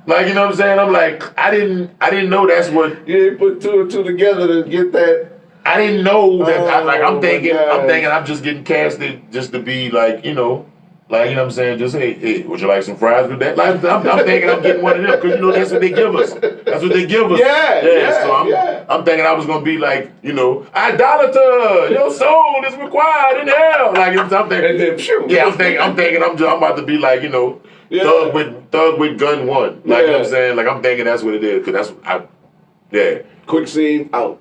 B: Like, you know what I'm saying? I'm like, I didn't know that's what.
H: You didn't put 2 and 2 together to get that.
B: I didn't know that. I'm thinking I'm just getting casted just to be like, you know, Like, you know what I'm saying? Just, hey, would you like some fries with that? Like, I'm thinking I'm getting one of them because, you know, that's what they give us. That's what they give us.
H: Yeah,
B: so I'm thinking I was going to be like, you know, idolater, your soul is required in hell. Like, you know what I'm thinking.
H: And then, phew.
B: Yeah, I'm thinking I'm about to be like, you know, thug with gun one. Like, you know what I'm saying? Like, I'm thinking that's what it is because
H: Quick scene, out.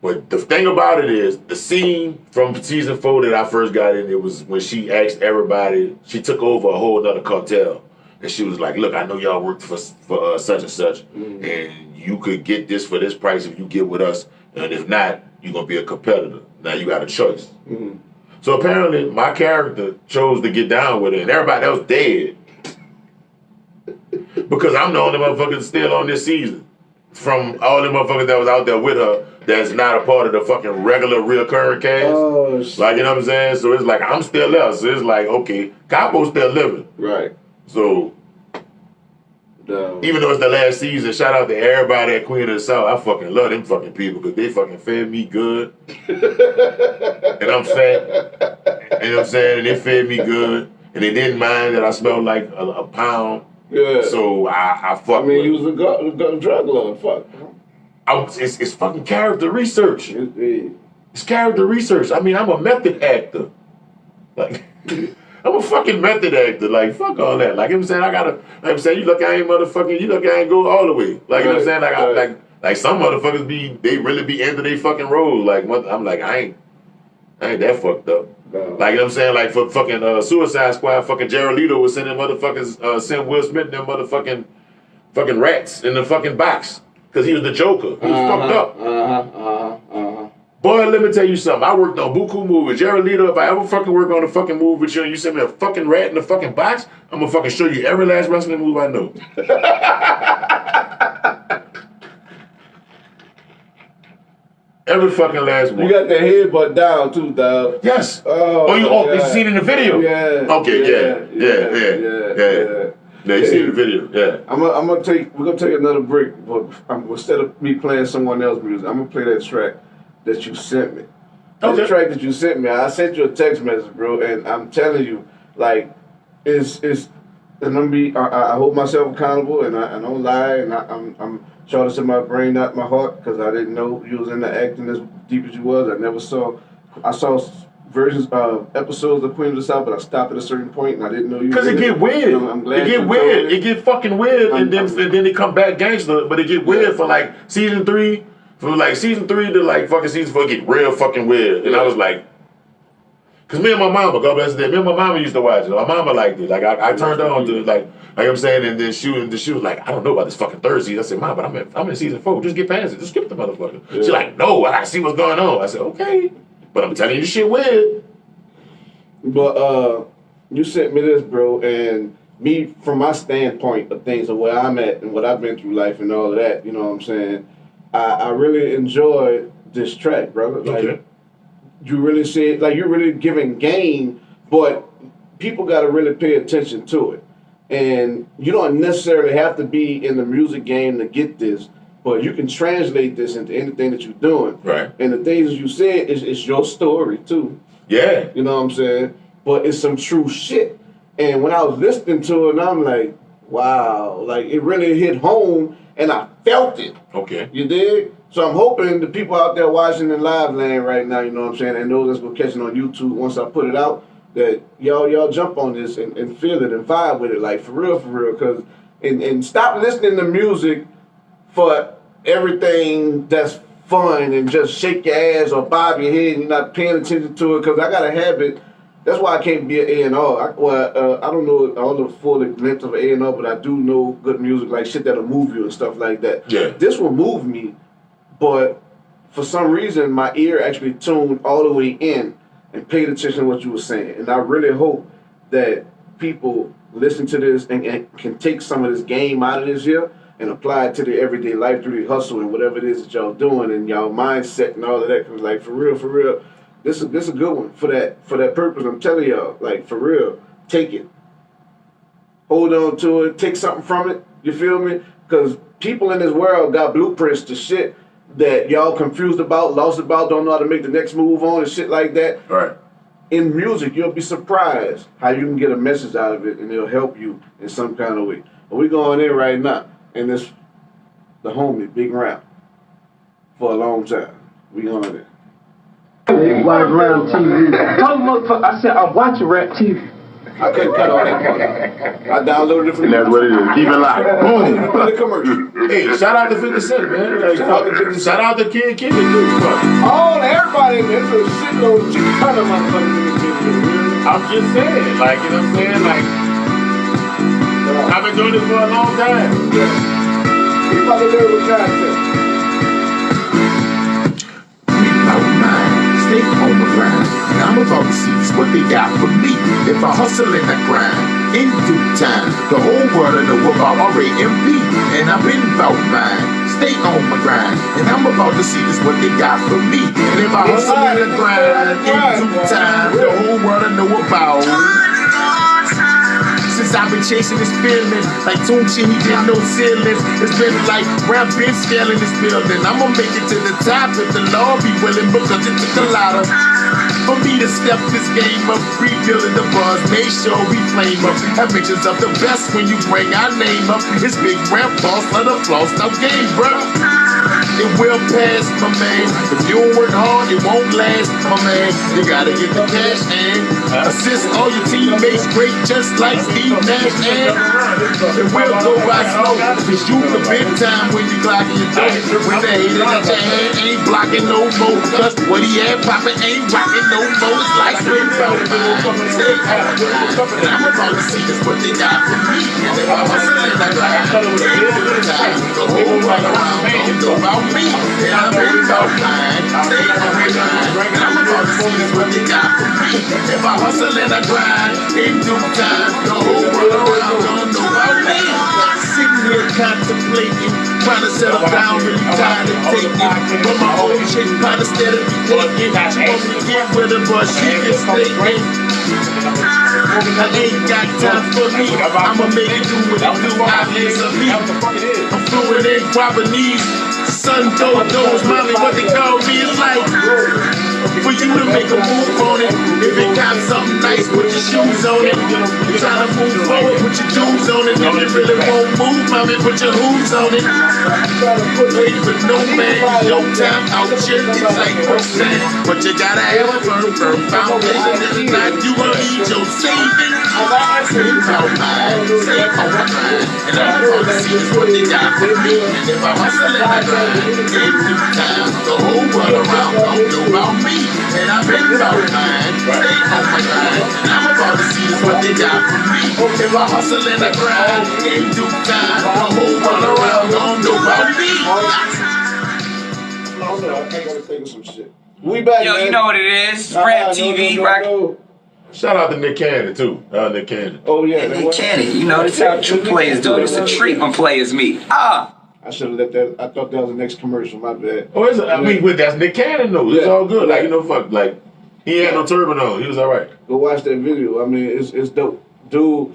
B: But the thing about it is, the scene from season 4 that I first got in, it was when she asked everybody, she took over a whole nother cartel. And she was like, look, I know y'all worked for such and such, and you could get this for this price if you get with us, and if not, you're going to be a competitor. Now you got a choice. So apparently, my character chose to get down with it, and everybody else dead. Because I'm the only motherfucker still on this season. From all the motherfuckers that was out there with her, that's not a part of the fucking regular reoccurring cast.
H: Oh, shit.
B: Like, you know what I'm saying? So it's like, I'm still there. So it's like, okay, Capo's still living.
H: Right.
B: So, even though it's the last season, shout out to everybody at Queen of the South. I fucking love them fucking people because they fucking fed me good. And I'm fat. You know what I'm saying? And they fed me good. And they didn't mind that I smelled like a pound.
H: Yeah.
B: So I fuck
H: I mean,
B: with
H: you was a drug lord. Fuck.
B: it's fucking character research. It's character research. I mean, I'm a method actor. Like, I'm a fucking method actor. Like, fuck all that. Like, you know what I'm saying? I gotta, like I'm saying, you look, I ain't motherfucking, you look, I ain't go all the way. Like, you know what I'm saying? Like some motherfuckers they really be into their fucking roles. Like, I'm like, I ain't that fucked up.
H: No.
B: Like, you know what I'm saying? Like, for fucking Suicide Squad, fucking Jared Leto was sending motherfuckers, send Will Smith them motherfucking rats in the fucking box. Because he was the Joker. He was fucked up. Boy, let me tell you something. I worked on buku movies. Jared Leto, if I ever fucking work on a fucking movie with you and you send me a fucking rat in the fucking box, I'm gonna fucking show you every last wrestling move I know. Every fucking last one.
H: You got the headbutt down too, dog.
B: Yes.
H: Oh,
B: you seen it in the video?
H: Yeah.
B: Okay, yeah. Yeah, you see the video, yeah.
H: We're gonna take another break, but instead of me playing someone else's music, I'm gonna play that track that you sent me.
B: Okay.
H: That track that you sent me, I sent you a text message, bro, and I'm telling you, like, and I hold myself accountable, and I don't lie, and I'm trying to set my brain, not my heart, because I didn't know you was into acting as deep as you was. I saw versions of episodes of Queen of the South, but I stopped at a certain point and I didn't know you.
B: Because it get weird.
H: I'm glad
B: it get weird. It get fucking weird, and then they come back gangster. But it get weird for like season 3, to like fucking season 4, it get real fucking weird. And I was like, because me and my mama, God bless her, me and my mama used to watch it. My mama liked it. Like I turned on to it, like I'm saying, and then she was like, I don't know about this fucking third season. I said, Mom, but I'm in season 4. Just get past it. Just skip the motherfucker. Yeah. She's like, no, I gotta see what's going on. I said, okay. But I'm telling you, this shit weird.
H: But you sent me this, bro, and me, from my standpoint of things of where I'm at and what I've been through life and all of that, you know what I'm saying? I really enjoyed this track, brother. Like,
B: okay.
H: You really see it, like you're really giving game, but people got to really pay attention to it. And you don't necessarily have to be in the music game to get this, but you can translate this into anything that you're doing.
B: Right.
H: And the things that you said is your story too.
B: Yeah.
H: You know what I'm saying? But it's some true shit. And when I was listening to it, I'm like, wow, like it really hit home and I felt it.
B: Okay.
H: You dig? So I'm hoping the people out there watching in live land right now, you know what I'm saying, and those that's gonna catch it on YouTube once I put it out, that y'all jump on this and feel it and vibe with it, like for real, cause and stop listening to music for everything that's fun and just shake your ass or bob your head and you're not paying attention to it, cause I got a habit. That's why I can't be an A&R. I don't know all the full length of an A&R, but I do know good music, like shit that'll move you and stuff like that.
B: Yeah.
H: This will move me, but for some reason, my ear actually tuned all the way in and paid attention to what you were saying. And I really hope that people listen to this and can take some of this game out of this here and apply it to their everyday life through the hustle and whatever it is that y'all doing and y'all mindset and all of that. Cause like for real, this is a good one for that purpose. I'm telling y'all, like for real, take it. Hold on to it. Take something from it. You feel me? Because people in this world got blueprints to shit that y'all confused about, lost about, don't know how to make the next move on and shit like that.
B: Right.
H: in music, you'll be surprised how you can get a message out of it and it'll help you in some kind of way. But we going in right now, and it's the homie, Big Rap, for a long time. We going in.
E: Big Black Rap TV. Told motherfucker, I said I'm watching Rap TV.
H: I couldn't cut all that part out. I downloaded it from
B: That's what it is. Keep it live. Boom.
H: Play the commercial.
B: Hey, shout out to 50 Cent, man. Like, shout out to Kid Kid, dude.
H: All everybody in there, there's a shitload of ton of motherfuckers in this video.
B: I'm just saying, like, you know what I'm saying? Like, I've been doing this for a long time.
H: Yeah. We about to live with content.
B: Stay on the grind, and I'm about to see what they got for me. If I hustle in the grind, in due time, the whole world will know about R.A.M.P. And I've been about mine. Stay on my grind, and I'm about to see what they got for me. And if I hustle in the grind, in due time, the whole world will know about. Since I've been chasing this feeling, like Tunchi, he didn't know ceilings. It's been like rap been scaling this building. I'ma make it to the top if the Lord be willing, because it took a lot of for me to step this game up, rebuilding the buzz, make sure we flame up. Have pictures of the best when you bring our name up. It's Big Rap Boss of the Floss Now game, bruh. It will pass, my man. If you don't work hard, it won't last, my man. You gotta get the cash and assist all your teammates great, just like Steve Nash. And it will go by slow. Cause you the big time when you clocking your dough. When the haters at your hand ain't blocking no more. Cause what he had poppin' ain't rocking no more. It's like spin about mine. Stay on the grind. And I'm about to see this what they got for me. And if I hustle in the grind, the whole right around don't know about me. And I'm about mine. Stay on the grind. And I'm about to see this what they got for me. If I hustle in the grind, in due time, the whole world around don't know about me. Sitting here contemplating, trying to settle down, really tired of taking. But my old chick kinda steadily taking. She wants me to get with her, but she can stay in. I ain't got time for me. I'ma make it do what it do. I answer me. I'm fluent in Guapanese. Son Dodos, mommy, what they call me is like for you to make a move on it. If it got something nice, put your shoes on it. You're trying to move forward, put your dues on it. If you really won't move, mommy, put your hooves on it. Wait for no man, no time out here. It's like quicksand, but you gotta have a firm foundation. If not, you gon' need your savings. Stay on mine, stay on my grind. And I'm gonna see what they got for me. And if I hustle in my grind, in due time, the whole world around don't know about me. And I've been about mine, stay on my grind. And I'm about to see what they got for me. If I hustle in the grind, in due time, the whole world around don't know about me.
H: I gotta think of some shit. We back,
E: Yo,
H: man.
E: you know what it is. Rap TV, right?
B: Shout out to Nick Cannon too. Nick Cannon.
H: Oh yeah,
E: Nick Cannon, you know, this how true players do it. It's a treat when players meet.
H: I should have let that. I thought that was the next commercial. My bad.
B: Oh, is it? I mean, that's Nick Cannon though. It's all good. Like, you know, fuck. Like, he had no turban on. He was all right.
H: Go watch that video. I mean, it's dope, dude.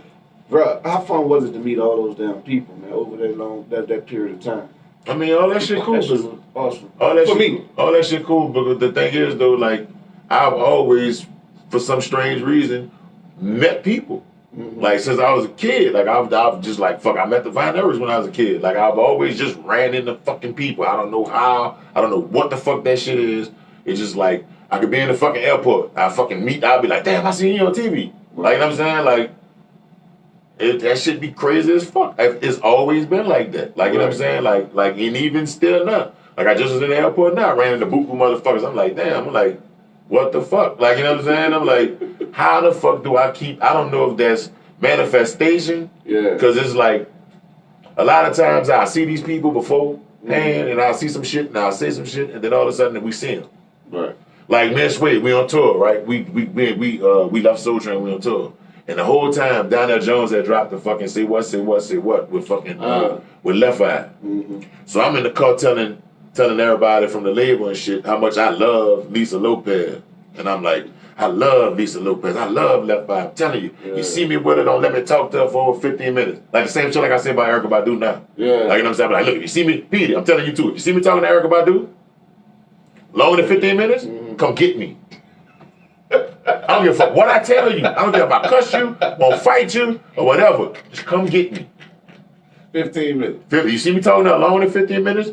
H: Bro, how fun was it to meet all those damn people, man, over that period of time?
B: I mean, all that shit cool.
H: That shit was awesome.
B: All that
H: for
B: shit,
H: me.
B: all that shit cool. But the thing is though, like, I've always, for some strange reason, met people.
H: Mm-hmm.
B: Like, since I was a kid, like, I've just like, fuck, I met the Vineers when I was a kid. Like, I've always just ran into fucking people. I don't know how, I don't know what the fuck that shit is. It's just like, I could be in the fucking airport, I'll be like, damn, I seen you on TV. Like, you know what I'm saying? Like, that shit be crazy as fuck. It's always been like that. Like, you know what I'm saying? Like, and even still now. Like, I just was in the airport now, ran into buku motherfuckers. I'm like, damn, I'm like, what the fuck? Like, you know what I'm saying? I'm like, how the fuck do I keep, I don't know if that's manifestation.
H: Yeah.
B: Because it's like, a lot of times I see these people beforehand, and I'll see some shit, and I'll say some shit, and then all of a sudden we see them.
H: Right.
B: Like, man, Suede, we on tour, right? We left Soul Train, we on tour. And the whole time, Donnell Jones had dropped the fucking Say What with fucking, with Left Eye.
H: Mm-hmm.
B: So I'm in the car telling everybody from the label and shit how much I love Lisa Lopez. And I'm like, I love Lisa Lopez. I love Left Eye. I'm telling you, you see me with her, don't let me talk to her for over 15 minutes. Like the same shit like I said about Erykah Badu now.
H: Yeah.
B: Like, you know what I'm saying? I'm like, look, if you see me, Petey, I'm telling you too, if you see me talking to Erykah Badu, longer than 15 minutes, come get me. I don't give a fuck what I tell you. I don't care if I cuss you, or fight you, or whatever. Just come get me.
H: 15 minutes.
B: You see me talking to her longer than 15 minutes?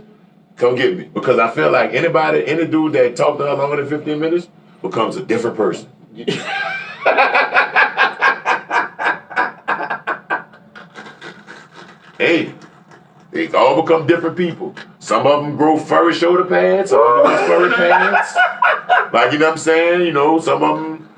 B: Come get me. Because I feel like any dude that talked to her longer than 15 minutes becomes a different person. Hey, they all become different people. Some of them grow furry shoulder pads, some of them have furry pants. Like, you know what I'm saying? You know, some of them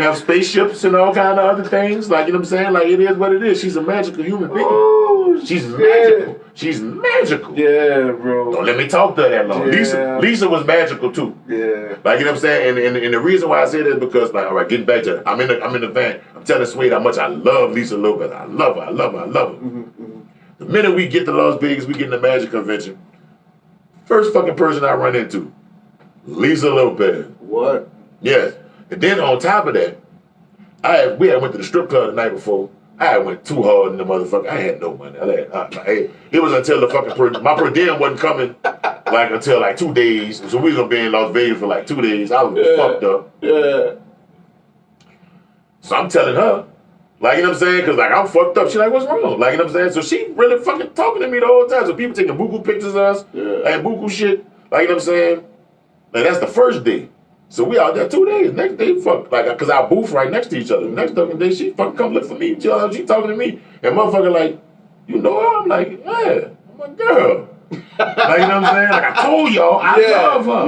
B: have spaceships and all kind of other things. Like, you know what I'm saying? Like, it is what it is. She's a magical human being.
H: Oh,
B: she's magical. She's magical.
H: Yeah, bro.
B: Don't let me talk to her that long.
H: Yeah.
B: Lisa was magical too.
H: Yeah.
B: Like, you know what I'm saying? And the reason why I say that is because, like, all right, getting back to it, I'm in the van. I'm telling Sweet how much I love Lisa Lopez. I love her. I love her. I love her.
H: Mm-hmm.
B: The minute we get to Las Vegas, we get in the Magic Convention. First fucking person I run into, Lisa Lopez.
H: What?
B: Yes. And then on top of that, we had went to the strip club the night before. I had went too hard in the motherfucker. I had no money. It was until the fucking my per diem wasn't coming like until like 2 days. So we was gonna be in Las Vegas for like 2 days. I was fucked up.
H: Yeah.
B: So I'm telling her, like, you know what I'm saying? Because, like, I'm fucked up. She's like, what's wrong? Like, you know what I'm saying? So she really fucking talking to me the whole time. So people taking buku pictures of us and buku shit. Like, you know what I'm saying? Like, that's the first day. So we out there 2 days. Next day, fuck. Like, because our booth right next to each other. Next fucking day, she fucking come look for me. She talking to me. And motherfucker like, you know her? I'm like, yeah, I'm a girl. Like, you know what I'm saying? Like, I told y'all, I love her.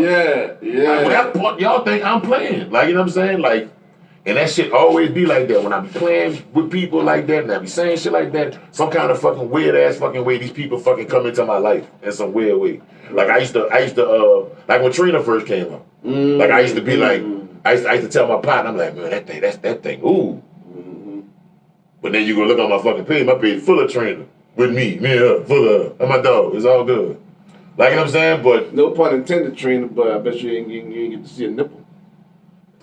H: Yeah.
B: Like, y'all think I'm playing. Like, you know what I'm saying? Like, and that shit always be like that when I be playing with people like that and I be saying shit like that. Some kind of fucking weird ass fucking way these people fucking come into my life in some weird way. Like I used to like when Trina first came up. Like I used to be like, I used to tell my partner, I'm like, man, that thing, ooh. But then you go look on my fucking page, my page full of Trina with me and her, full of her, and my dog. It's all good. Like, you know what I'm saying? But
H: no pun intended, Trina. But I bet you ain't get to see a nipple.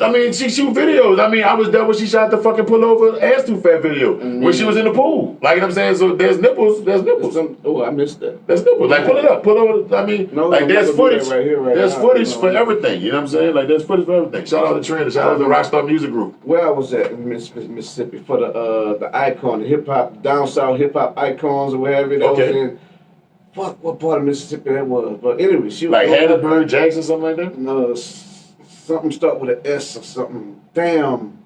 B: I mean, she shoot videos. I mean, I was there when she shot the fucking pullover ass too fat video when she was in the pool. Like, you know what I'm saying? So there's nipples. There's nipples.
H: I missed that.
B: There's nipples. Like, pull it up. Pull over. I mean, like, there's footage.
H: Right here,
B: there's footage for everything. You know what I'm saying? Like, there's footage for everything. Shout out to Trina. Shout out to the Rockstar Music Group.
H: Where I was at in Mississippi for the icon, the hip hop, down south hip hop icons or wherever it was in. Fuck, what part of Mississippi that was? But anyway, she was
B: like Hattiesburg, Jackson, something like that.
H: No. Something start with an S or something. Damn.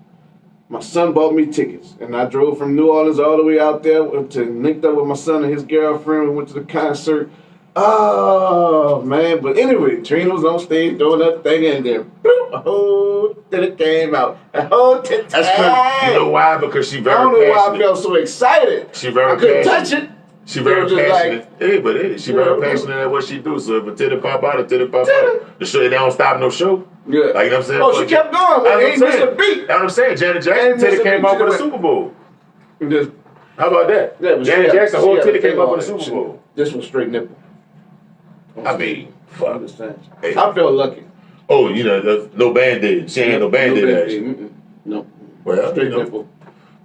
H: My son bought me tickets. And I drove from New Orleans all the way out there to linked up with my son and his girlfriend. We went to the concert. Oh, man. But anyway, Trina was on stage doing that thing and then a whole thing came out. A whole thing.
B: That's crazy. You know why? Because she very passionate.
H: I don't know why I felt so excited.
B: She very
H: I couldn't
B: passionate.
H: touch it.
B: She very passionate. She very passionate at what she do. So if a titty pop out, a titty pop out. The show, they don't stop no show.
H: Yeah.
B: Like, you know what I'm saying?
H: Oh, she kept going. Ain't missed a beat.
B: That's what I'm saying. Janet Jackson titty came out for the Super Bowl. How about that?
H: Yeah,
B: Janet Jackson whole titty came out for the Super Bowl.
H: This was straight nipple.
B: I mean, fuck.
H: Hey. I felt lucky.
B: Oh, you know, no Band-Aid. She ain't had no Band-Aid action.
H: No.
B: Well,
H: straight nipple.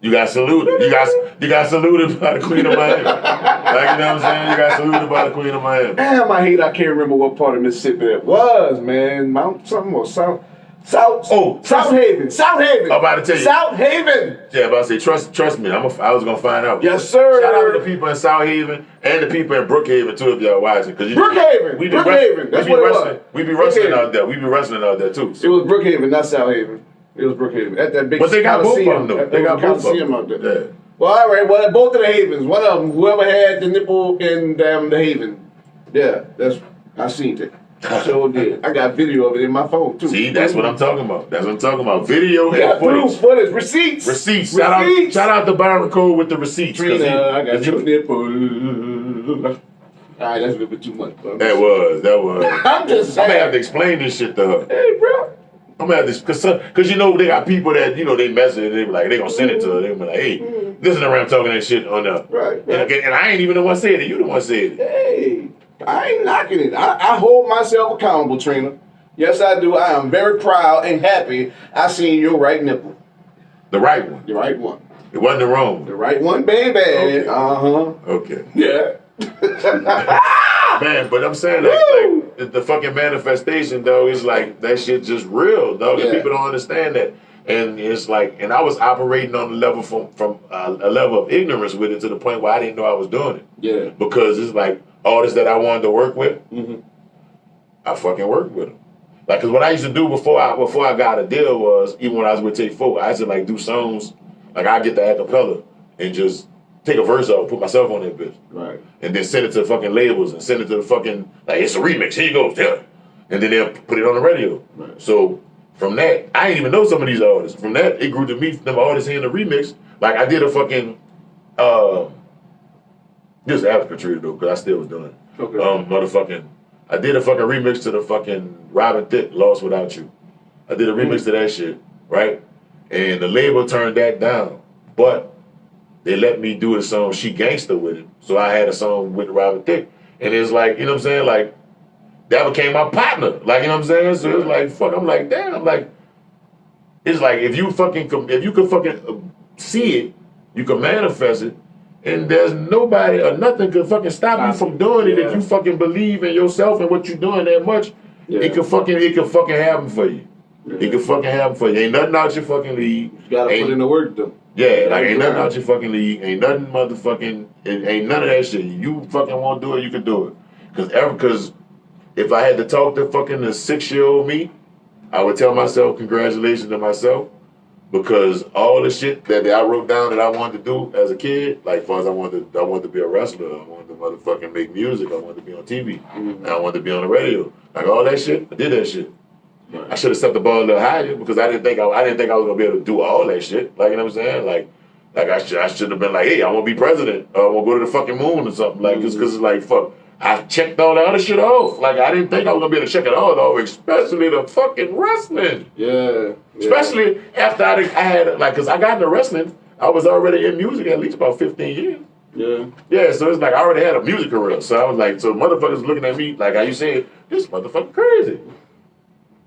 B: You got saluted. You got saluted by the Queen of Miami. Like, you know what I'm saying? You got saluted by the Queen of Miami.
H: Damn, I can't remember what part of Mississippi that was, man. Mount something or South Haven. South Haven.
B: I'm about to tell you.
H: South Haven.
B: Yeah, I'm about to say, trust me. I was gonna find out.
H: Yes, sir.
B: Shout out to the people in South Haven and the people in Brookhaven too, if y'all watching.
H: Brookhaven. That's what it was.
B: We be wrestling out there. We be wrestling out there too.
H: So. It was Brookhaven, not South Haven. It was Brookhaven. At that big.
B: But they got both of them though. They got both of them
H: out there. Yeah. Well, all right. Well, both of the Havens. One of them, whoever had the nipple in the Haven. Yeah, I seen it. I sure did. I got video of it in my phone too.
B: See, that's what I'm talking about. Video and
H: footage. Receipts.
B: Shout out to Byron Cole with the receipts.
H: Trina, I got your nipple. All right, that's a little bit too much. Bro.
B: That was.
H: I'm just saying.
B: I'm gonna have to explain this shit to her.
H: Hey, bro.
B: I'm gonna have this, cause you know they got people that they mess it. They be like, they gonna send it to her. They be like, hey, listen around talking that shit on the
H: right.
B: And I ain't even the one saying it. You the one saying it.
H: Hey, I ain't knocking it. I hold myself accountable, Trina. Yes, I do. I am very proud and happy. I seen your right nipple.
B: The right one.
H: The right one.
B: It wasn't the wrong one.
H: The right one, baby.
B: Okay. Okay.
H: Yeah.
B: Man, but I'm saying like the fucking manifestation though is like that shit just real, dog. Yeah. And people don't understand that. And it's like, and I was operating on the level from a level of ignorance with it to the point where I didn't know I was doing it.
H: Yeah.
B: Because it's like artists that I wanted to work with, I fucking worked with them. Like, cause what I used to do before I got a deal was, even when I was with Take 4, I used to like do songs, like I get the acapella and just take a verse out, put myself on that bitch.
H: Right.
B: And then send it to the fucking labels and send it to the fucking, like, it's a remix, here you go, yeah. And then they'll put it on the radio.
H: Right.
B: So from that, I didn't even know some of these artists. From that, it grew to me, them artists hearing the remix. Like I did a fucking, just Africa treated though, because I still was doing it.
H: Okay.
B: I did a fucking remix to the fucking Robin Thicke, Lost Without You. I did a remix to that shit, right? And the label turned that down. But they let me do a song, She Gangsta, with it. So I had a song with Robin Thicke. And it's like, you know what I'm saying? Like, that became my partner. Like, you know what I'm saying? So it's like, fuck, I'm like, damn. I'm like, it's like, if you can fucking see it, you can manifest it, and there's nobody or nothing could fucking stop you from doing it if you fucking believe in yourself and what you're doing that much. It can fucking happen for you. It can fucking happen for you. Ain't nothing out your fucking league.
H: You gotta put in the work though.
B: Yeah, like ain't nothing out your fucking league. Ain't nothing motherfucking. Ain't none of that shit. You fucking want to do it, you can do it. Cause if I had to talk to fucking the 6-year-old me, I would tell myself congratulations to myself. Because all the shit that I wrote down that I wanted to do as a kid, like far as I wanted to be a wrestler, I wanted to motherfucking make music, I wanted to be on TV, and I wanted to be on the radio. Like all that shit, I did that shit. I should have set the bar a little higher because I didn't think I was gonna be able to do all that shit. Like, you know what I'm saying? Like I should have been like, hey, I want to be president. I want to go to the fucking moon or something. Like, just because it's like, fuck. I checked all the other shit off. Like, I didn't think I was gonna be able to check it all off, especially the fucking wrestling.
H: Yeah.
B: Especially after I had, like, because I got into wrestling, I was already in music at least about 15 years.
H: Yeah.
B: Yeah, so it's like I already had a music career. So I was like, so motherfuckers looking at me, like how you said, this motherfucker crazy.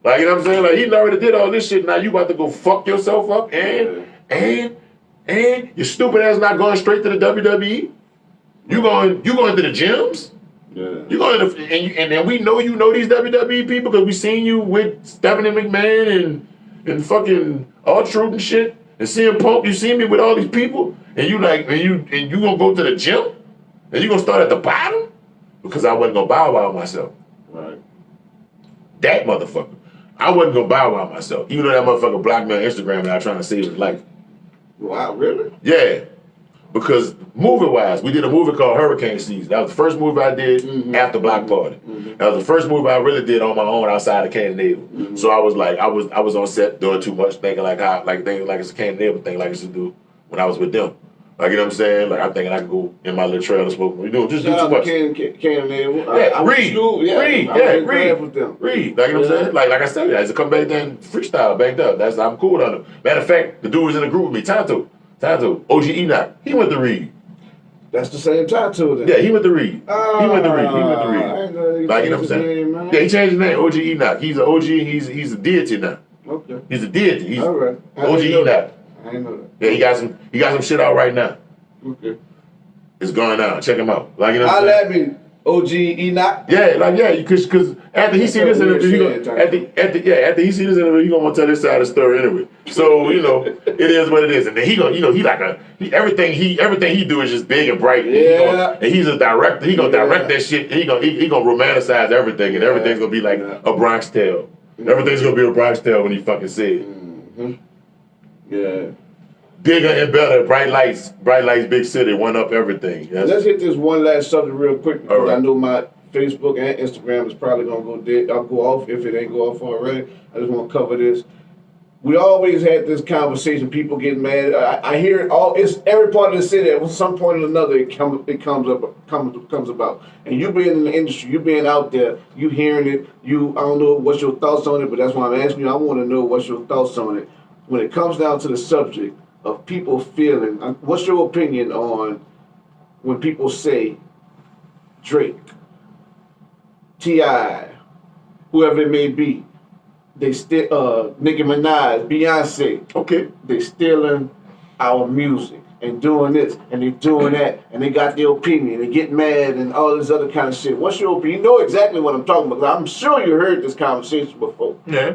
B: Like, you know what I'm saying? Like, he already did all this shit, now you about to go fuck yourself up and your stupid ass not going straight to the WWE? You going to the gyms?
H: Yeah.
B: You going to, and then we know you know these WWE people because we seen you with Stephanie McMahon and fucking R-Truth and shit, and CM Punk. You see me with all these people, and you like, and you gonna go to the gym, and you gonna start at the bottom because I wasn't gonna bow wow myself.
H: Right.
B: That motherfucker, I wasn't gonna bow wow myself, even though that motherfucker blocked me on Instagram and I was trying to save his life.
H: Wow, really?
B: Yeah. Because movie-wise, we did a movie called Hurricane Season. That was the first movie I did after Block Party. That was the first movie I really did on my own outside of Cannon Naval. So I was like, I was on set doing too much, thinking like it's a Cannon Naval thing, like I used to do when I was with them. Like, you know what I'm saying? Like, I'm thinking I could go in my little trailer smoke. We do just do too much.
H: Cannon Naval.
B: Yeah, read.
H: With them.
B: Read. Like, you know what I'm saying? Like I said, I used to come back there and freestyle back up. I'm cool on them. Matter of fact, the dude was in the group with me, Tonto, OG Enoch. He went to Reed.
H: That's the same tattoo then.
B: Yeah, he went to Reed.
H: He went to Reed.
B: Like, you know what I'm saying? Yeah, he changed his name, OG Enoch. He's an OG, he's a deity now.
H: Okay.
B: He's a deity. He's
H: all right.
B: OG Enoch.
H: I didn't know that.
B: Yeah, he got some shit out right now.
H: Okay.
B: It's going out. Check him out. Like, you know what I'm
H: I'll
B: saying?
H: let me OG Enoch.
B: Yeah, because after he see this interview, after he see this interview, he gonna want to tell this side of the story anyway. So, you know, it is what it is. And then he gonna, you know, everything he do is just big and bright.
H: Yeah.
B: And he's a director. He gonna direct that shit. He gonna romanticize everything, and everything's gonna be like a Bronx Tale. Everything's gonna be a Bronx Tale when he fucking say it.
H: Yeah.
B: Bigger and better, bright lights, big city, one up everything. Yes.
H: Let's hit this one last subject real quick because
B: right.
H: I know my Facebook and Instagram is probably gonna go dead. I'll go off if it ain't go off already. I just want to cover this. We always had this conversation. People get mad. I hear it all. It's every part of the city. At some point or another, it comes about. And you being in the industry, you being out there, you hearing it. I don't know what's your thoughts on it, but that's why I'm asking you. I want to know what's your thoughts on it. When it comes down to the subject of people feeling, what's your opinion on when people say Drake, T.I., whoever it may be, they still Nicki Minaj, Beyonce, okay, they stealing our music and doing this and they doing that and they got their opinion, they get mad and all this other kind of shit. What's your opinion? You know exactly what I'm talking about. I'm sure you heard this conversation before.
B: Yeah.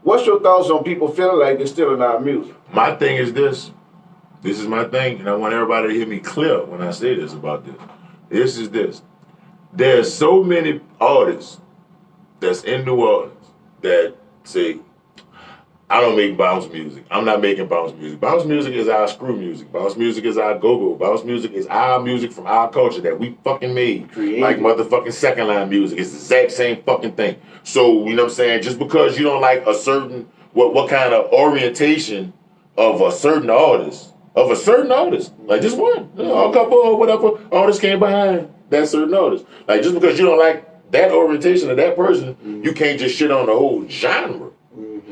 H: What's your thoughts on people feeling like they're stealing our music?
B: My thing is this. This is my thing, and I want everybody to hear me clear when I say this about this. This is this. There's so many artists that's in New Orleans that say, I don't make bounce music. I'm not making bounce music. Bounce music is our screw music. Bounce music is our go-go. Bounce music is our music from our culture that we fucking made. Like motherfucking second line music. It's the exact same fucking thing. So, you know what I'm saying? Just because you don't like a certain, what kind of orientation of a certain artist, like just one, you know, a couple or whatever artists came behind that certain artist. Like just because you don't like that orientation of that person, you can't just shit on the whole genre.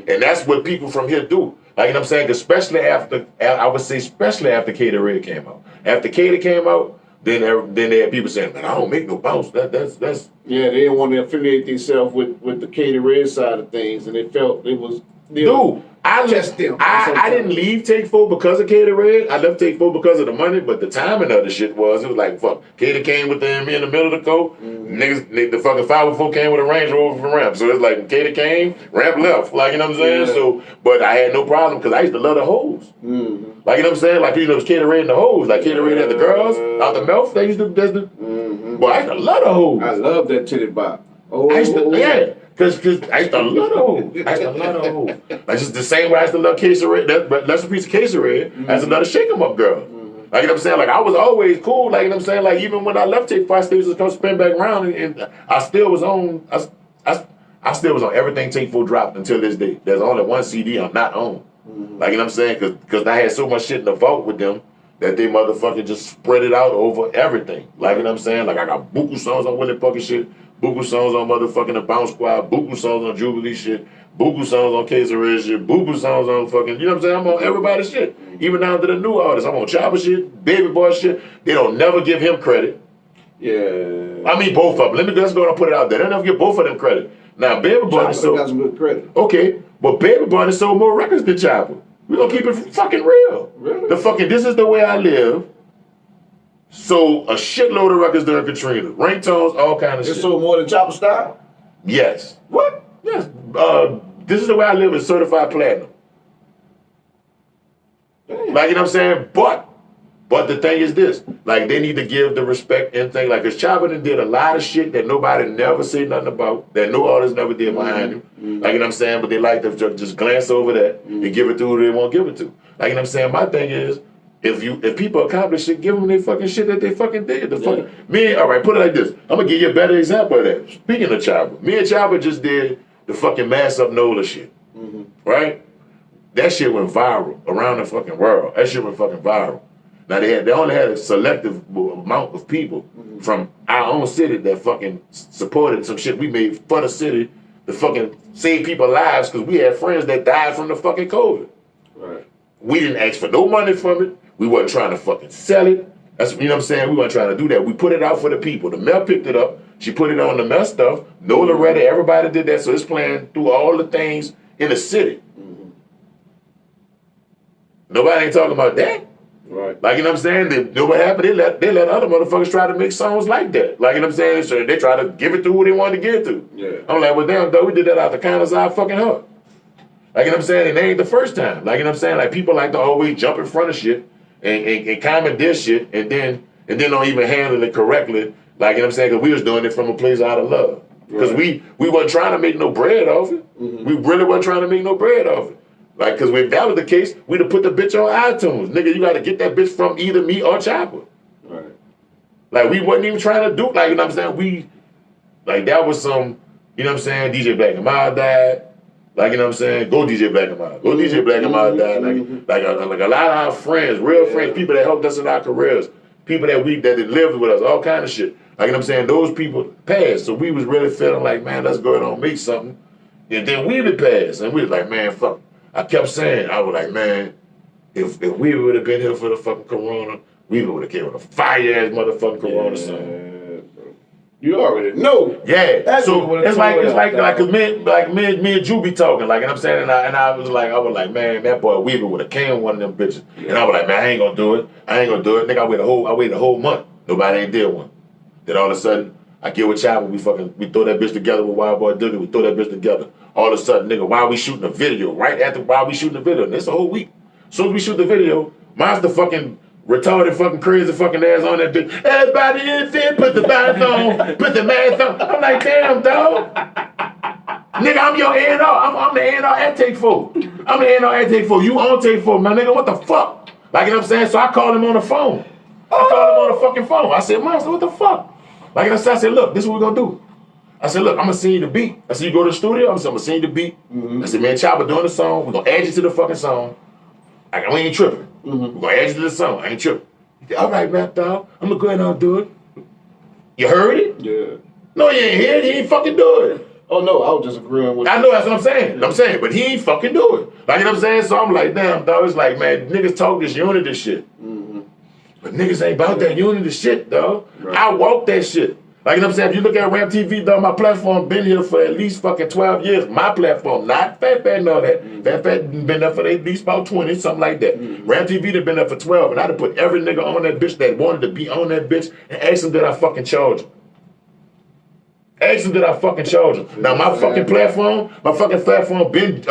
B: And that's what people from here do. Like, you know what I'm saying? Especially after, I would say especially after Cater Red came out. After Cater came out, then they had people saying, man, I don't make no bounce. That's
H: Yeah, they didn't want to affiliate themselves with the Cater Red side of things, and they felt it was...
B: Dude, I didn't leave Take 4 because of Cater Red. I left Take 4 because of the money, but the timing of the shit was, it was like, fuck, Cater came with me in the middle of the coat. Niggas, the fucking 504 came with a Range Rover from Ramp. So it's like, Cater came, Ramp left. Like, you know what I'm saying?
H: Yeah.
B: So, but I had no problem because I used to love the hoes. Like, you know what I'm saying? Like, you know, it was Cater Red and the hoes. Like, Cater Red had the girls out the mouth. They used to, Boy, I used to love the hoes.
H: I love that titty bop.
B: I used to, yeah. Cause I used to love the hoes. I used to love the hoes. Like just the same way I used to love Casey Red, that's a piece of Casey Red, as another shake 'em up girl. Like, you know what I'm saying? Like I was always cool, like, you know what I'm saying? Like even when I left Take 4, I still used to come spin back around and I still was on, I still was on everything Take 4 dropped until this day. There's only one CD I'm not on. Like, you know what I'm saying? Cause I had so much shit in the vault with them that they motherfucking just spread it out over everything. Like, you know what I'm saying? Like I got buku songs on Willie Puckett shit. Buku songs on motherfucking The Bounce Squad, buku songs on Jubilee shit, buku songs on Case of Red shit, buku songs on fucking, you know what I'm saying? I'm on everybody's shit. Even down to the new artists. I'm on Chopper shit, Baby Boy shit. They don't never give him credit.
H: Yeah.
B: I mean both of them. Let's go and put it out there. They never give both of them credit. Now Baby Boy
H: Chopper got some good credit.
B: Okay, but Baby Boy has sold more records than Chopper. We gonna keep it fucking real.
H: Really?
B: The fucking This Is the Way I Live. Sold a shitload of records during Katrina. Ringtones, all kind of shit.
H: It sold more than Chopper Style?
B: Yes.
H: What?
B: Yes. This Is the Way I Live is certified platinum.
H: Damn.
B: Like, you know what I'm saying? But the thing is this. Like, they need to give the respect and thing. Like, because Chopper did a lot of shit that nobody never said nothing about, that no artist never did behind him. Like, you know what I'm saying? But they like to just glance over that and give it to who they want to give it to. Like, you know what I'm saying? My thing is, if people accomplish shit, give them their fucking shit that they fucking did. All right, put it like this. I'm gonna give you a better example of that. Speaking of Chopper, me and Chopper just did the fucking Mass Up Nola shit, right? That shit went viral around the fucking world. That shit went fucking viral. Now they only had a selective amount of people from our own city that fucking supported some shit we made for the city to fucking save people's lives because we had friends that died from the fucking COVID.
H: Right.
B: We didn't ask for no money from it. We wasn't trying to fucking sell it. That's, you know what I'm saying? We weren't trying to do that. We put it out for the people. The mail picked it up. She put it on the mail stuff. Nola read it. Everybody did that. So it's playing through all the things in the city. Nobody ain't talking about that.
H: Right.
B: Like, you know what I'm saying? They know what happened. They let other motherfuckers try to make songs like that. Like, you know what I'm saying? So they try to give it to who they wanted to give it to.
H: Yeah.
B: I'm like, well, damn, though, we did that out the kindness of our fucking heart. Like, you know what I'm saying? And it ain't the first time. Like, you know what I'm saying? Like, people like to always jump in front of shit and comment this shit and then don't even handle it correctly. Like, you know what I'm saying? Because we was doing it from a place out of love. Because we wasn't trying to make no bread off it. We really wasn't trying to make no bread off it. Like, because if that was the case, we'd have put the bitch on iTunes. Nigga, you got to get that bitch from either me or Chopper.
H: Right.
B: Like, we wasn't even trying to do, like, you know what I'm saying? That was some, you know what I'm saying? DJ Black and Mild died. Like, you know what I'm saying? Go DJ Black and Mild. Go DJ Black and Mild died. Like a lot of our friends, real friends, people that helped us in our careers, people that lived with us, all kind of shit. Like, you know what I'm saying? Those people passed. So we was really feeling like, man, let's go ahead and make something. And then we would pass. And we was like, man, fuck. I kept saying, I was like, man, if we would have been here for the fucking Corona, we would have came with a fire-ass motherfucking Corona song.
H: You already know.
B: Yeah.
H: That's
B: so it's like me and Drew be talking, like, and I'm saying, and I was like, man, that boy Weaver would have came with one of them bitches. And I was like, man, I ain't gonna do it. Nigga, I waited a whole month. Nobody ain't did one. Then all of a sudden, I get with Chopper, we throw that bitch together with Wild Boy Doogie, we throw that bitch together. all of a sudden, nigga, why we shooting a video? Right after why we shooting the video, and it's a whole week. As soon as we shoot the video, mine's the fucking retarded, fucking crazy, fucking ass on that bitch. Everybody in there, put the mask on, put the mask on. I'm like, damn, dog. Nigga, I'm your A&R. I'm the A&R at Take 4. I'm the A&R at Take 4. You on Take 4, my nigga. What the fuck? Like, you know what I'm saying? So I called him on the phone. I called him on the fucking phone. I said, Monster, what the fuck? Like, you know what I said, look, this is what we're gonna do. I said, look, I'm gonna send you the beat. I said, you go to the studio? I said, I'm gonna send you the beat. I said, man, Chopper doing the song. We're gonna add you to the fucking song. We ain't tripping. We're gonna add you to the song. I ain't tripping. He said, all right, Rap Dog. I'm gonna go ahead and do it. You heard it?
H: Yeah.
B: No, you ain't heard it. He ain't fucking do it.
H: Oh no, I was just agreeing with
B: I know, that's what I'm saying. I'm saying, but he ain't fucking do it. Like, you know what I'm saying? So I'm like, damn, dog. It's like, man, niggas talk this unity shit. But niggas ain't about that unity shit, dog. Right. I walk that shit. Like, you know what I'm saying? If you look at Rap TV, dog, my platform been here for at least fucking 12 years. My platform, not Fat Fat and all that. Fat Fat been there for at least about 20, something like that. Rap TV done been there for 12, and I done put every nigga on that bitch that wanted to be on that bitch and asked them did I fucking charge them. Ask them did I fucking charge them. Now my fucking platform been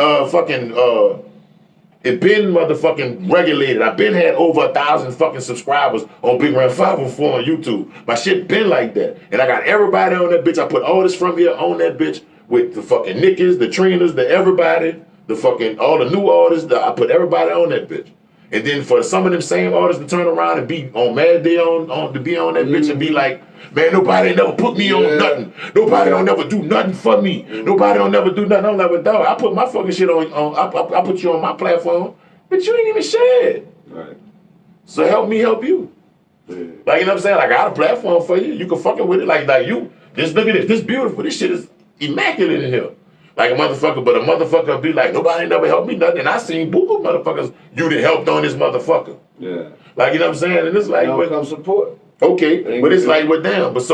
B: it been motherfucking regulated. I been had over 1,000 fucking subscribers on Big Ram 504 on YouTube. My shit been like that. And I got everybody on that bitch. I put all this from here on that bitch with the fucking Nickies, the Trinas, the everybody, the fucking, all the new artists. I put everybody on that bitch. And then for some of them same artists to turn around and be on Mad Day to be on that bitch and be like, man, nobody never put me on nothing. Nobody don't never do nothing for me. Nobody don't never do nothing. I'm like, but dog, I put my fucking shit on I put you on my platform, but you ain't even share it. Right. So help me help you. Yeah. Like, you know what I'm saying? Like, I got a platform for you. You can fucking with it. Like you, just look at this. This beautiful. This shit is immaculate in here. Like a motherfucker, but a motherfucker be like, nobody never helped me nothing. And I seen boo-boo motherfuckers, you done helped on this motherfucker. Yeah. Like, you know what I'm saying? And it's like,
H: now come support.
B: Okay, but it's like, well, damn. But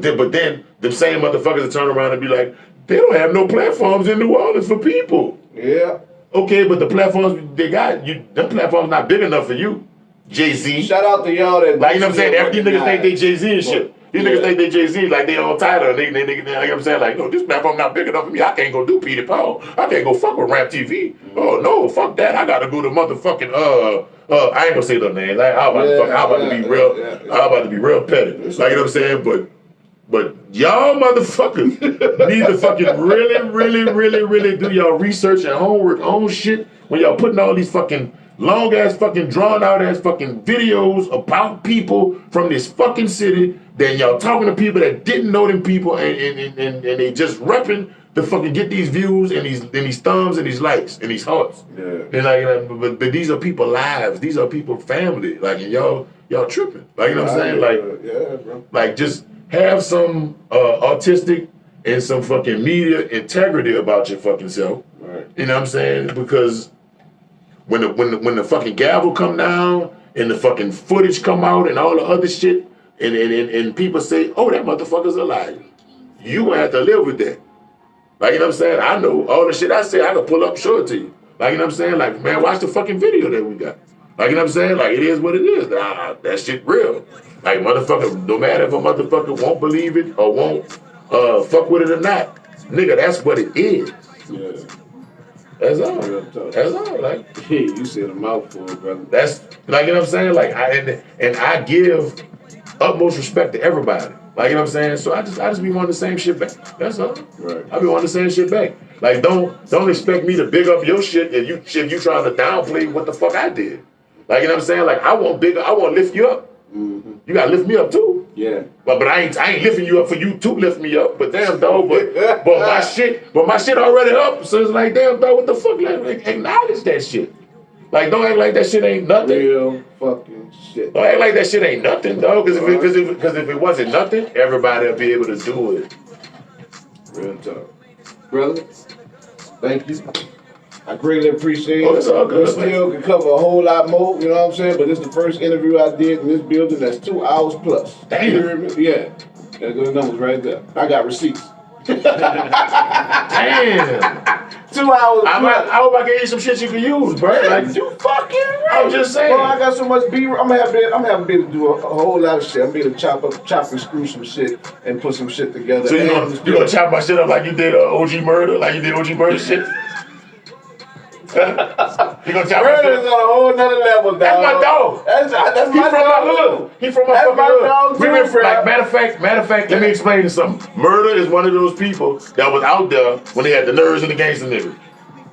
B: then them same motherfuckers that turn around and be like, they don't have no platforms in New Orleans for people.
H: Yeah.
B: Okay, but the platforms they got, them platforms not big enough for you. Jay-Z.
H: Shout out to y'all that.
B: Like, you know what I'm saying? These niggas think they Jay-Z and shit. These niggas think they Jay-Z, like they on title. They like, you know what I'm saying? Like, no, this platform not big enough for me. I can't go do Petey Paul. I can't go fuck with Rap TV. Oh no, fuck that. I gotta go to motherfucking I ain't gonna say the name. Like, I'm about to be real petty. Like, you know what I'm saying? But y'all motherfuckers need to fucking really do y'all research and homework on shit when y'all putting all these fucking long ass fucking drawn out ass fucking videos about people from this fucking city. Then y'all talking to people that didn't know them people and they just repping to fucking get these views and these thumbs and these likes and these hearts. Yeah. And like, but these are people lives. These are people family. Like, and y'all tripping. Like, you know what I'm saying? Like, yeah, bro. Like, just have some artistic and some fucking media integrity about your fucking self. Right. You know what I'm saying? Because when the fucking gavel come down and the fucking footage come out and all the other shit and people say, oh, that motherfucker's alive, you gonna have to live with that. Like, you know what I'm saying? I know all the shit I say, I can pull up, show it to you. Like, you know what I'm saying? Like, man, watch the fucking video that we got. Like, you know what I'm saying? Like, it is what it is. That shit real. Like, motherfucker, no matter if a motherfucker won't believe it or won't fuck with it or not, nigga, that's what it is. Yeah. That's all. That's all. Like,
H: hey, you said a mouthful, brother.
B: That's, like, you know what I'm saying? Like, I give utmost respect to everybody. Like, you know what I'm saying? So I just be wanting the same shit back. That's all. Right. I be wanting the same shit back. Like, don't expect me to big up your shit if you trying to downplay what the fuck I did. Like, you know what I'm saying? Like, I want to lift you up. Mm-hmm. You gotta lift me up too. Yeah. But I ain't lifting you up for you to lift me up. But damn dog, but my shit already up. So it's like, damn dog, what the fuck? Like, acknowledge that shit. Like, don't act like that shit ain't nothing.
H: Real fucking shit.
B: Don't act like that shit ain't nothing, dog. Because if it wasn't nothing, everybody would be able to do it.
H: Real talk, brother. Thank you. I greatly appreciate it.
B: Oh, it's all good.
H: We still can cover a whole lot more, you know what I'm saying? But this is the first interview I did in this building that's 2 hours plus.
B: Damn.
H: Yeah. That's good numbers right there. I got receipts.
B: Damn.
H: 2 hours.
B: I hope I can get you some shit you can use, bro. Like,
H: You fucking right.
B: I'm just saying.
H: Well, I got so much beat. I'm having been to do a whole lot of shit. I'm going to chop and screw some shit and put some shit together.
B: So you gonna chop my shit up like you did OG Murder? Like you did OG Murder shit? You gonna chop
H: Murder is on a whole nother level, dog.
B: That's my dog.
H: That's
B: He
H: my
B: from
H: dog.
B: my hood. He from my
H: That's
B: fucking
H: my
B: hood.
H: dog
B: We
H: too,
B: went from,
H: bro.
B: like, matter of fact, let me explain you something. Murder is one of those people that was out there when they had the nerves and the gangster niggas.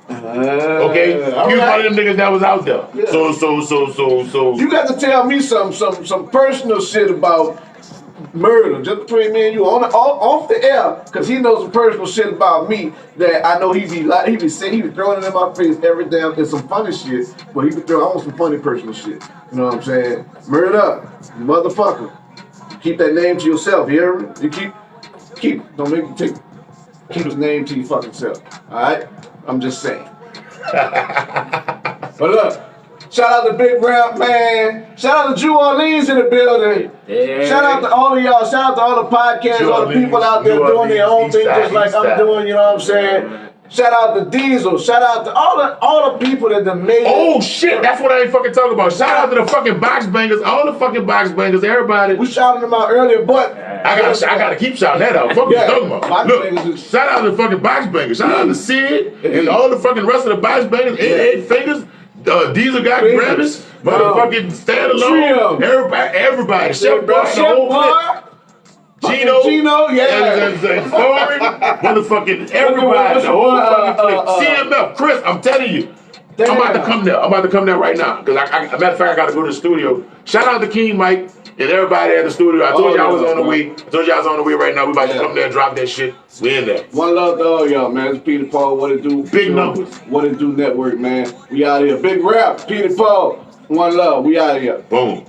B: Okay? He was one of them niggas that was out there.
H: Yeah.
B: So.
H: You got to tell me some personal shit about Murder, just between me and you, off the air, because he knows some personal shit about me that I know he be throwing it in my face every damn. It's some funny shit, but he be throwing almost some funny personal shit. You know what I'm saying? Murder up, you motherfucker. Keep that name to yourself. You hear me? You keep. Don't make me keep his name to your fucking self. All right? I'm just saying. But look. Shout out to Big Rap, man. Shout out to Drew Orleans in the building. Yeah. Shout out to all of y'all. Shout out to all the podcasts, all the people out there doing their own thing just like I'm doing, you know what I'm saying? Shout out to Diesel. Shout out to all the people that done made it.
B: Oh shit, that's what I ain't fucking talking about. Shout out to the fucking box bangers, all the fucking box bangers, everybody.
H: We shouted them out earlier, but
B: I gotta keep shouting that out. Fuck what you talking about. Look, shout out to the fucking box bangers. Shout out to Sid and all the fucking rest of the box bangers. 88 Fingers. Diesel got Grammys, motherfucking Stand Alone, everybody, Chef Boy, the whole clip. Gino, yeah, and Foreign, motherfucking everybody, the whole fucking clip. CMF, Chris, I'm telling you, I'm about to come there. I'm about to come there right now, because matter of fact, I got to go to the studio. Shout out to King Mike and everybody at the studio. I told you I was on the way. I told you I was on the way right now. We about to come there and drop that shit. We in there.
H: One love to all y'all, man. It's Petey Paul. What it do?
B: Big numbers.
H: What it do network, man. We out here. Big rap. Petey Paul. One love. We out here.
B: Boom.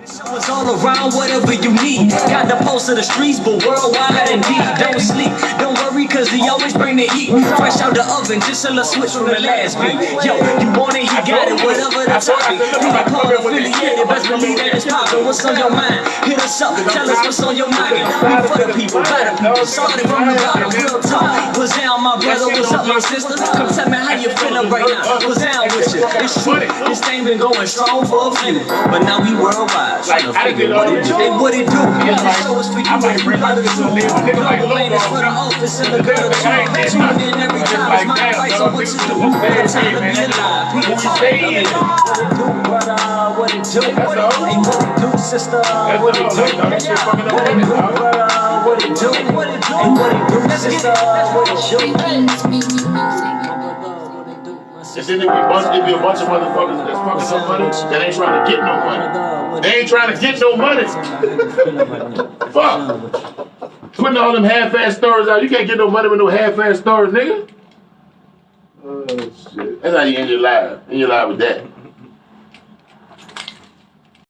C: It's all around, whatever you need. Got the pulse of the streets, but worldwide indeed. Don't sleep, don't worry, cause he always bring the heat. Fresh out the oven, just a little switch from the last beat. Yo, you want it, you got it, whatever the topic. Petey Paul affiliated, best believe that it's poppin'. What's on your mind? Hit us up, tell us what's on your mind. We for the people, better people. Started from the bottom, real talk. What's down, my brother? What's up, my sister? Come tell me how you feeling right now. What's down with you? It's true, this thing been going strong for a few, but now we worldwide.
B: Like, I didn't get
C: What it do? What it do?
B: Yeah, like,
C: Show us for you.
B: I might bring my niggas to live. Niggas like
C: Ladies for the office and the girl too. Tuned in every time. It's my advice on what to do. Better time to be alive. People talking. What it do? Hey, what it do, sister? What it do? What it do, brother? What it do? What it do? Hey, what it do, sister? What it do?
B: And then there be a bunch of motherfuckers that's fucking up money that ain't trying to get no money. They ain't trying to get no money. Fuck. Putting all them half-ass stories out. You can't get no money with no half-ass stories, nigga.
H: Oh, shit.
B: That's how you end your life. End your life with that.